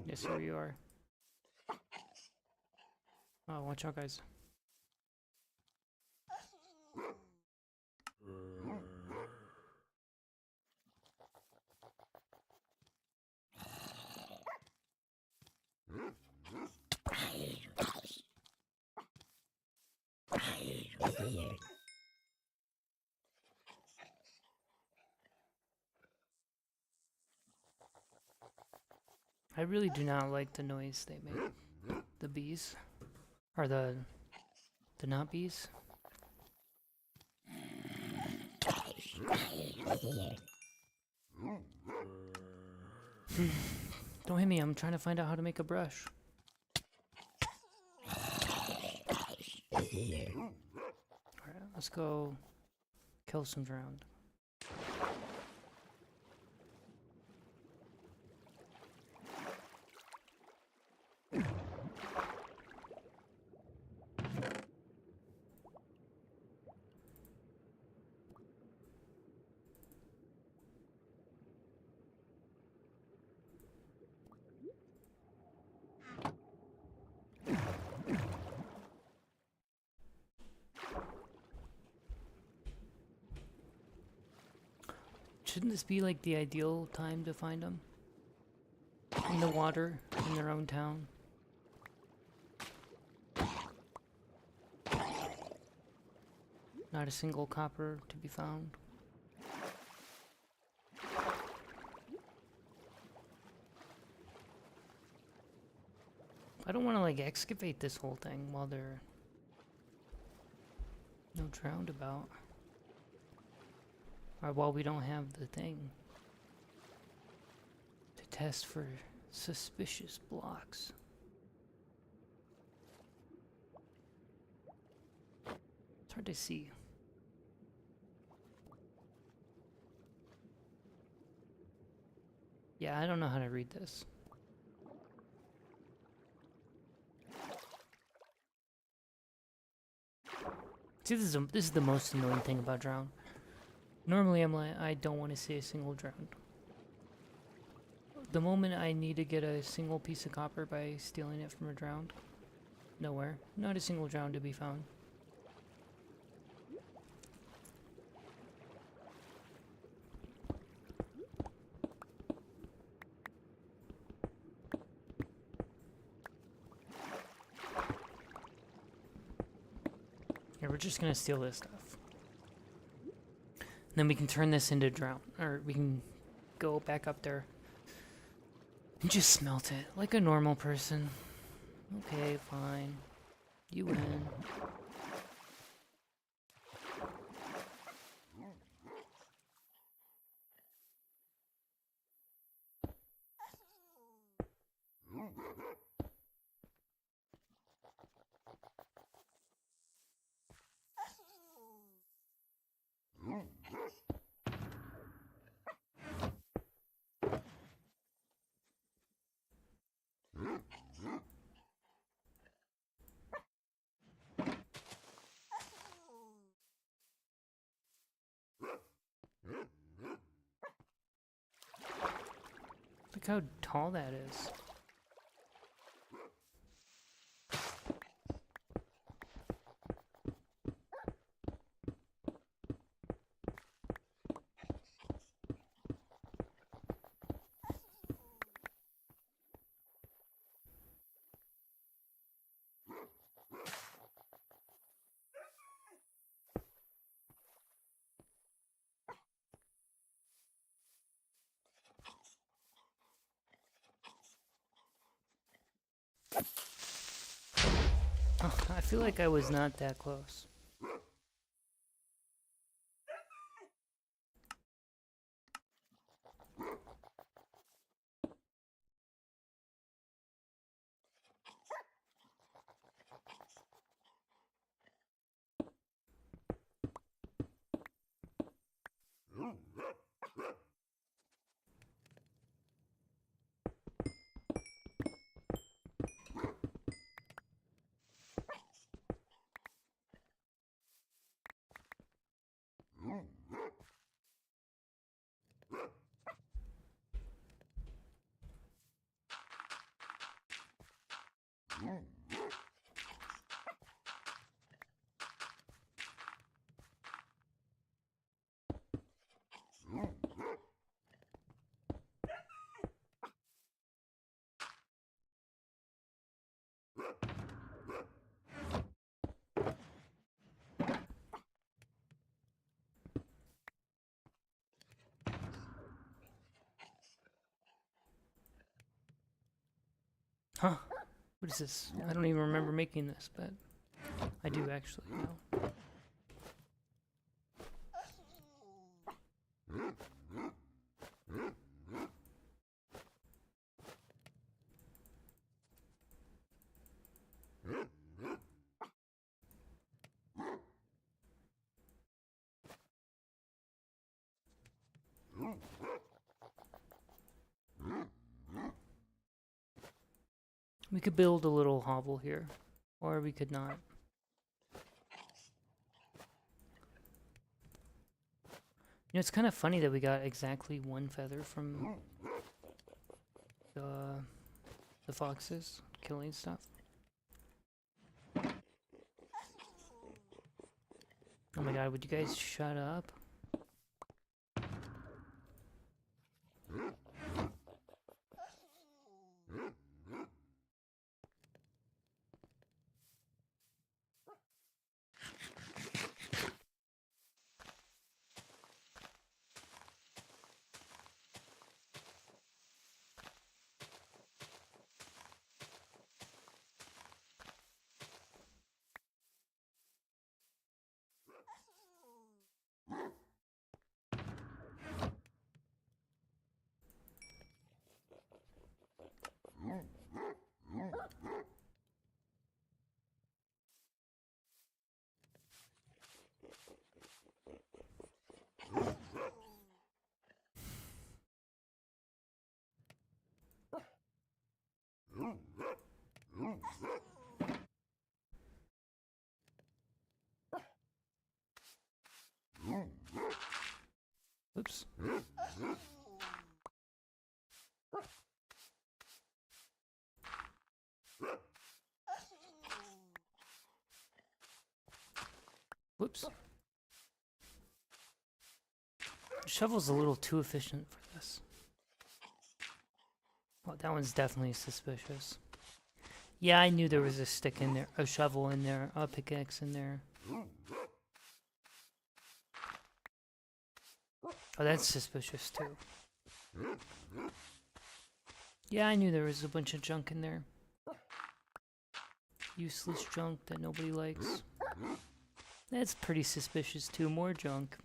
Yes, here you are. Oh, watch out, guys. I really do not like the noise they make. The bees. Or the not bees. Don't hit me, I'm trying to find out how to make a brush. Alright, let's go kill some drowned. Shouldn't this be like the ideal time to find them? In the water, in their own town. Not a single copper to be found. I don't want to like excavate this whole thing while they're no drowned about. Or while we don't have the thing to test for suspicious blocks. It's hard to see. Yeah, I don't know how to read this. See, this is the most annoying thing about drown. Normally I'm like, I don't want to see a single drowned. The moment I need to get a single piece of copper by stealing it from a drowned, nowhere. Not a single drowned to be found. Yeah, we're just gonna steal this stuff. Then we can turn this into drown, or we can go back up there and just smelt it like a normal person. Okay, fine. You win. Look how tall that is. Oh, I feel like I was not that close. What is this? I don't even remember making this, but I do actually know. We could build a little hovel here, or we could not. You know, it's kind of funny that we got exactly one feather from the foxes killing stuff. Oh my god, would you guys shut up? Oops. Whoops. The shovel's a little too efficient for this. Oh, that one's definitely suspicious. Yeah, I knew there was a stick in there, a shovel in there, a pickaxe in there. Oh, that's suspicious too. Yeah, I knew there was a bunch of junk in there. Useless junk that nobody likes. That's pretty suspicious too, more junk.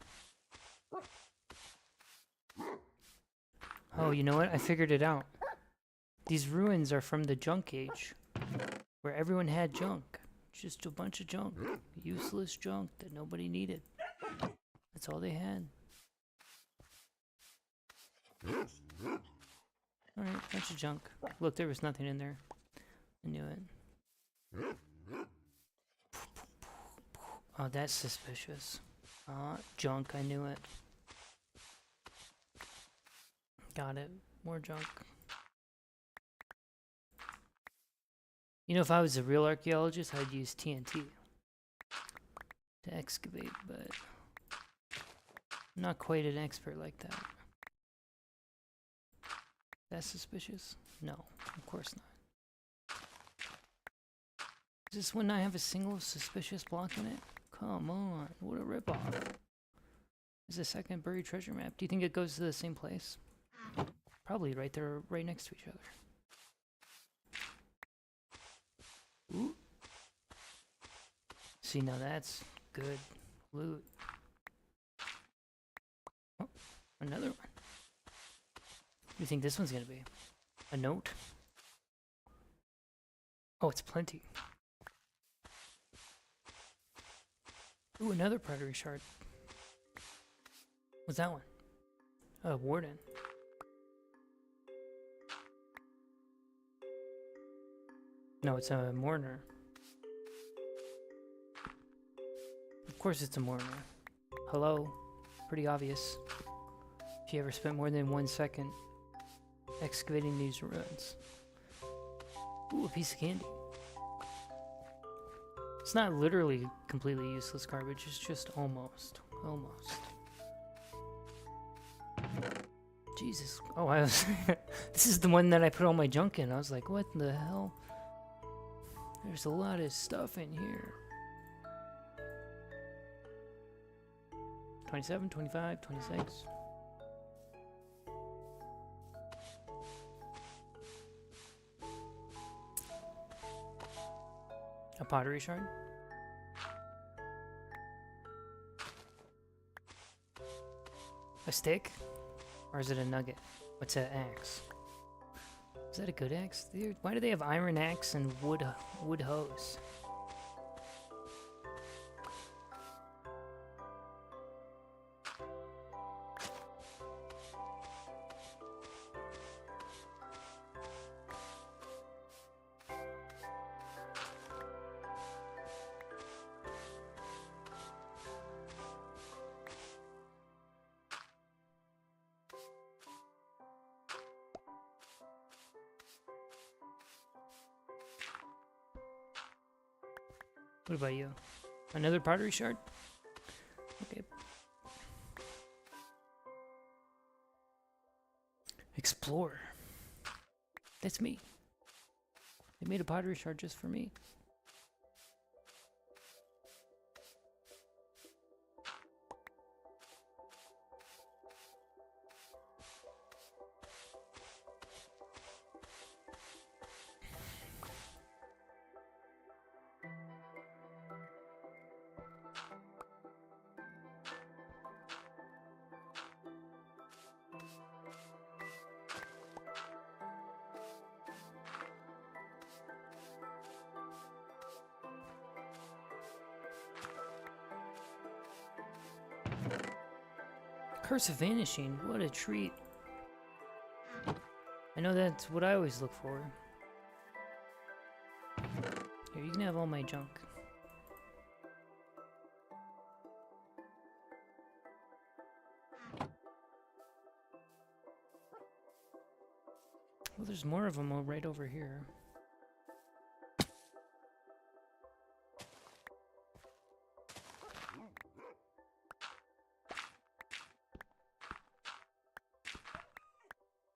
Oh, you know what? I figured it out. These ruins are from the junk age, where everyone had junk. Just a bunch of junk. Useless junk that nobody needed. That's all they had. Alright, bunch of junk. Look, there was nothing in there. I knew it. Oh, that's suspicious. Junk, I knew it. Got it. More junk. You know, if I was a real archaeologist, I'd use TNT to excavate, but I'm not quite an expert like that. That's suspicious? No, of course not. Does this one not have a single suspicious block in it? Come on, what a ripoff. There's a second buried treasure map. Do you think it goes to the same place? Probably right there, right next to each other. Ooh. See, now that's good loot. Oh, another one. What do you think this one's gonna be? A note? Oh, it's plenty. Ooh, another pottery shard. What's that one? Oh, warden. No, it's a mourner. Of course it's a mourner. Hello? Pretty obvious. If you ever spent more than 1 second excavating these ruins. Ooh, a piece of candy. It's not literally completely useless garbage, it's just almost. Almost. Jesus. Oh, I was... This is the one that I put all my junk in. I was like, what the hell? There's a lot of stuff in here. 27, 25, 26. A pottery shard? A stick? Or is it a nugget? What's an axe? Is that a good axe? Dude, why do they have iron axe and wood hose? What about you? Another pottery shard? Okay. Explore. That's me. They made a pottery shard just for me. Curse of Vanishing, what a treat. I know that's what I always look for. Here, you can have all my junk. Well, there's more of them right over here.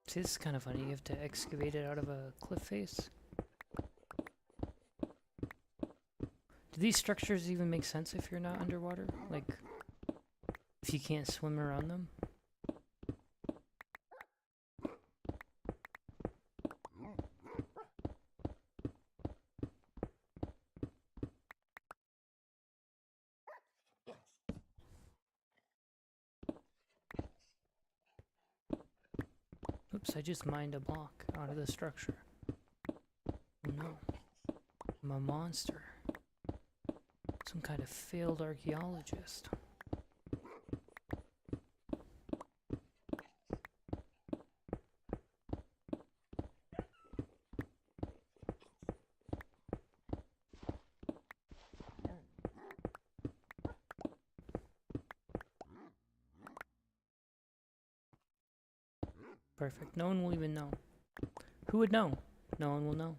See, this is kind of funny. You have to excavate it out of a cliff face. Do these structures even make sense if you're not underwater? Like, if you can't swim around them? Oops, I just mined a block out of the structure. Oh no. I'm a monster. Some kind of failed archaeologist. Perfect. No one will even know. Who would know? No one will know.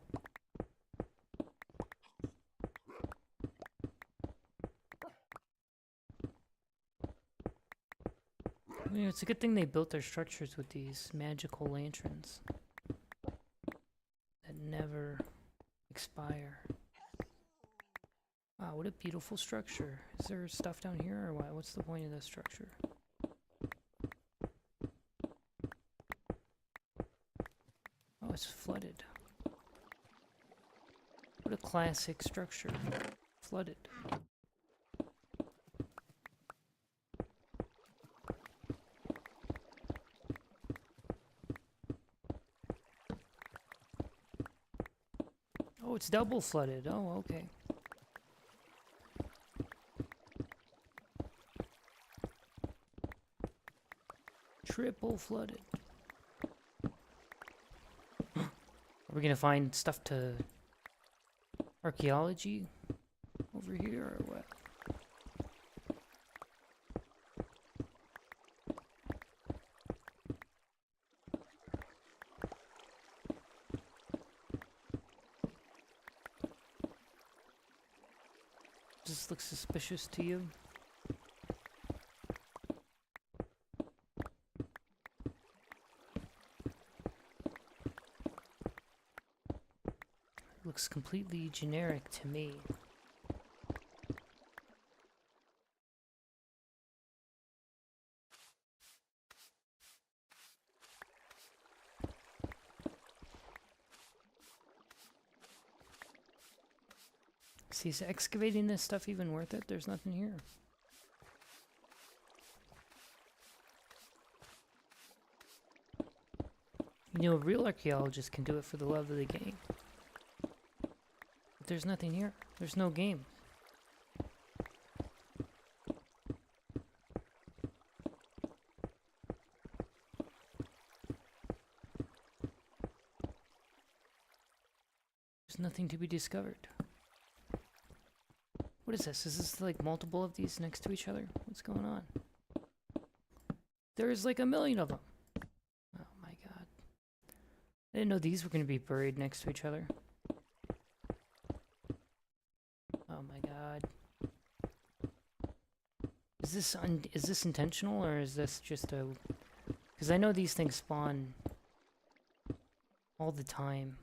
I mean, it's a good thing they built their structures with these magical lanterns that never expire. Wow, what a beautiful structure. Is there stuff down here or what? What's the point of this structure? Oh, it's flooded. What a classic structure. Flooded. Oh, it's double flooded. Oh, okay. Triple flooded. Are we gonna find stuff to archaeology over here or what? Does this look suspicious to you? Looks completely generic to me. See, is excavating this stuff even worth it? There's nothing here. You know, a real archaeologist can do it for the love of the game. But there's nothing here. There's no game. There's nothing to be discovered. What is this? Is this like multiple of these next to each other? What's going on? There's like a million of them. Oh my god. I didn't know these were going to be buried next to each other. Oh my god. Is this intentional, or is this just a... Because I know these things spawn all the time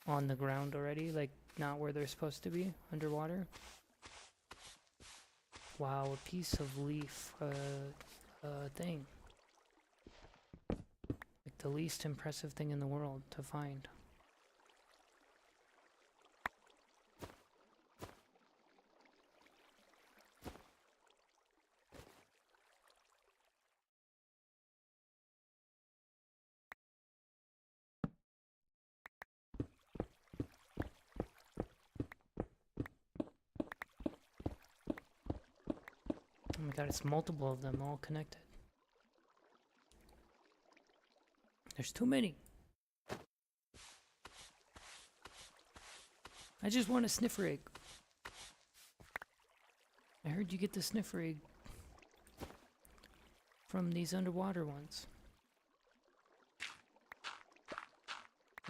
on the ground already, like not where they're supposed to be, underwater. Wow, a piece of leaf, thing. Like the least impressive thing in the world to find. Oh my god, it's multiple of them all connected. There's too many. I just want a sniffer egg. I heard you get the sniffer egg from these underwater ones.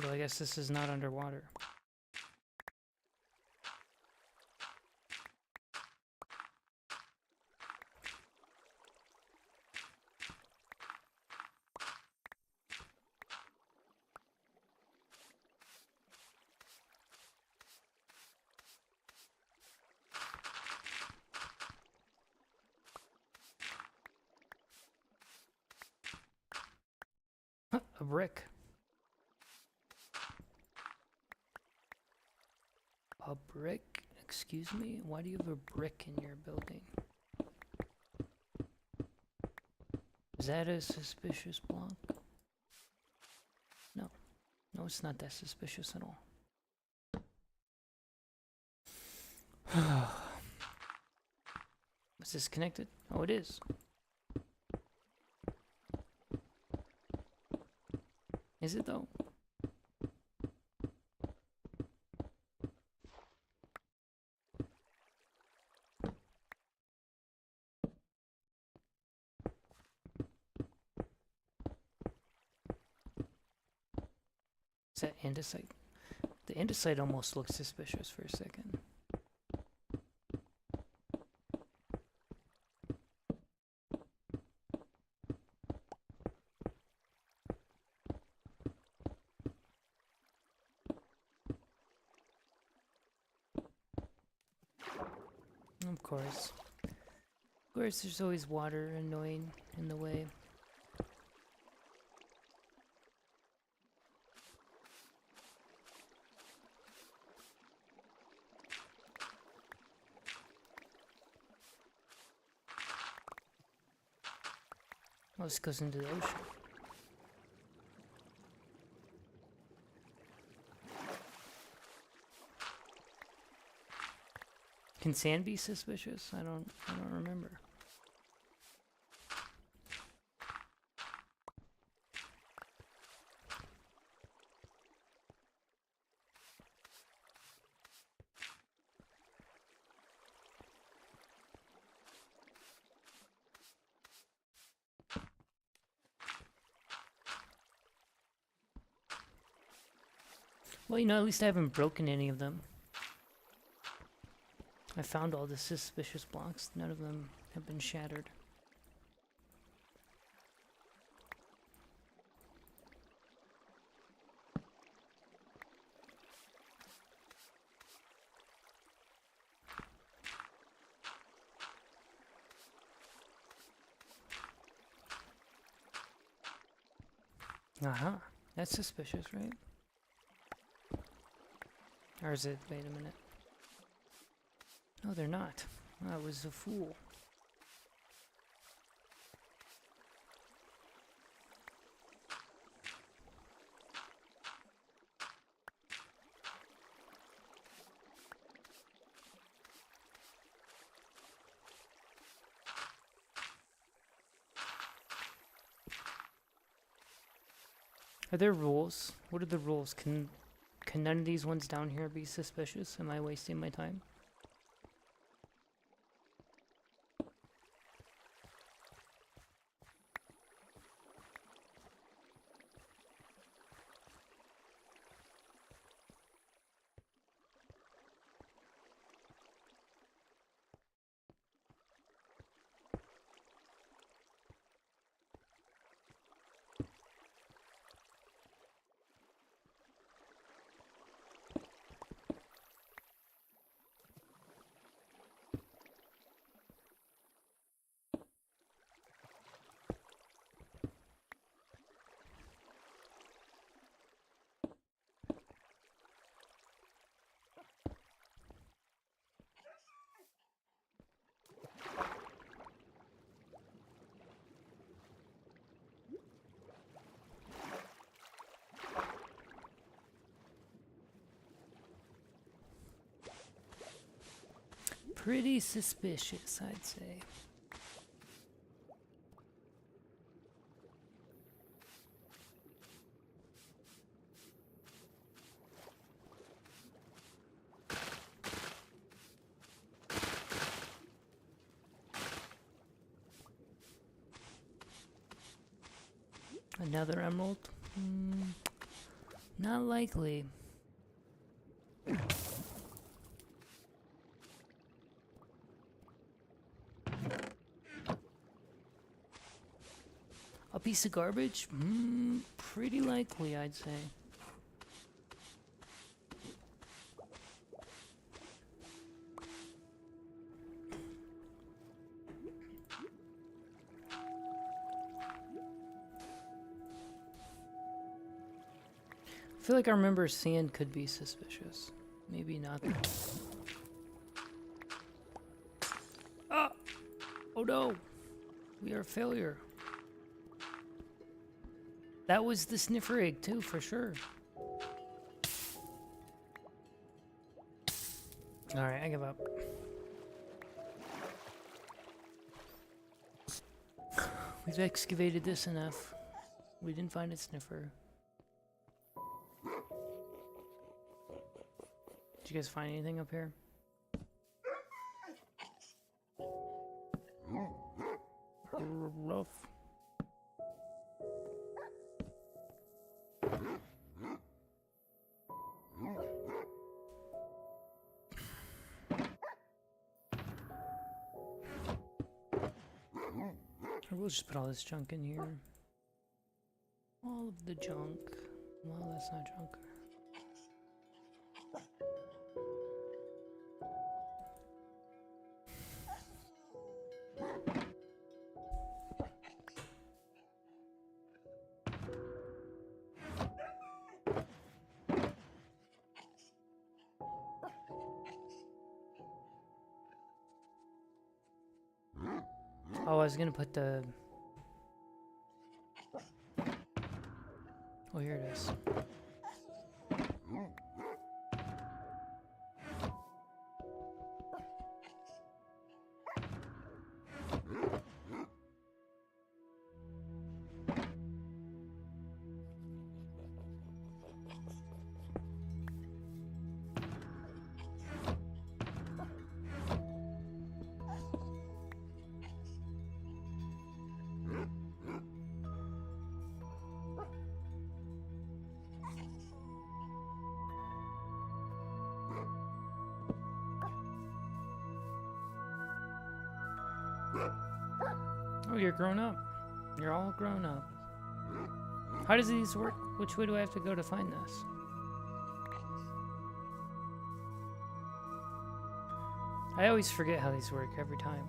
Well, I guess this is not underwater. A brick. A brick? Excuse me? Why do you have a brick in your building? Is that a suspicious block? No. No, it's not that suspicious at all. Is this connected? Oh, it is. Is it though? Is that andesite? The andesite almost looks suspicious for a second. Of course. Of course, there's always water annoying in the way. Oh, this goes into the ocean. Can sand be suspicious? I don't remember. Well, you know, at least I haven't broken any of them. I found all the suspicious blocks. None of them have been shattered. That's suspicious, right? Or is it? Wait a minute. No, they're not. I was a fool. Are there rules? What are the rules? Can none of these ones down here be suspicious? Am I wasting my time? Pretty suspicious, I'd say. Another emerald? Not likely. A piece of garbage? Pretty likely, I'd say. I feel like I remember sand could be suspicious. Maybe not. Ah! Oh no! We are a failure. That was the sniffer egg too, for sure. Alright, I give up. We've excavated this enough. We didn't find a sniffer. Did you guys find anything up here? Rough. We'll just put all this junk in here. All of the junk. Well, that's not junk. Oh, I was gonna put the... Oh, here it is. Oh, you're grown up. You're all grown up. How does these work? Which way do I have to go to find this? I always forget how these work every time.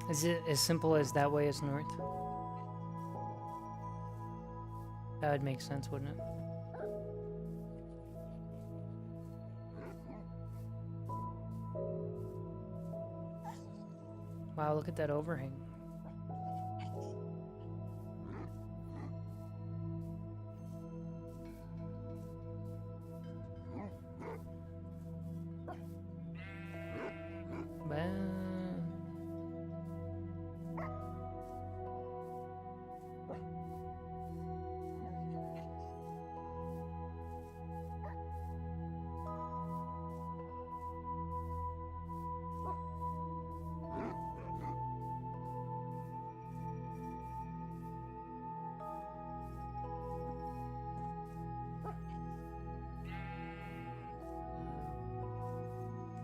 Is it as simple as that way is north? That would make sense, wouldn't it? Wow, look at that overhang.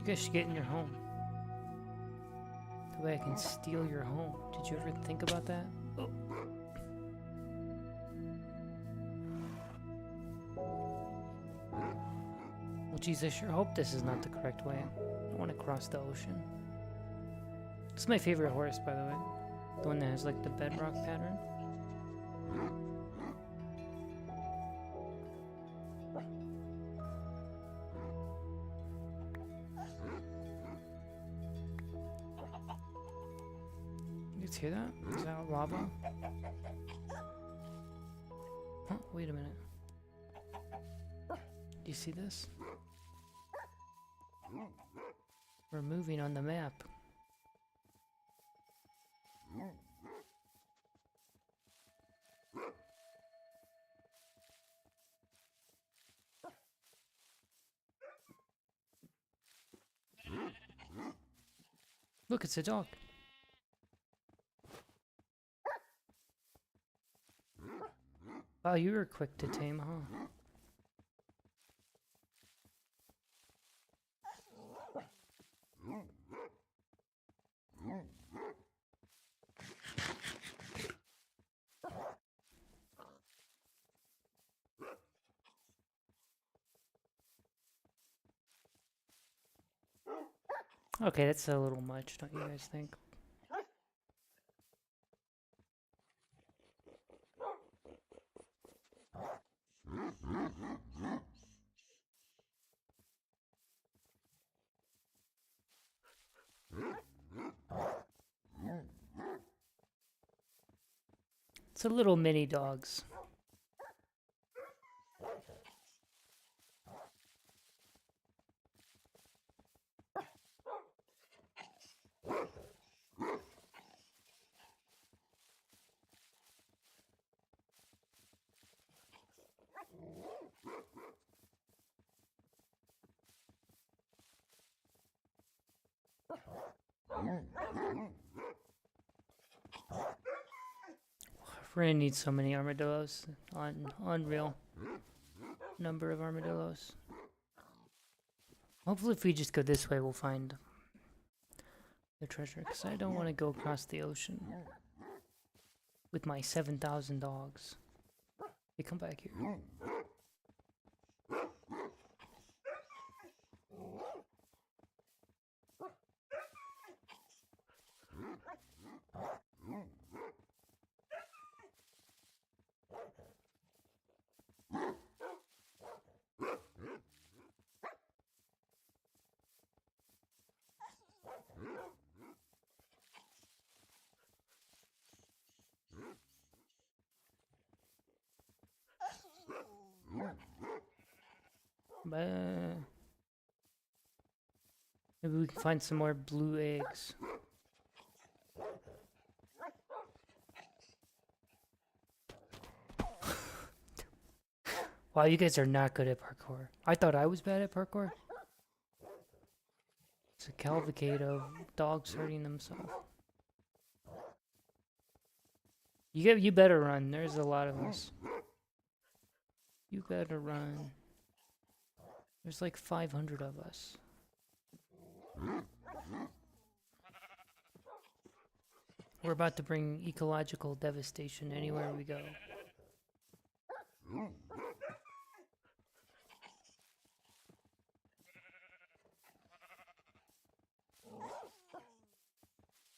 You guys should get in your home. That way I can steal your home. Did you ever think about that? Oh. Well, geez, I sure hope this is not the correct way. I want to cross the ocean. This is my favorite horse, by the way. The one that has like the bedrock pattern. You guys hear that? Is that lava? Huh, wait a minute. Do you see this? We're moving on the map. Look, it's a dog. Wow, you were quick to tame, huh? Okay, that's a little much, don't you guys think? It's a little mini dogs. We're gonna need so many armadillos. Unreal number of armadillos. Hopefully if we just go this way we'll find the treasure, because I don't want to go across the ocean with my 7,000 dogs. Hey, come back here. Maybe we can find some more blue eggs. Wow, you guys are not good at parkour. I thought I was bad at parkour. It's a cavalcade of dogs hurting themselves. You better run. There's a lot of us. You better run. There's like 500 of us. We're about to bring ecological devastation anywhere we go.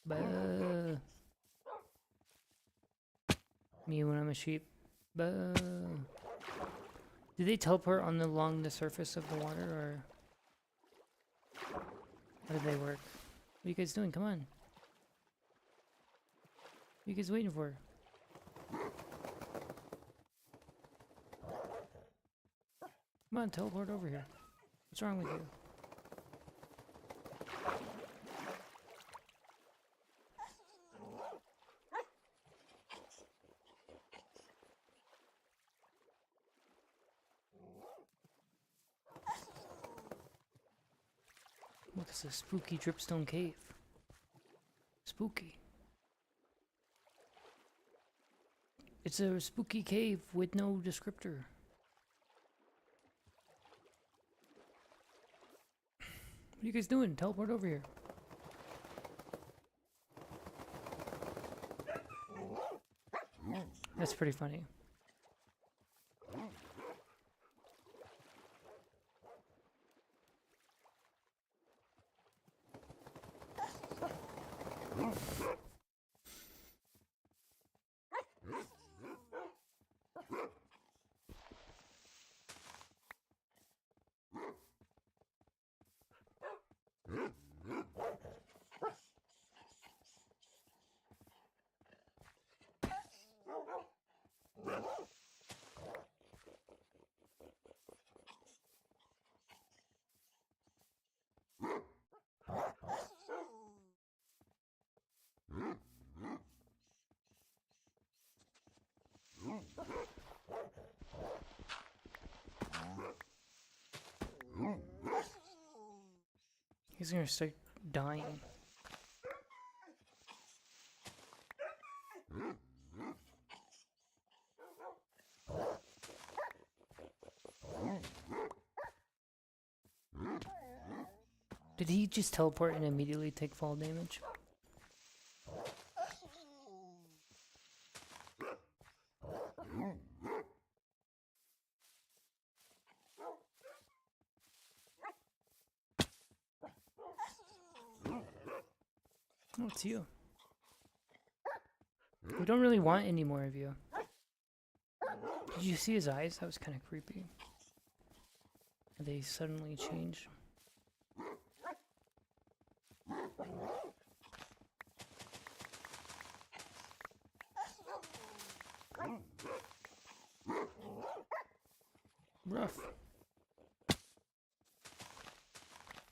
Bah. I'm a sheep. Boo. Do they teleport on along the surface of the water, or how do they work? What are you guys doing? Come on. What are you guys waiting for? Come on, teleport over here. What's wrong with you? Look, it's a spooky dripstone cave. Spooky. It's a spooky cave with no descriptor. What are you guys doing? Teleport over here. That's pretty funny. He's gonna start dying. Did he just teleport and immediately take fall damage? Oh, it's you. We don't really want any more of you. Did you see his eyes? That was kind of creepy. They suddenly change. Rough.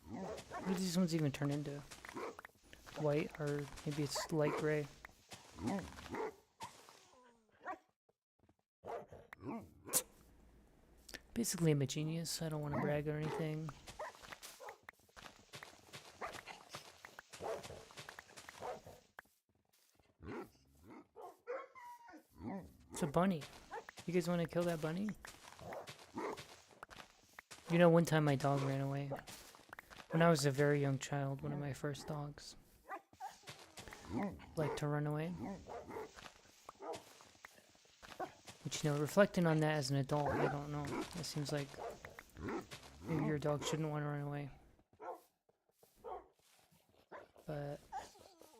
What do these ones even turn into? White, or maybe it's light gray. Basically, I'm a genius. I don't want to brag or anything. It's a bunny. You guys want to kill that bunny? You know, one time my dog ran away. When I was a very young child, one of my first dogs liked to run away. Which, you know, reflecting on that as an adult, I don't know. It seems like maybe your dog shouldn't want to run away. But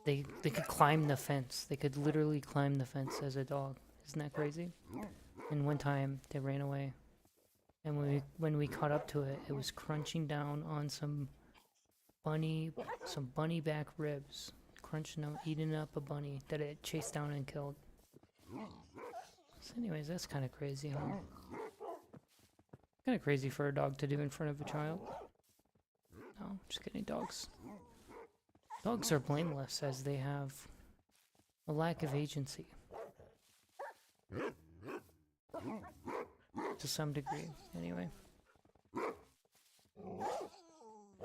they could climb the fence. They could literally climb the fence as a dog. Isn't that crazy? And one time they ran away. And when we caught up to it, it was crunching down on some bunny back ribs. Crunching out, eating up a bunny that it chased down and killed. So anyways, that's kind of crazy, huh? Kind of crazy for a dog to do in front of a child. No, just kidding, dogs. Dogs are blameless as they have a lack of agency. To some degree, anyway.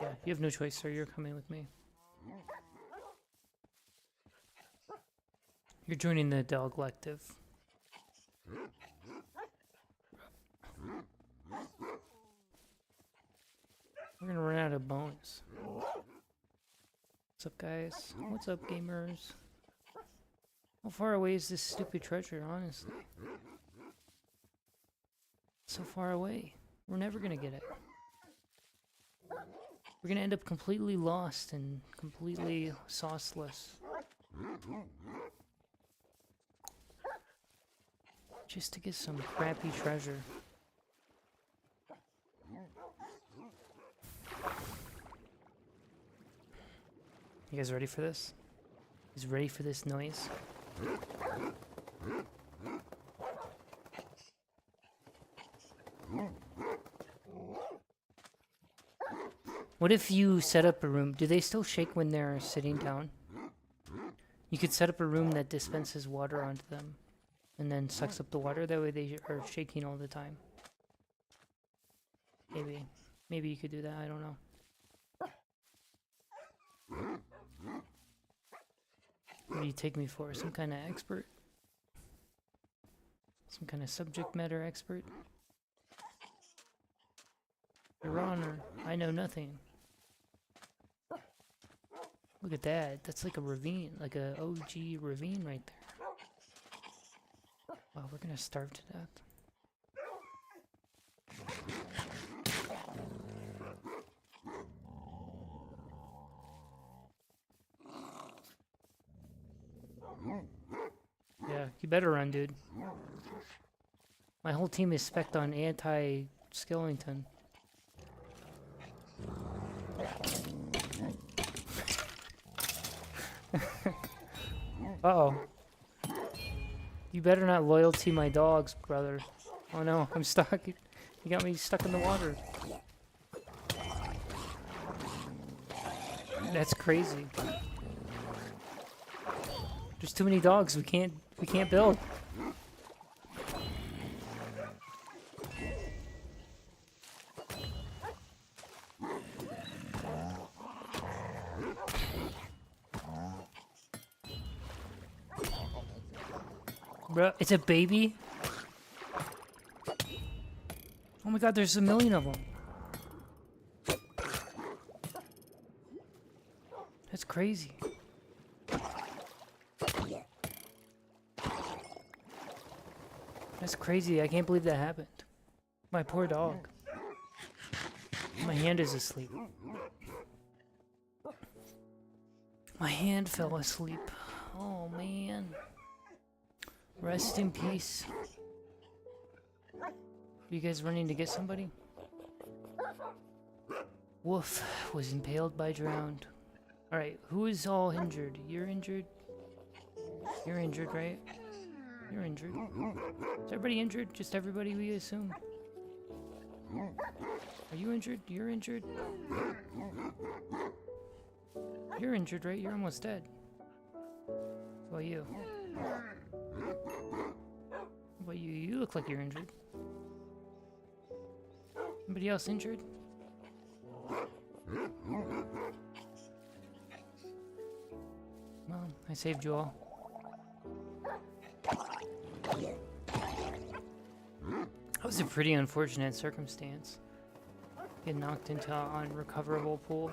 Yeah, you have no choice, sir. You're coming with me. You're joining the dog collective. We're gonna run out of bones. What's up, guys? What's up, gamers? How far away is this stupid treasure, honestly? So far away. We're never gonna get it. We're gonna end up completely lost and completely sauceless. just to get some crappy treasure. You guys ready for this? You guys ready for this noise? What if you set up a room? Do they still shake when they're sitting down? You could set up a room that dispenses water onto them and then sucks up the water. That way they are shaking all the time. Maybe. Maybe you could do that. I don't know. What do you take me for? Some kind of expert? Some kind of subject matter expert? Your Honor, I know nothing. Look at that. That's like a ravine. Like a OG ravine right there. Wow, we're gonna starve to death. Yeah, you better run, dude. My whole team is spec'd on anti-skeleton. Uh-oh. You better not loyalty my dogs, brother. Oh no, I'm stuck. You got me stuck in the water. That's crazy. There's too many dogs. We can't build. Bro, it's a baby? Oh my god, there's a million of them. That's crazy. That's crazy. I can't believe that happened. My poor dog. My hand is asleep. My hand fell asleep. Oh man. Rest in peace. Are you guys running to get somebody? Wolf was impaled by drowned. Alright, who is all injured? You're injured? You're injured, right? You're injured. Is everybody injured? Just everybody, we assume. Are you injured? You're injured? You're injured, right? You're almost dead. What about you? What about you? You look like you're injured. Anybody else injured? Well, I saved you all. That was a pretty unfortunate circumstance. Get knocked into an unrecoverable pool.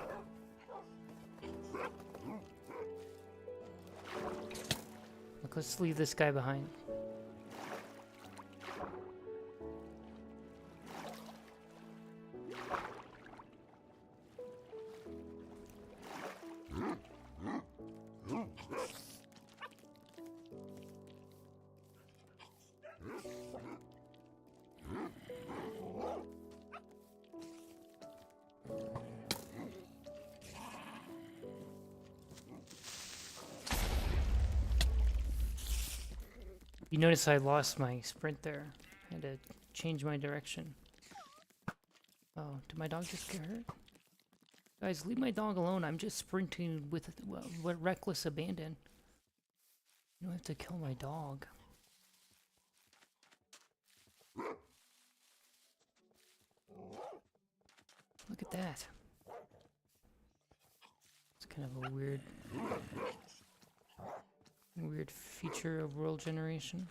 Look, let's leave this guy behind. You notice I lost my sprint there. I had to change my direction. Oh, did my dog just get hurt? Guys, leave my dog alone. I'm just sprinting with reckless abandon. You don't have to kill my dog. Look at that. It's kind of a weird feature of world generation.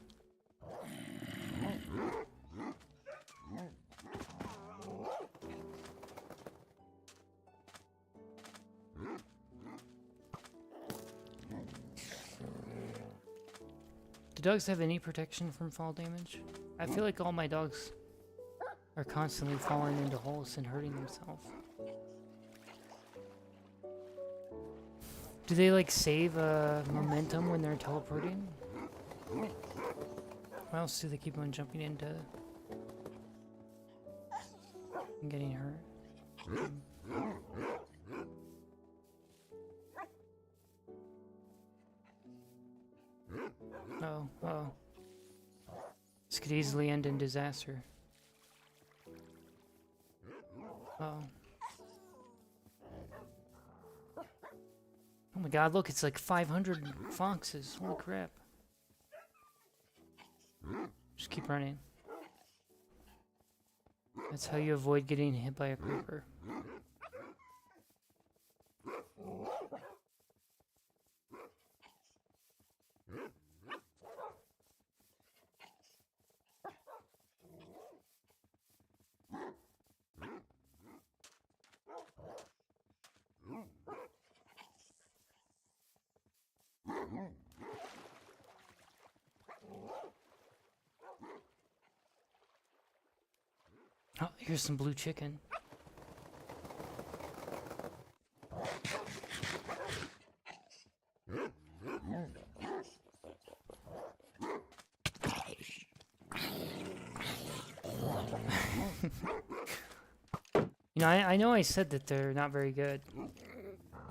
Do dogs have any protection from fall damage? I feel like all my dogs are constantly falling into holes and hurting themselves. Do they like save momentum when they're teleporting? Why else do they keep on jumping into and getting hurt? Oh, oh. This could easily end in disaster. Oh. Oh my god, look, it's like 500 foxes. Holy crap. Just keep running. That's how you avoid getting hit by a creeper. Oh, here's some blue chicken. You know, I know I said that they're not very good,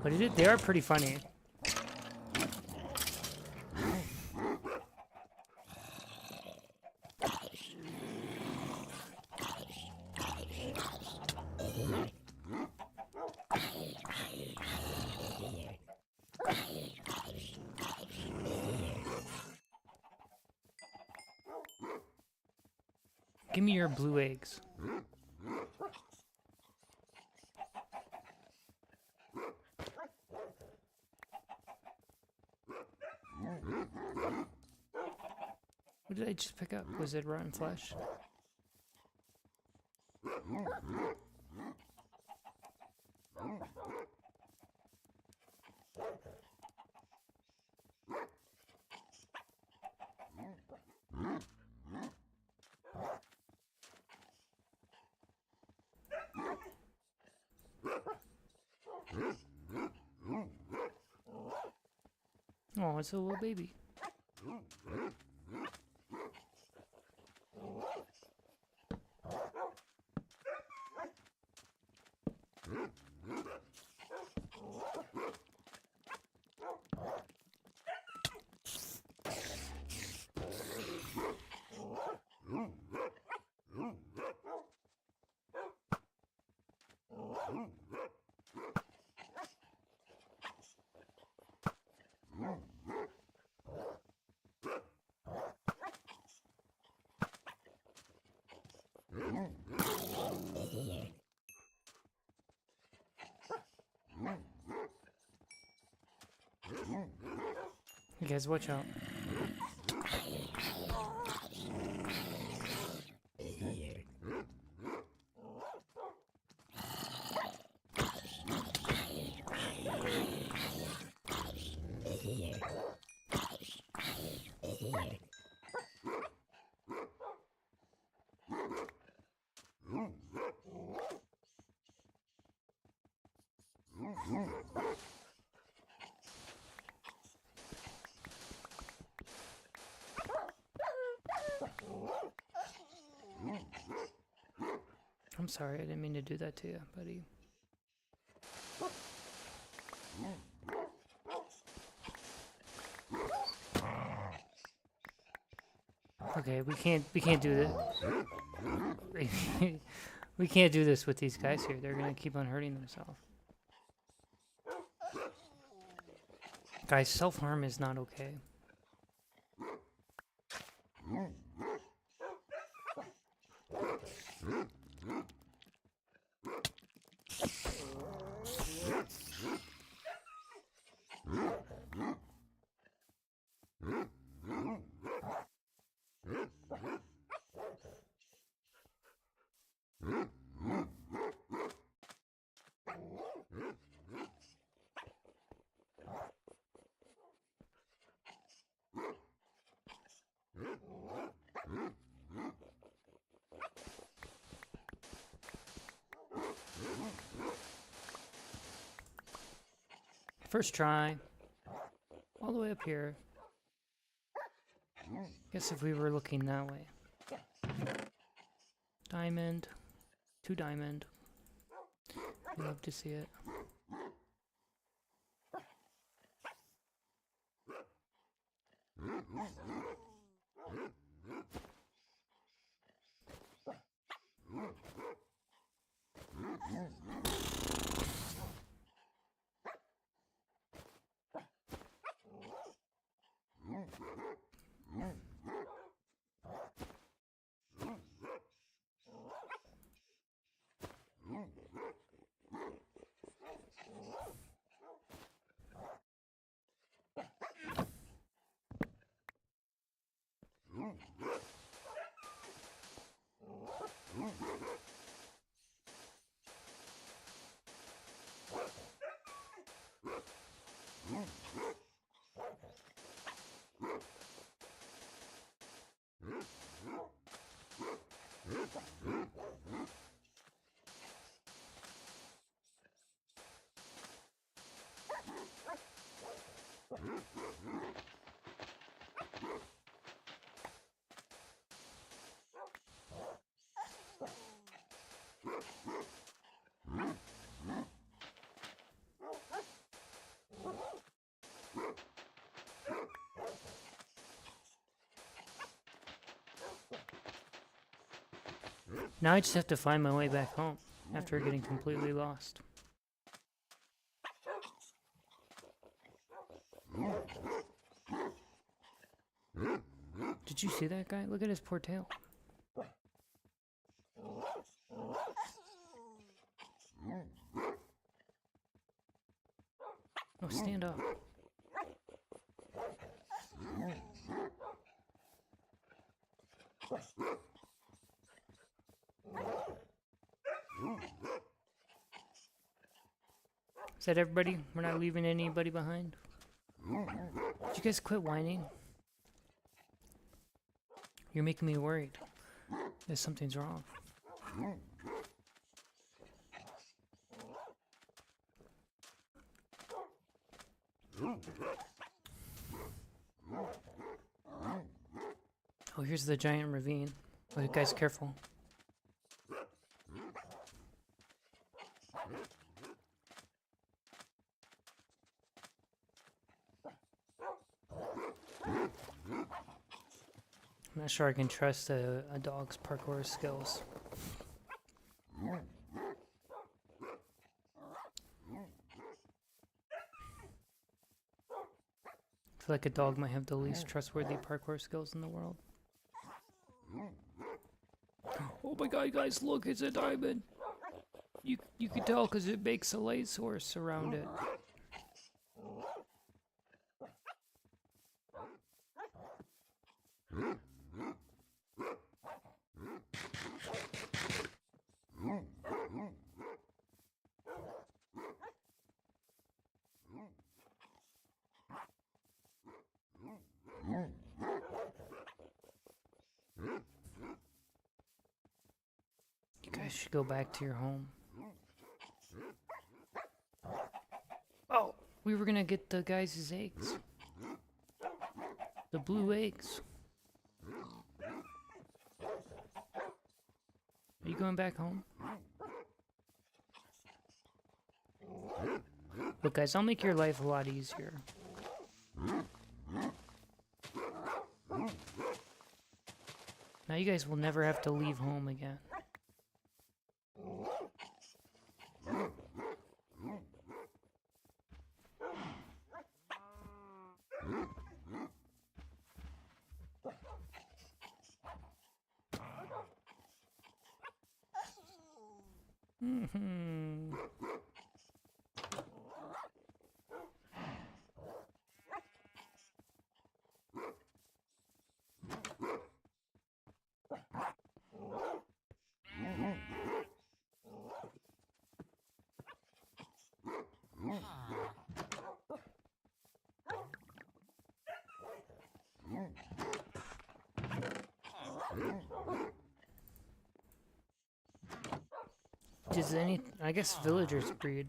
but they are pretty funny. Give me your blue eggs. What did I just pick up? Was it rotten flesh? Oh, it's a little baby. You guys, watch out. I'm sorry, I didn't mean to do that to you, buddy. Okay, we can't do this. We can't do this with these guys here. They're gonna keep on hurting themselves. Guys, self-harm is not okay. First try. All the way up here. Guess if we were looking that way. Diamond. 2 diamond. We love to see it. Now I just have to find my way back home after getting completely lost. Did you see that guy? Look at his poor tail. Oh, stand up. Is that everybody? We're not leaving anybody behind? Did you guys quit whining? You're making me worried that something's wrong. Oh, here's the giant ravine. Oh, guys, careful. I'm not sure I can trust a dog's parkour skills. I feel like a dog might have the least trustworthy parkour skills in the world. Oh my god, guys, look, it's a diamond! You can tell because it makes a light source around it. You guys should go back to your home. Oh, we were gonna get the guys' eggs. The blue eggs. Are you going back home? Look, guys, I'll make your life a lot easier. Now you guys will never have to leave home again. I guess villagers breed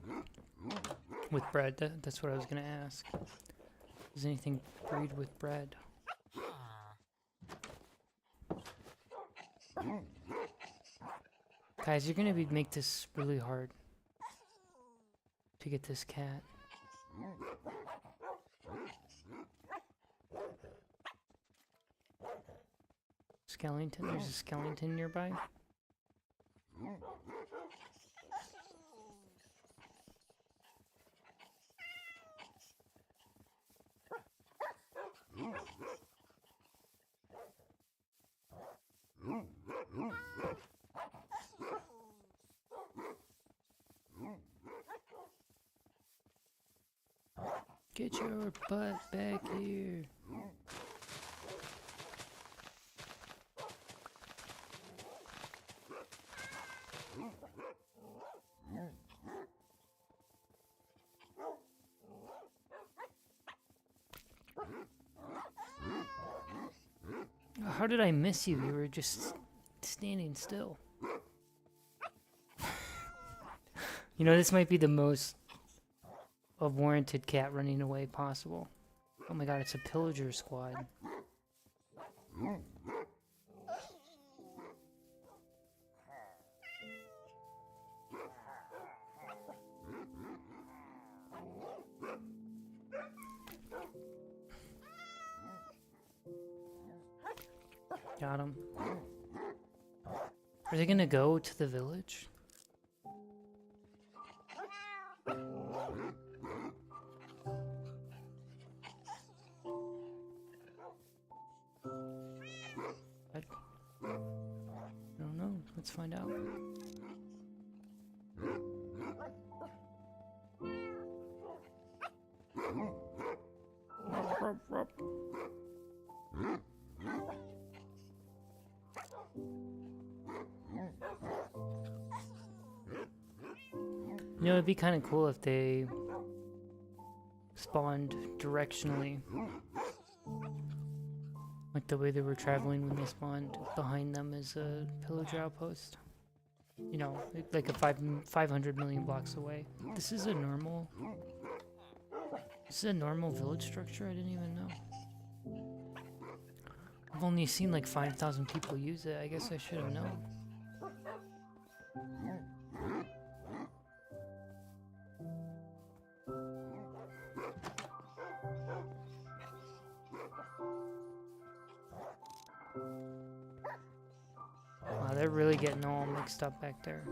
with bread. That's what I was gonna ask. Does anything breed with bread? Guys, you're gonna make this really hard to get this cat. Skeleton? There's a skeleton nearby. Get your butt back here. How did I miss you? You were just standing still. You know, this might be the most warranted cat running away possible. Oh my god, it's a pillager squad. Got him. Are they gonna go to the village? I don't know. Let's find out. You know, it'd be kind of cool if they spawned directionally. Like the way they were traveling when they spawned. Behind them is a pillager outpost. You know, like 500 million blocks away. This is a normal village structure? I didn't even know. I've only seen like 5,000 people use it. I guess I should have known. Wow, they're really getting all mixed up back there.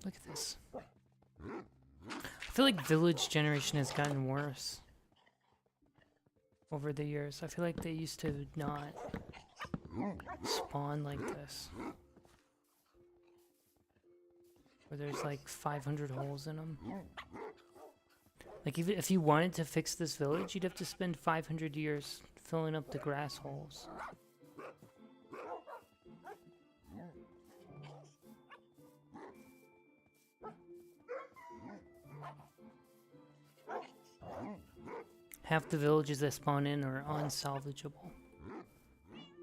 Look at this. I feel like village generation has gotten worse over the years. I feel like they used to not spawn like this. Where there's like 500 holes in them. Like if you wanted to fix this village, you'd have to spend 500 years filling up the grass holes. Half the villages that spawn in are unsalvageable.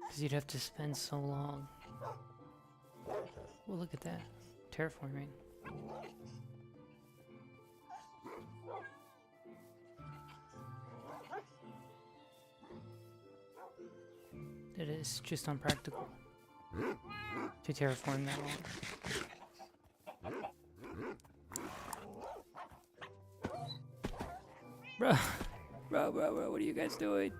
Because you'd have to spend so long. Well, look at that. Terraforming. It is just unpractical to terraform that long. Bro, what are you guys doing?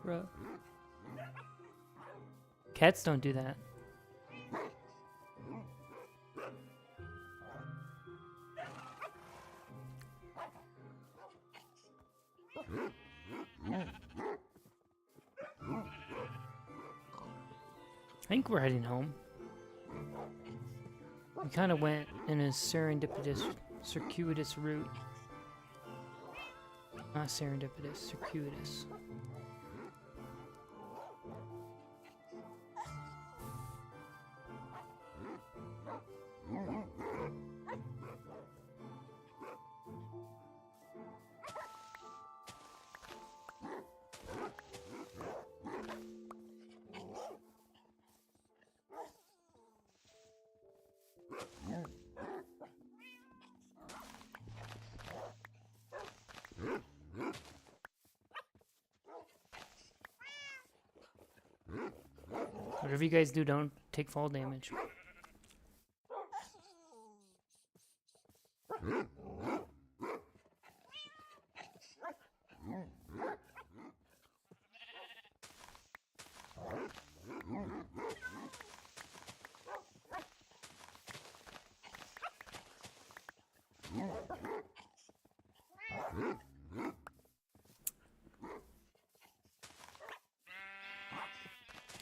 Bro. Cats don't do that. I think we're heading home. We kind of went in a circuitous route. Not serendipitous, circuitous. Whatever you guys do, don't take fall damage.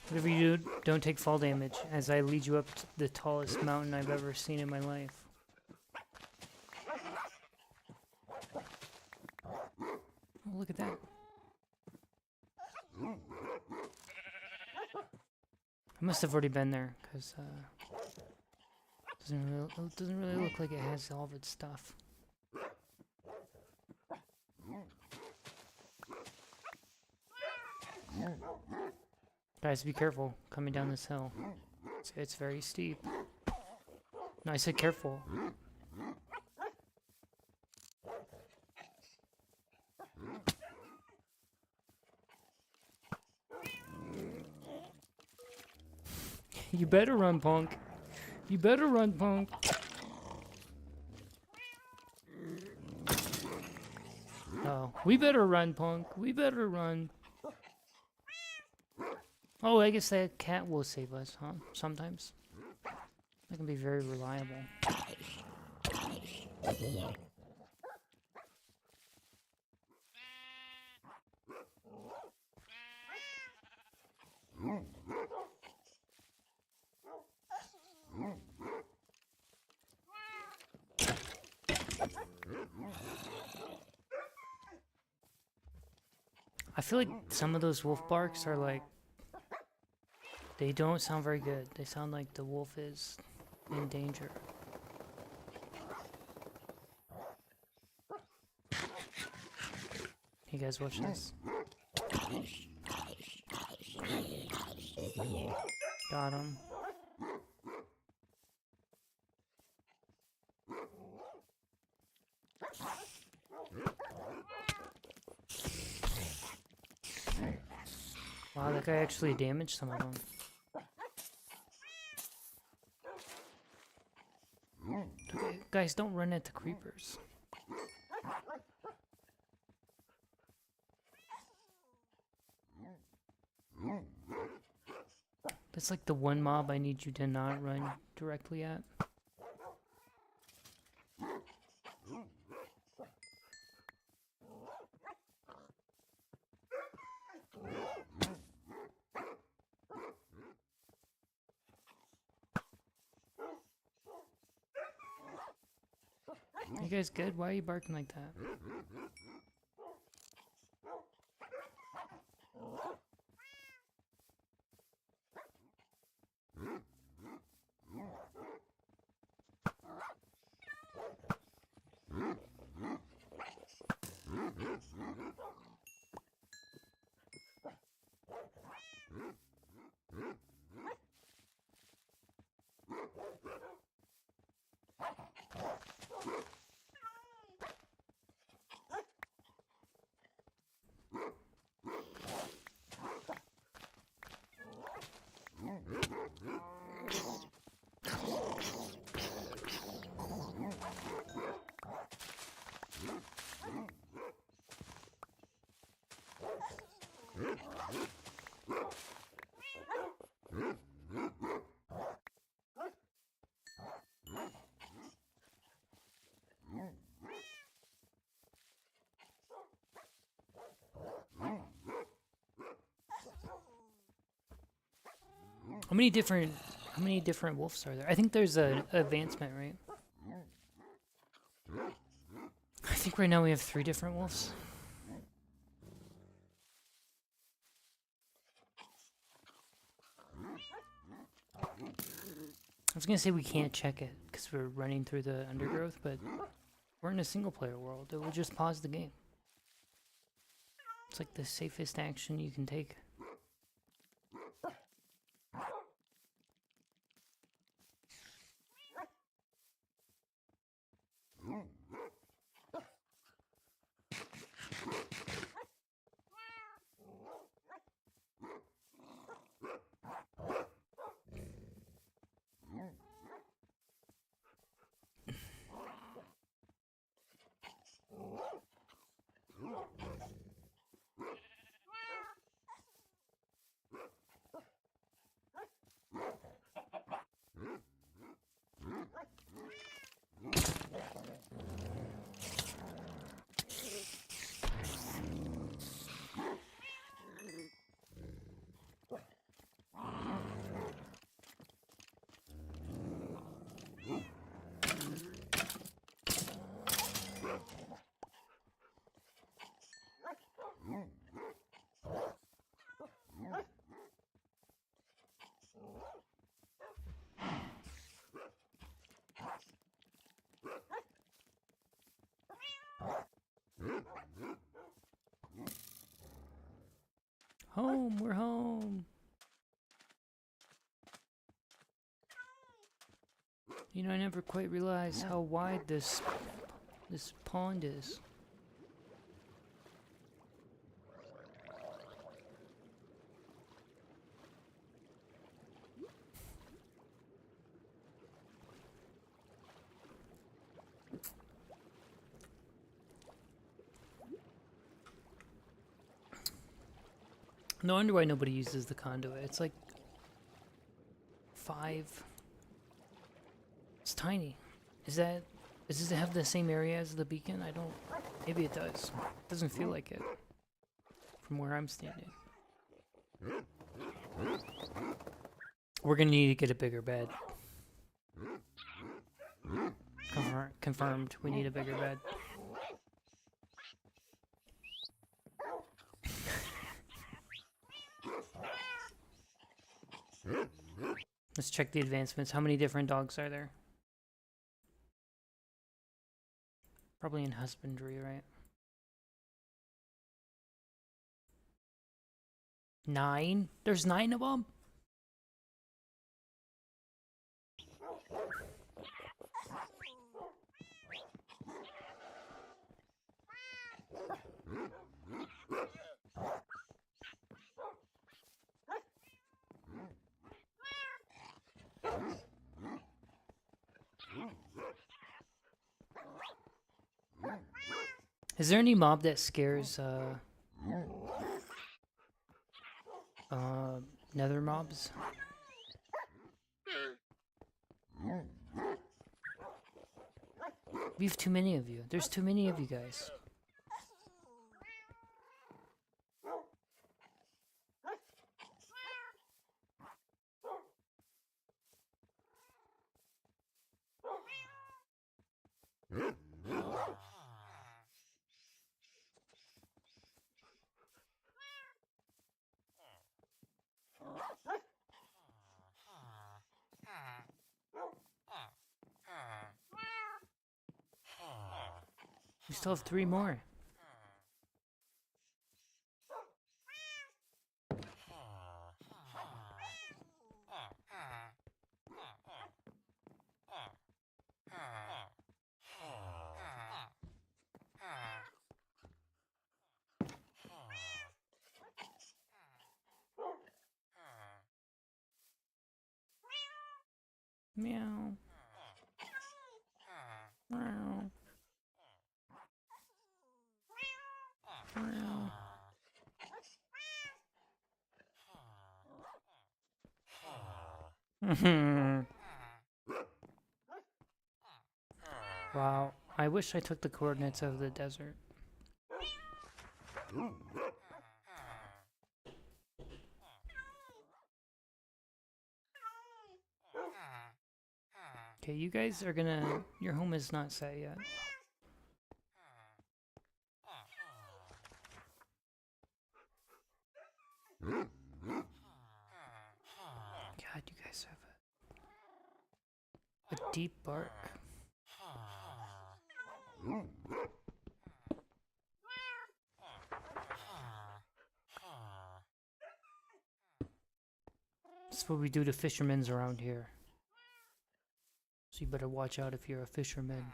Whatever you do, don't take fall damage, as I lead you up to the tallest mountain I've ever seen in my life. Oh, look at that. I must have already been there, because it doesn't really look like it has all of its stuff. Guys, be careful coming down this hill. It's very steep. No, I said careful. You better run, punk. You better run, punk. Oh, we better run, punk. We better run. Oh, I guess that cat will save us, huh? Sometimes. That can be very reliable. I feel like some of those wolf barks are like, they don't sound very good. They sound like the wolf is in danger. Hey guys, watch this. Got him. Wow, that guy actually damaged some of them. Okay, guys, don't run at the creepers. That's like the one mob I need you to not run directly at. You guys good? Why are you barking like that? How many different wolves are there? I think there's an advancement, right? I think right now we have 3 different wolves. I was gonna say we can't check it because we're running through the undergrowth, but we're in a single player world. It will just pause the game. It's like the safest action you can take. You know, I never quite realized how wide this pond is. No wonder why nobody uses the conduit. It's like 5. It's tiny. Does it have the same area as the beacon? I don't. Maybe it does. It doesn't feel like it from where I'm standing. We're gonna need to get a bigger bed. Confirmed. We need a bigger bed. Let's check the advancements. How many different dogs are there? Probably in husbandry, right? 9? There's 9 of them? Is there any mob that scares nether mobs? We have too many of you. There's too many of you guys. We still have 3 more. Meow. Meow. Meow. Wow, I wish I took the coordinates of the desert. Okay, you guys are gonna... Your home is not set yet. God, you guys have a deep bark. That's what we do to fishermen's around here. So you better watch out if you're a fisherman.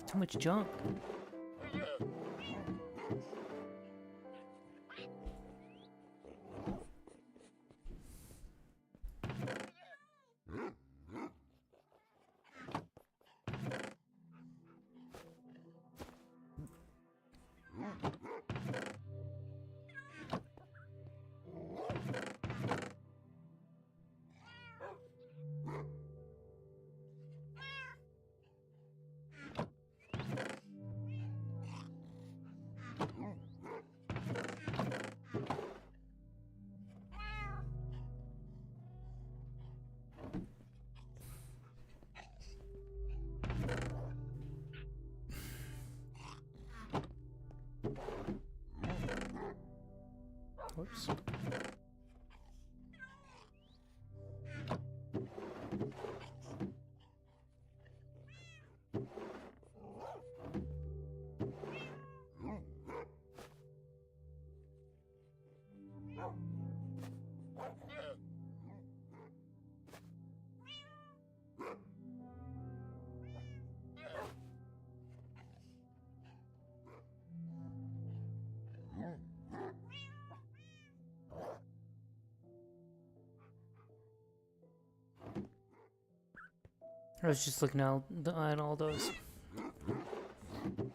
Too much junk. Whoops. I was just looking at all those,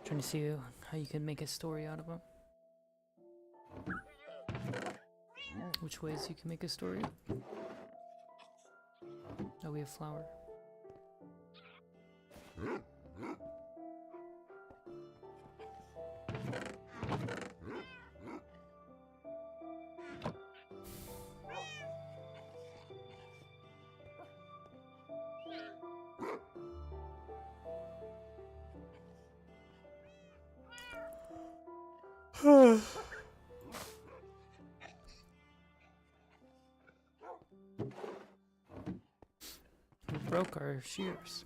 trying to see how you can make a story out of them. Which ways you can make a story. Oh, we have flour. We broke our shears.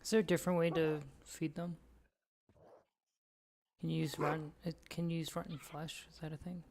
Is there a different way to feed them? Can you use rotten? Can you use rotten flesh? Is that a thing?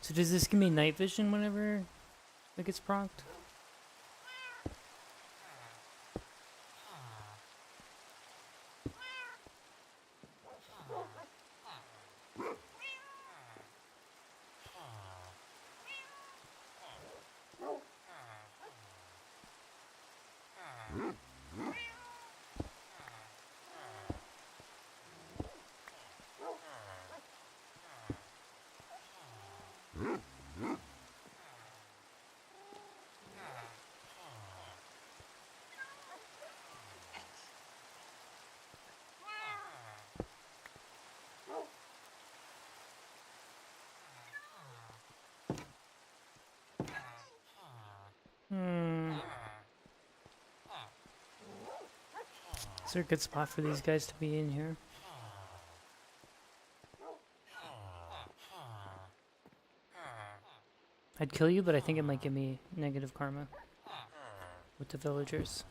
So does this give me night vision whenever it gets procced? Is there a good spot for these guys to be in here? I'd kill you, but I think it might give me negative karma with the villagers.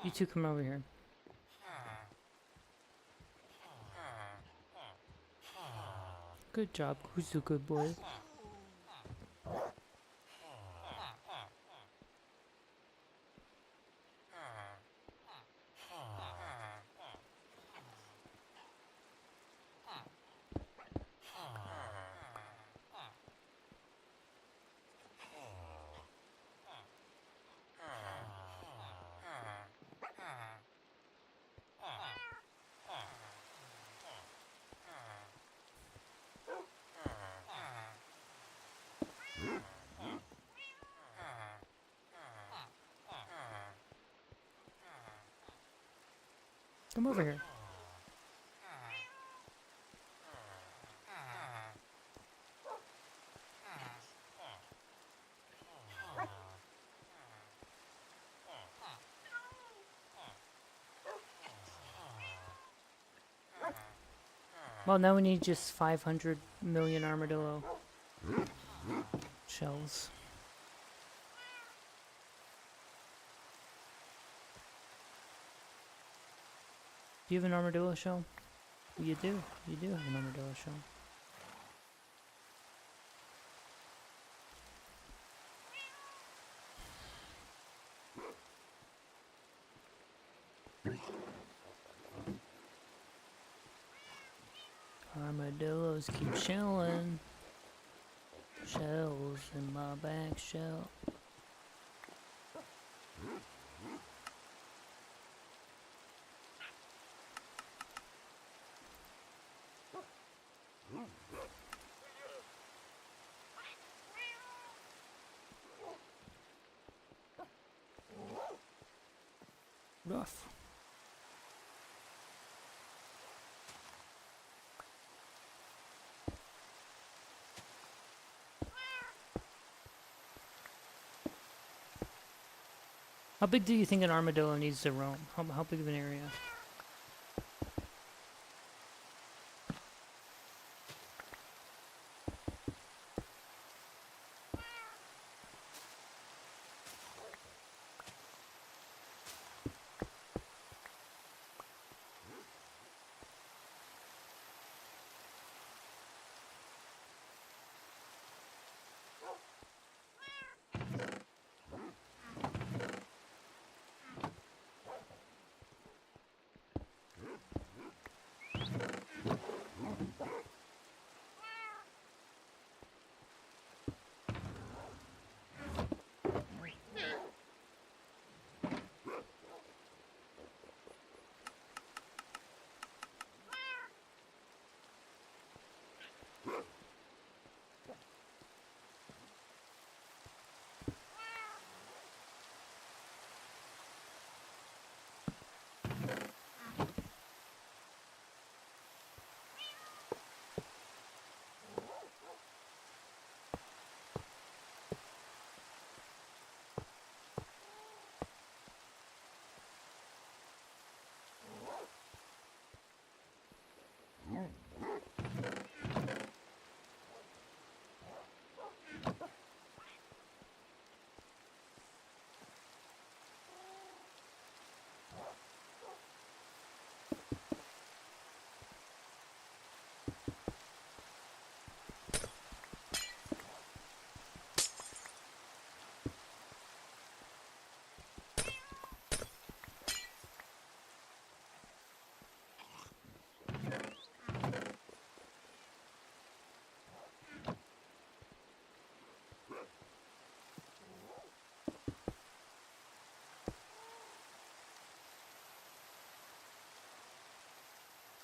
You two come over here. Good job. Who's the good boy? Come over here. Well, now we need just 500 million armadillo shells. Do you have an armadillo shell? You do. You do have an armadillo shell. Armadillos keep shelling. Shells in my back shell. Rough. How big do you think an armadillo needs to roam? How big of an area?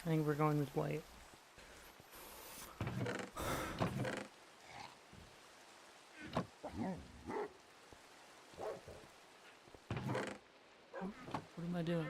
I think we're going with white. What am I doing?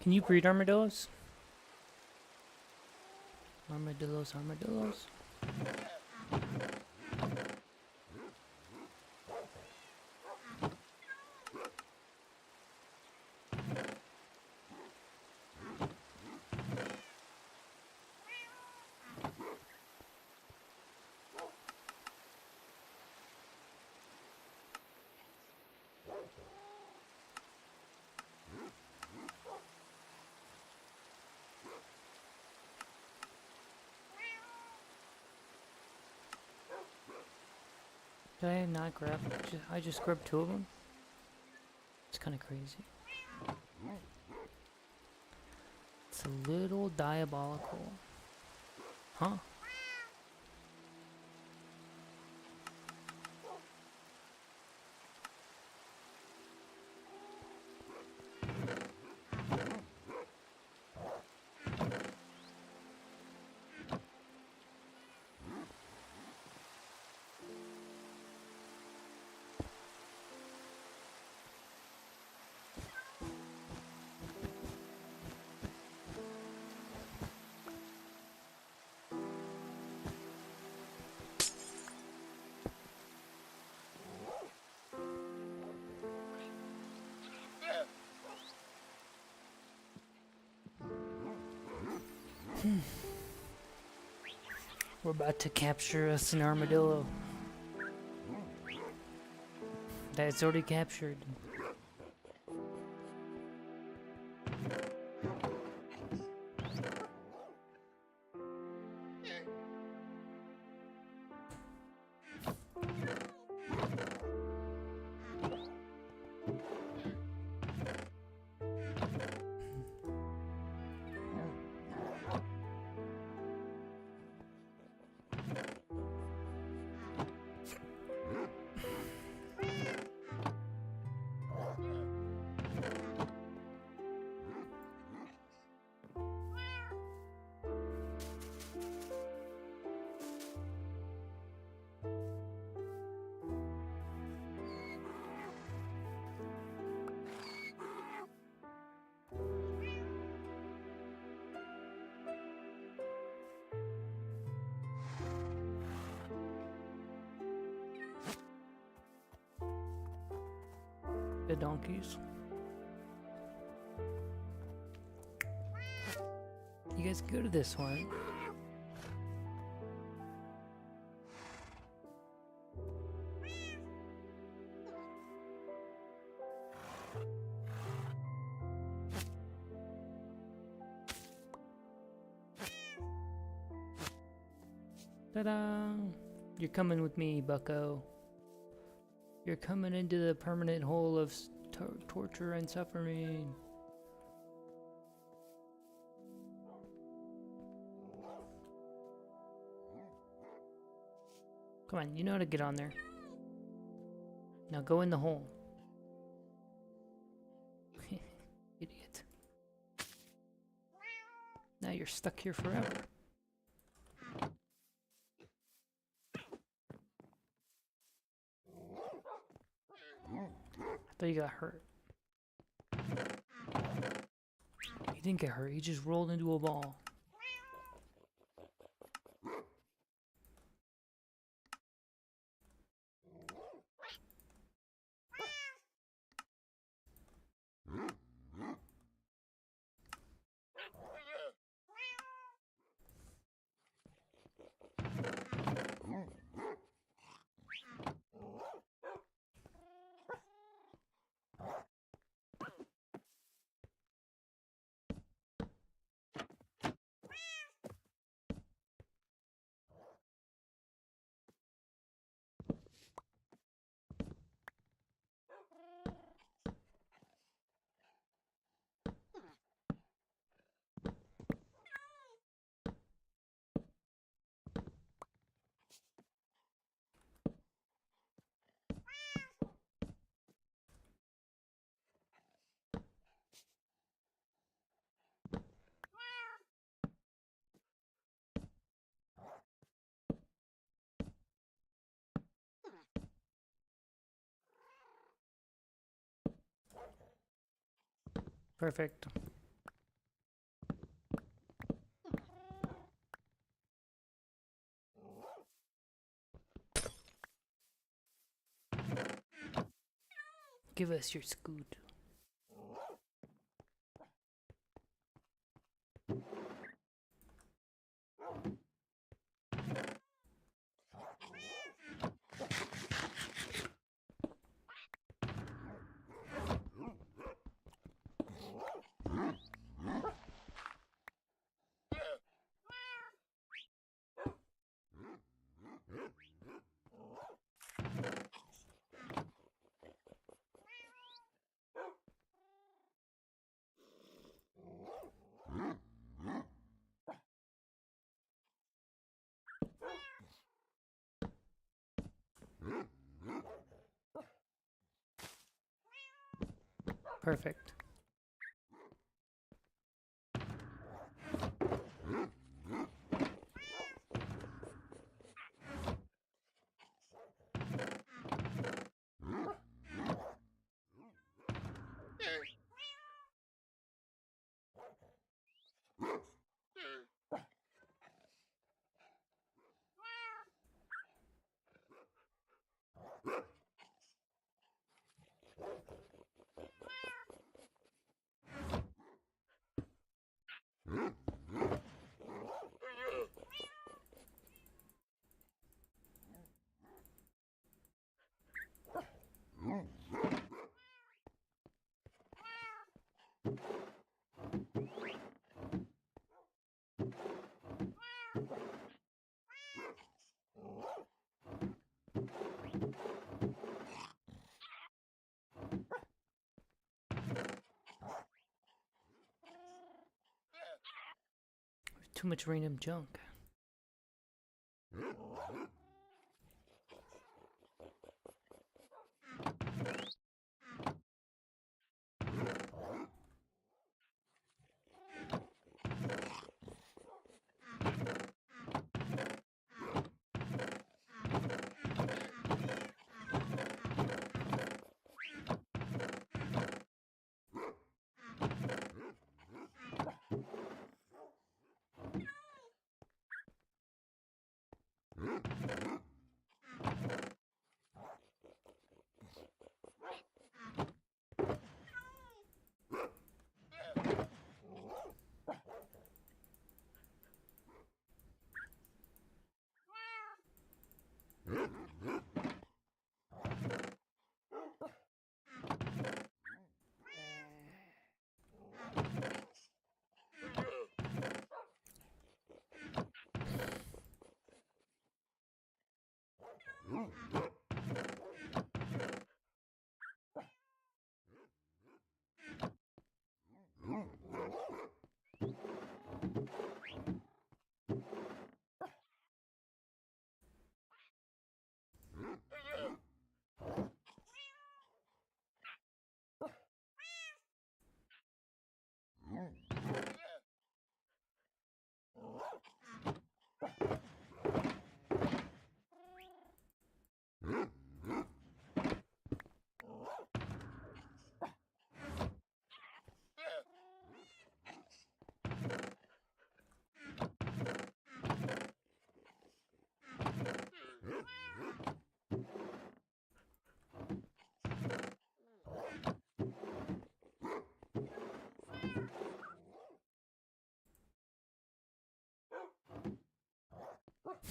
Can you breed armadillos? Armadillos, armadillos. Did I not grab? I just grabbed 2 of them? It's kind of crazy. It's a little diabolical. Huh? We're about to capture us an armadillo. That's already captured. The donkeys. You guys go to this one. Ta-da! You're coming with me, bucko. You're coming into the permanent hole of torture and suffering. Come on, you know how to get on there. Now go in the hole. you're stuck here forever. I thought you got hurt. He didn't get hurt, he just rolled into a ball. Perfect. Give us your scoot. Perfect. Too much random junk.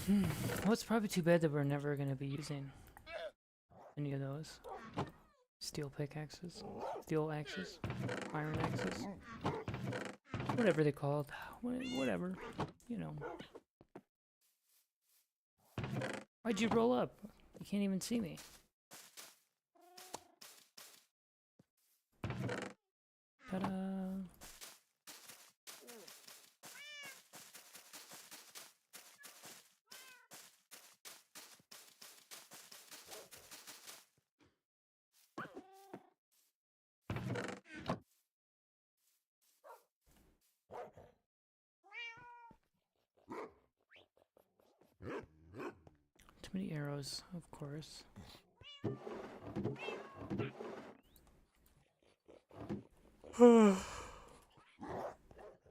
Well, it's probably too bad that we're never going to be using any of those. Steel pickaxes, steel axes, iron axes, whatever they're called, whatever, you know. Why'd you roll up? You can't even see me. Ta-da! Too many arrows, of course.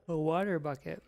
A water bucket.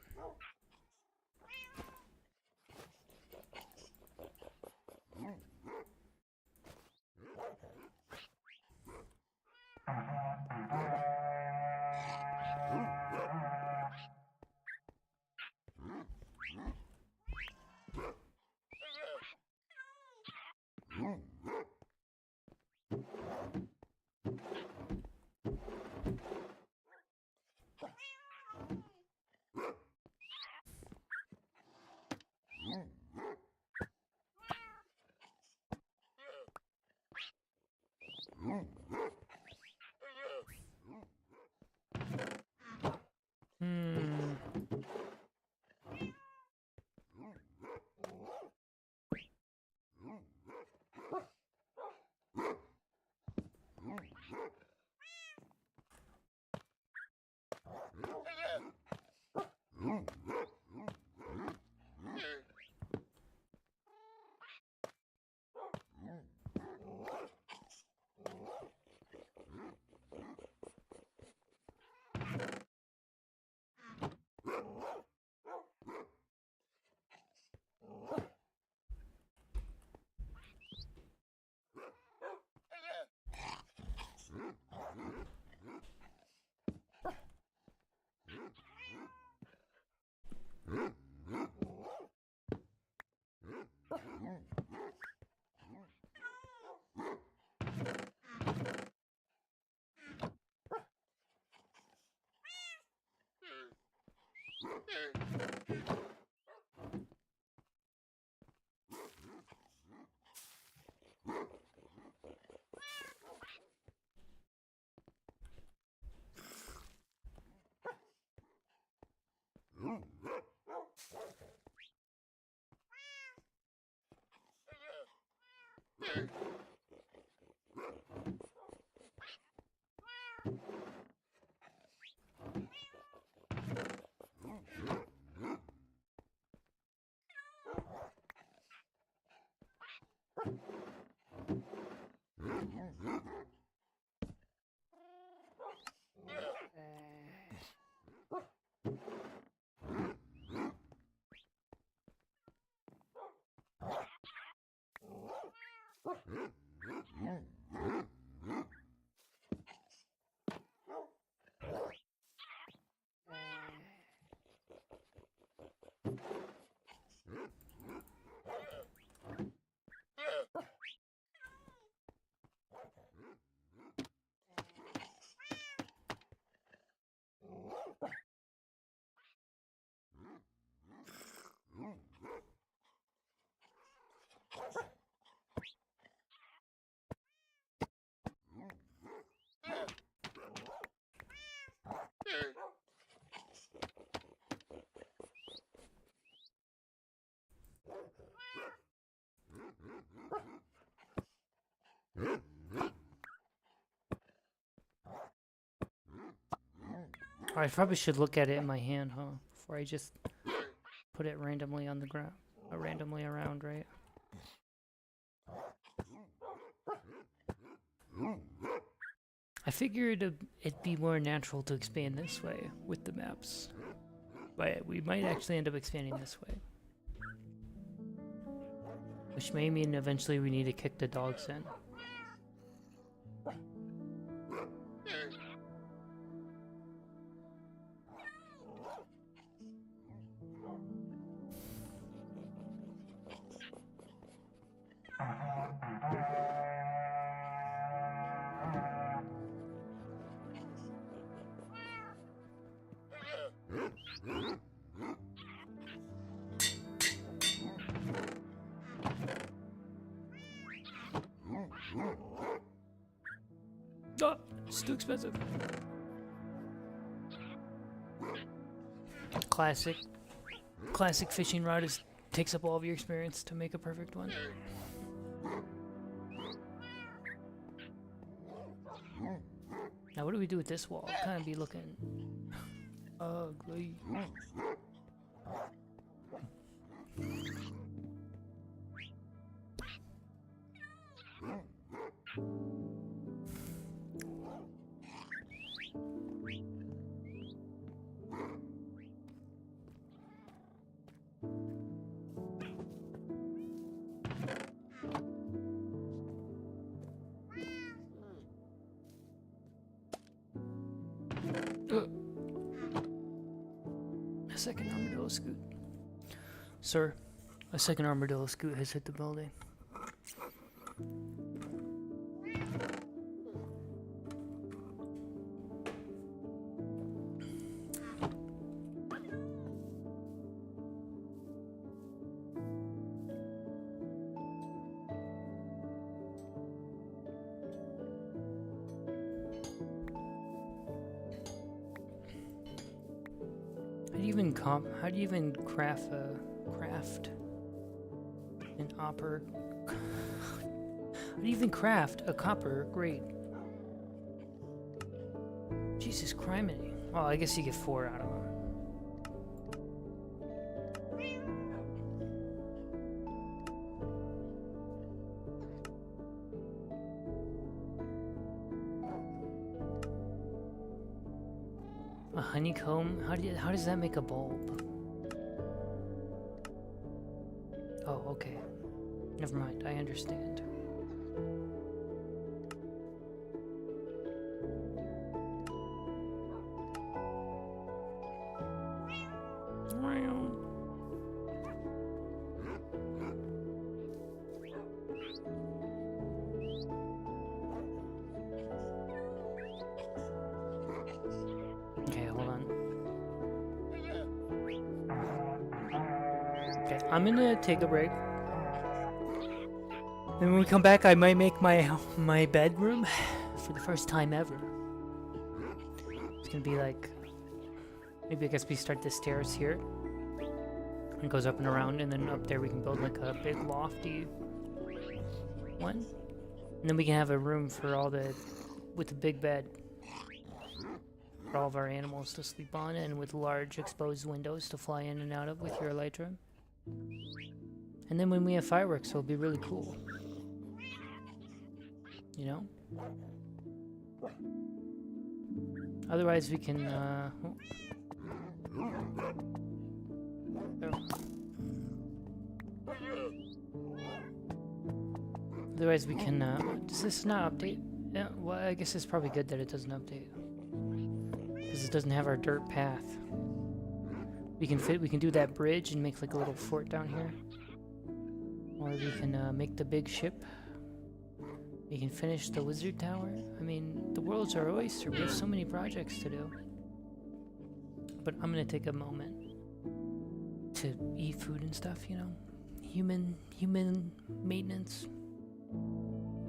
I probably should look at it in my hand, huh? Before I just put it randomly on the ground, randomly around, right? I figured it'd be more natural to expand this way with the maps. But we might actually end up expanding this way. Which may mean eventually we need to kick the dogs in. Oh, it's too expensive. Classic fishing rod takes up all of your experience to make a perfect one. Now what do we do with this wall? Kind of be looking ugly. A second armadillo scoot. Sir, a second armadillo scoot has hit the building. How do you even craft an opera? How do you even craft a copper grate? Jesus criminy. Well, I guess you get 4 out of them. A honeycomb? How does that make a bulb? Oh, okay. Never mind, I understand. Okay, hold on. Okay, I'm gonna take a break. And when we come back, I might make my bedroom for the first time ever. It's gonna be like, maybe I guess we start the stairs here. It goes up and around, and then up there we can build like a big lofty one. And then we can have a room for with a big bed. For all of our animals to sleep on, and with large exposed windows to fly in and out of with your elytra. And then when we have fireworks, it'll be really cool. You know? Otherwise we can, Otherwise we can, does this not update? Yeah, well, I guess it's probably good that it doesn't update. Because it doesn't have our dirt path. We can do that bridge and make like a little fort down here. Or we can make the big ship. We can finish the wizard tower. I mean, the world's our oyster. We have so many projects to do. But I'm gonna take a moment to eat food and stuff, you know? Human maintenance.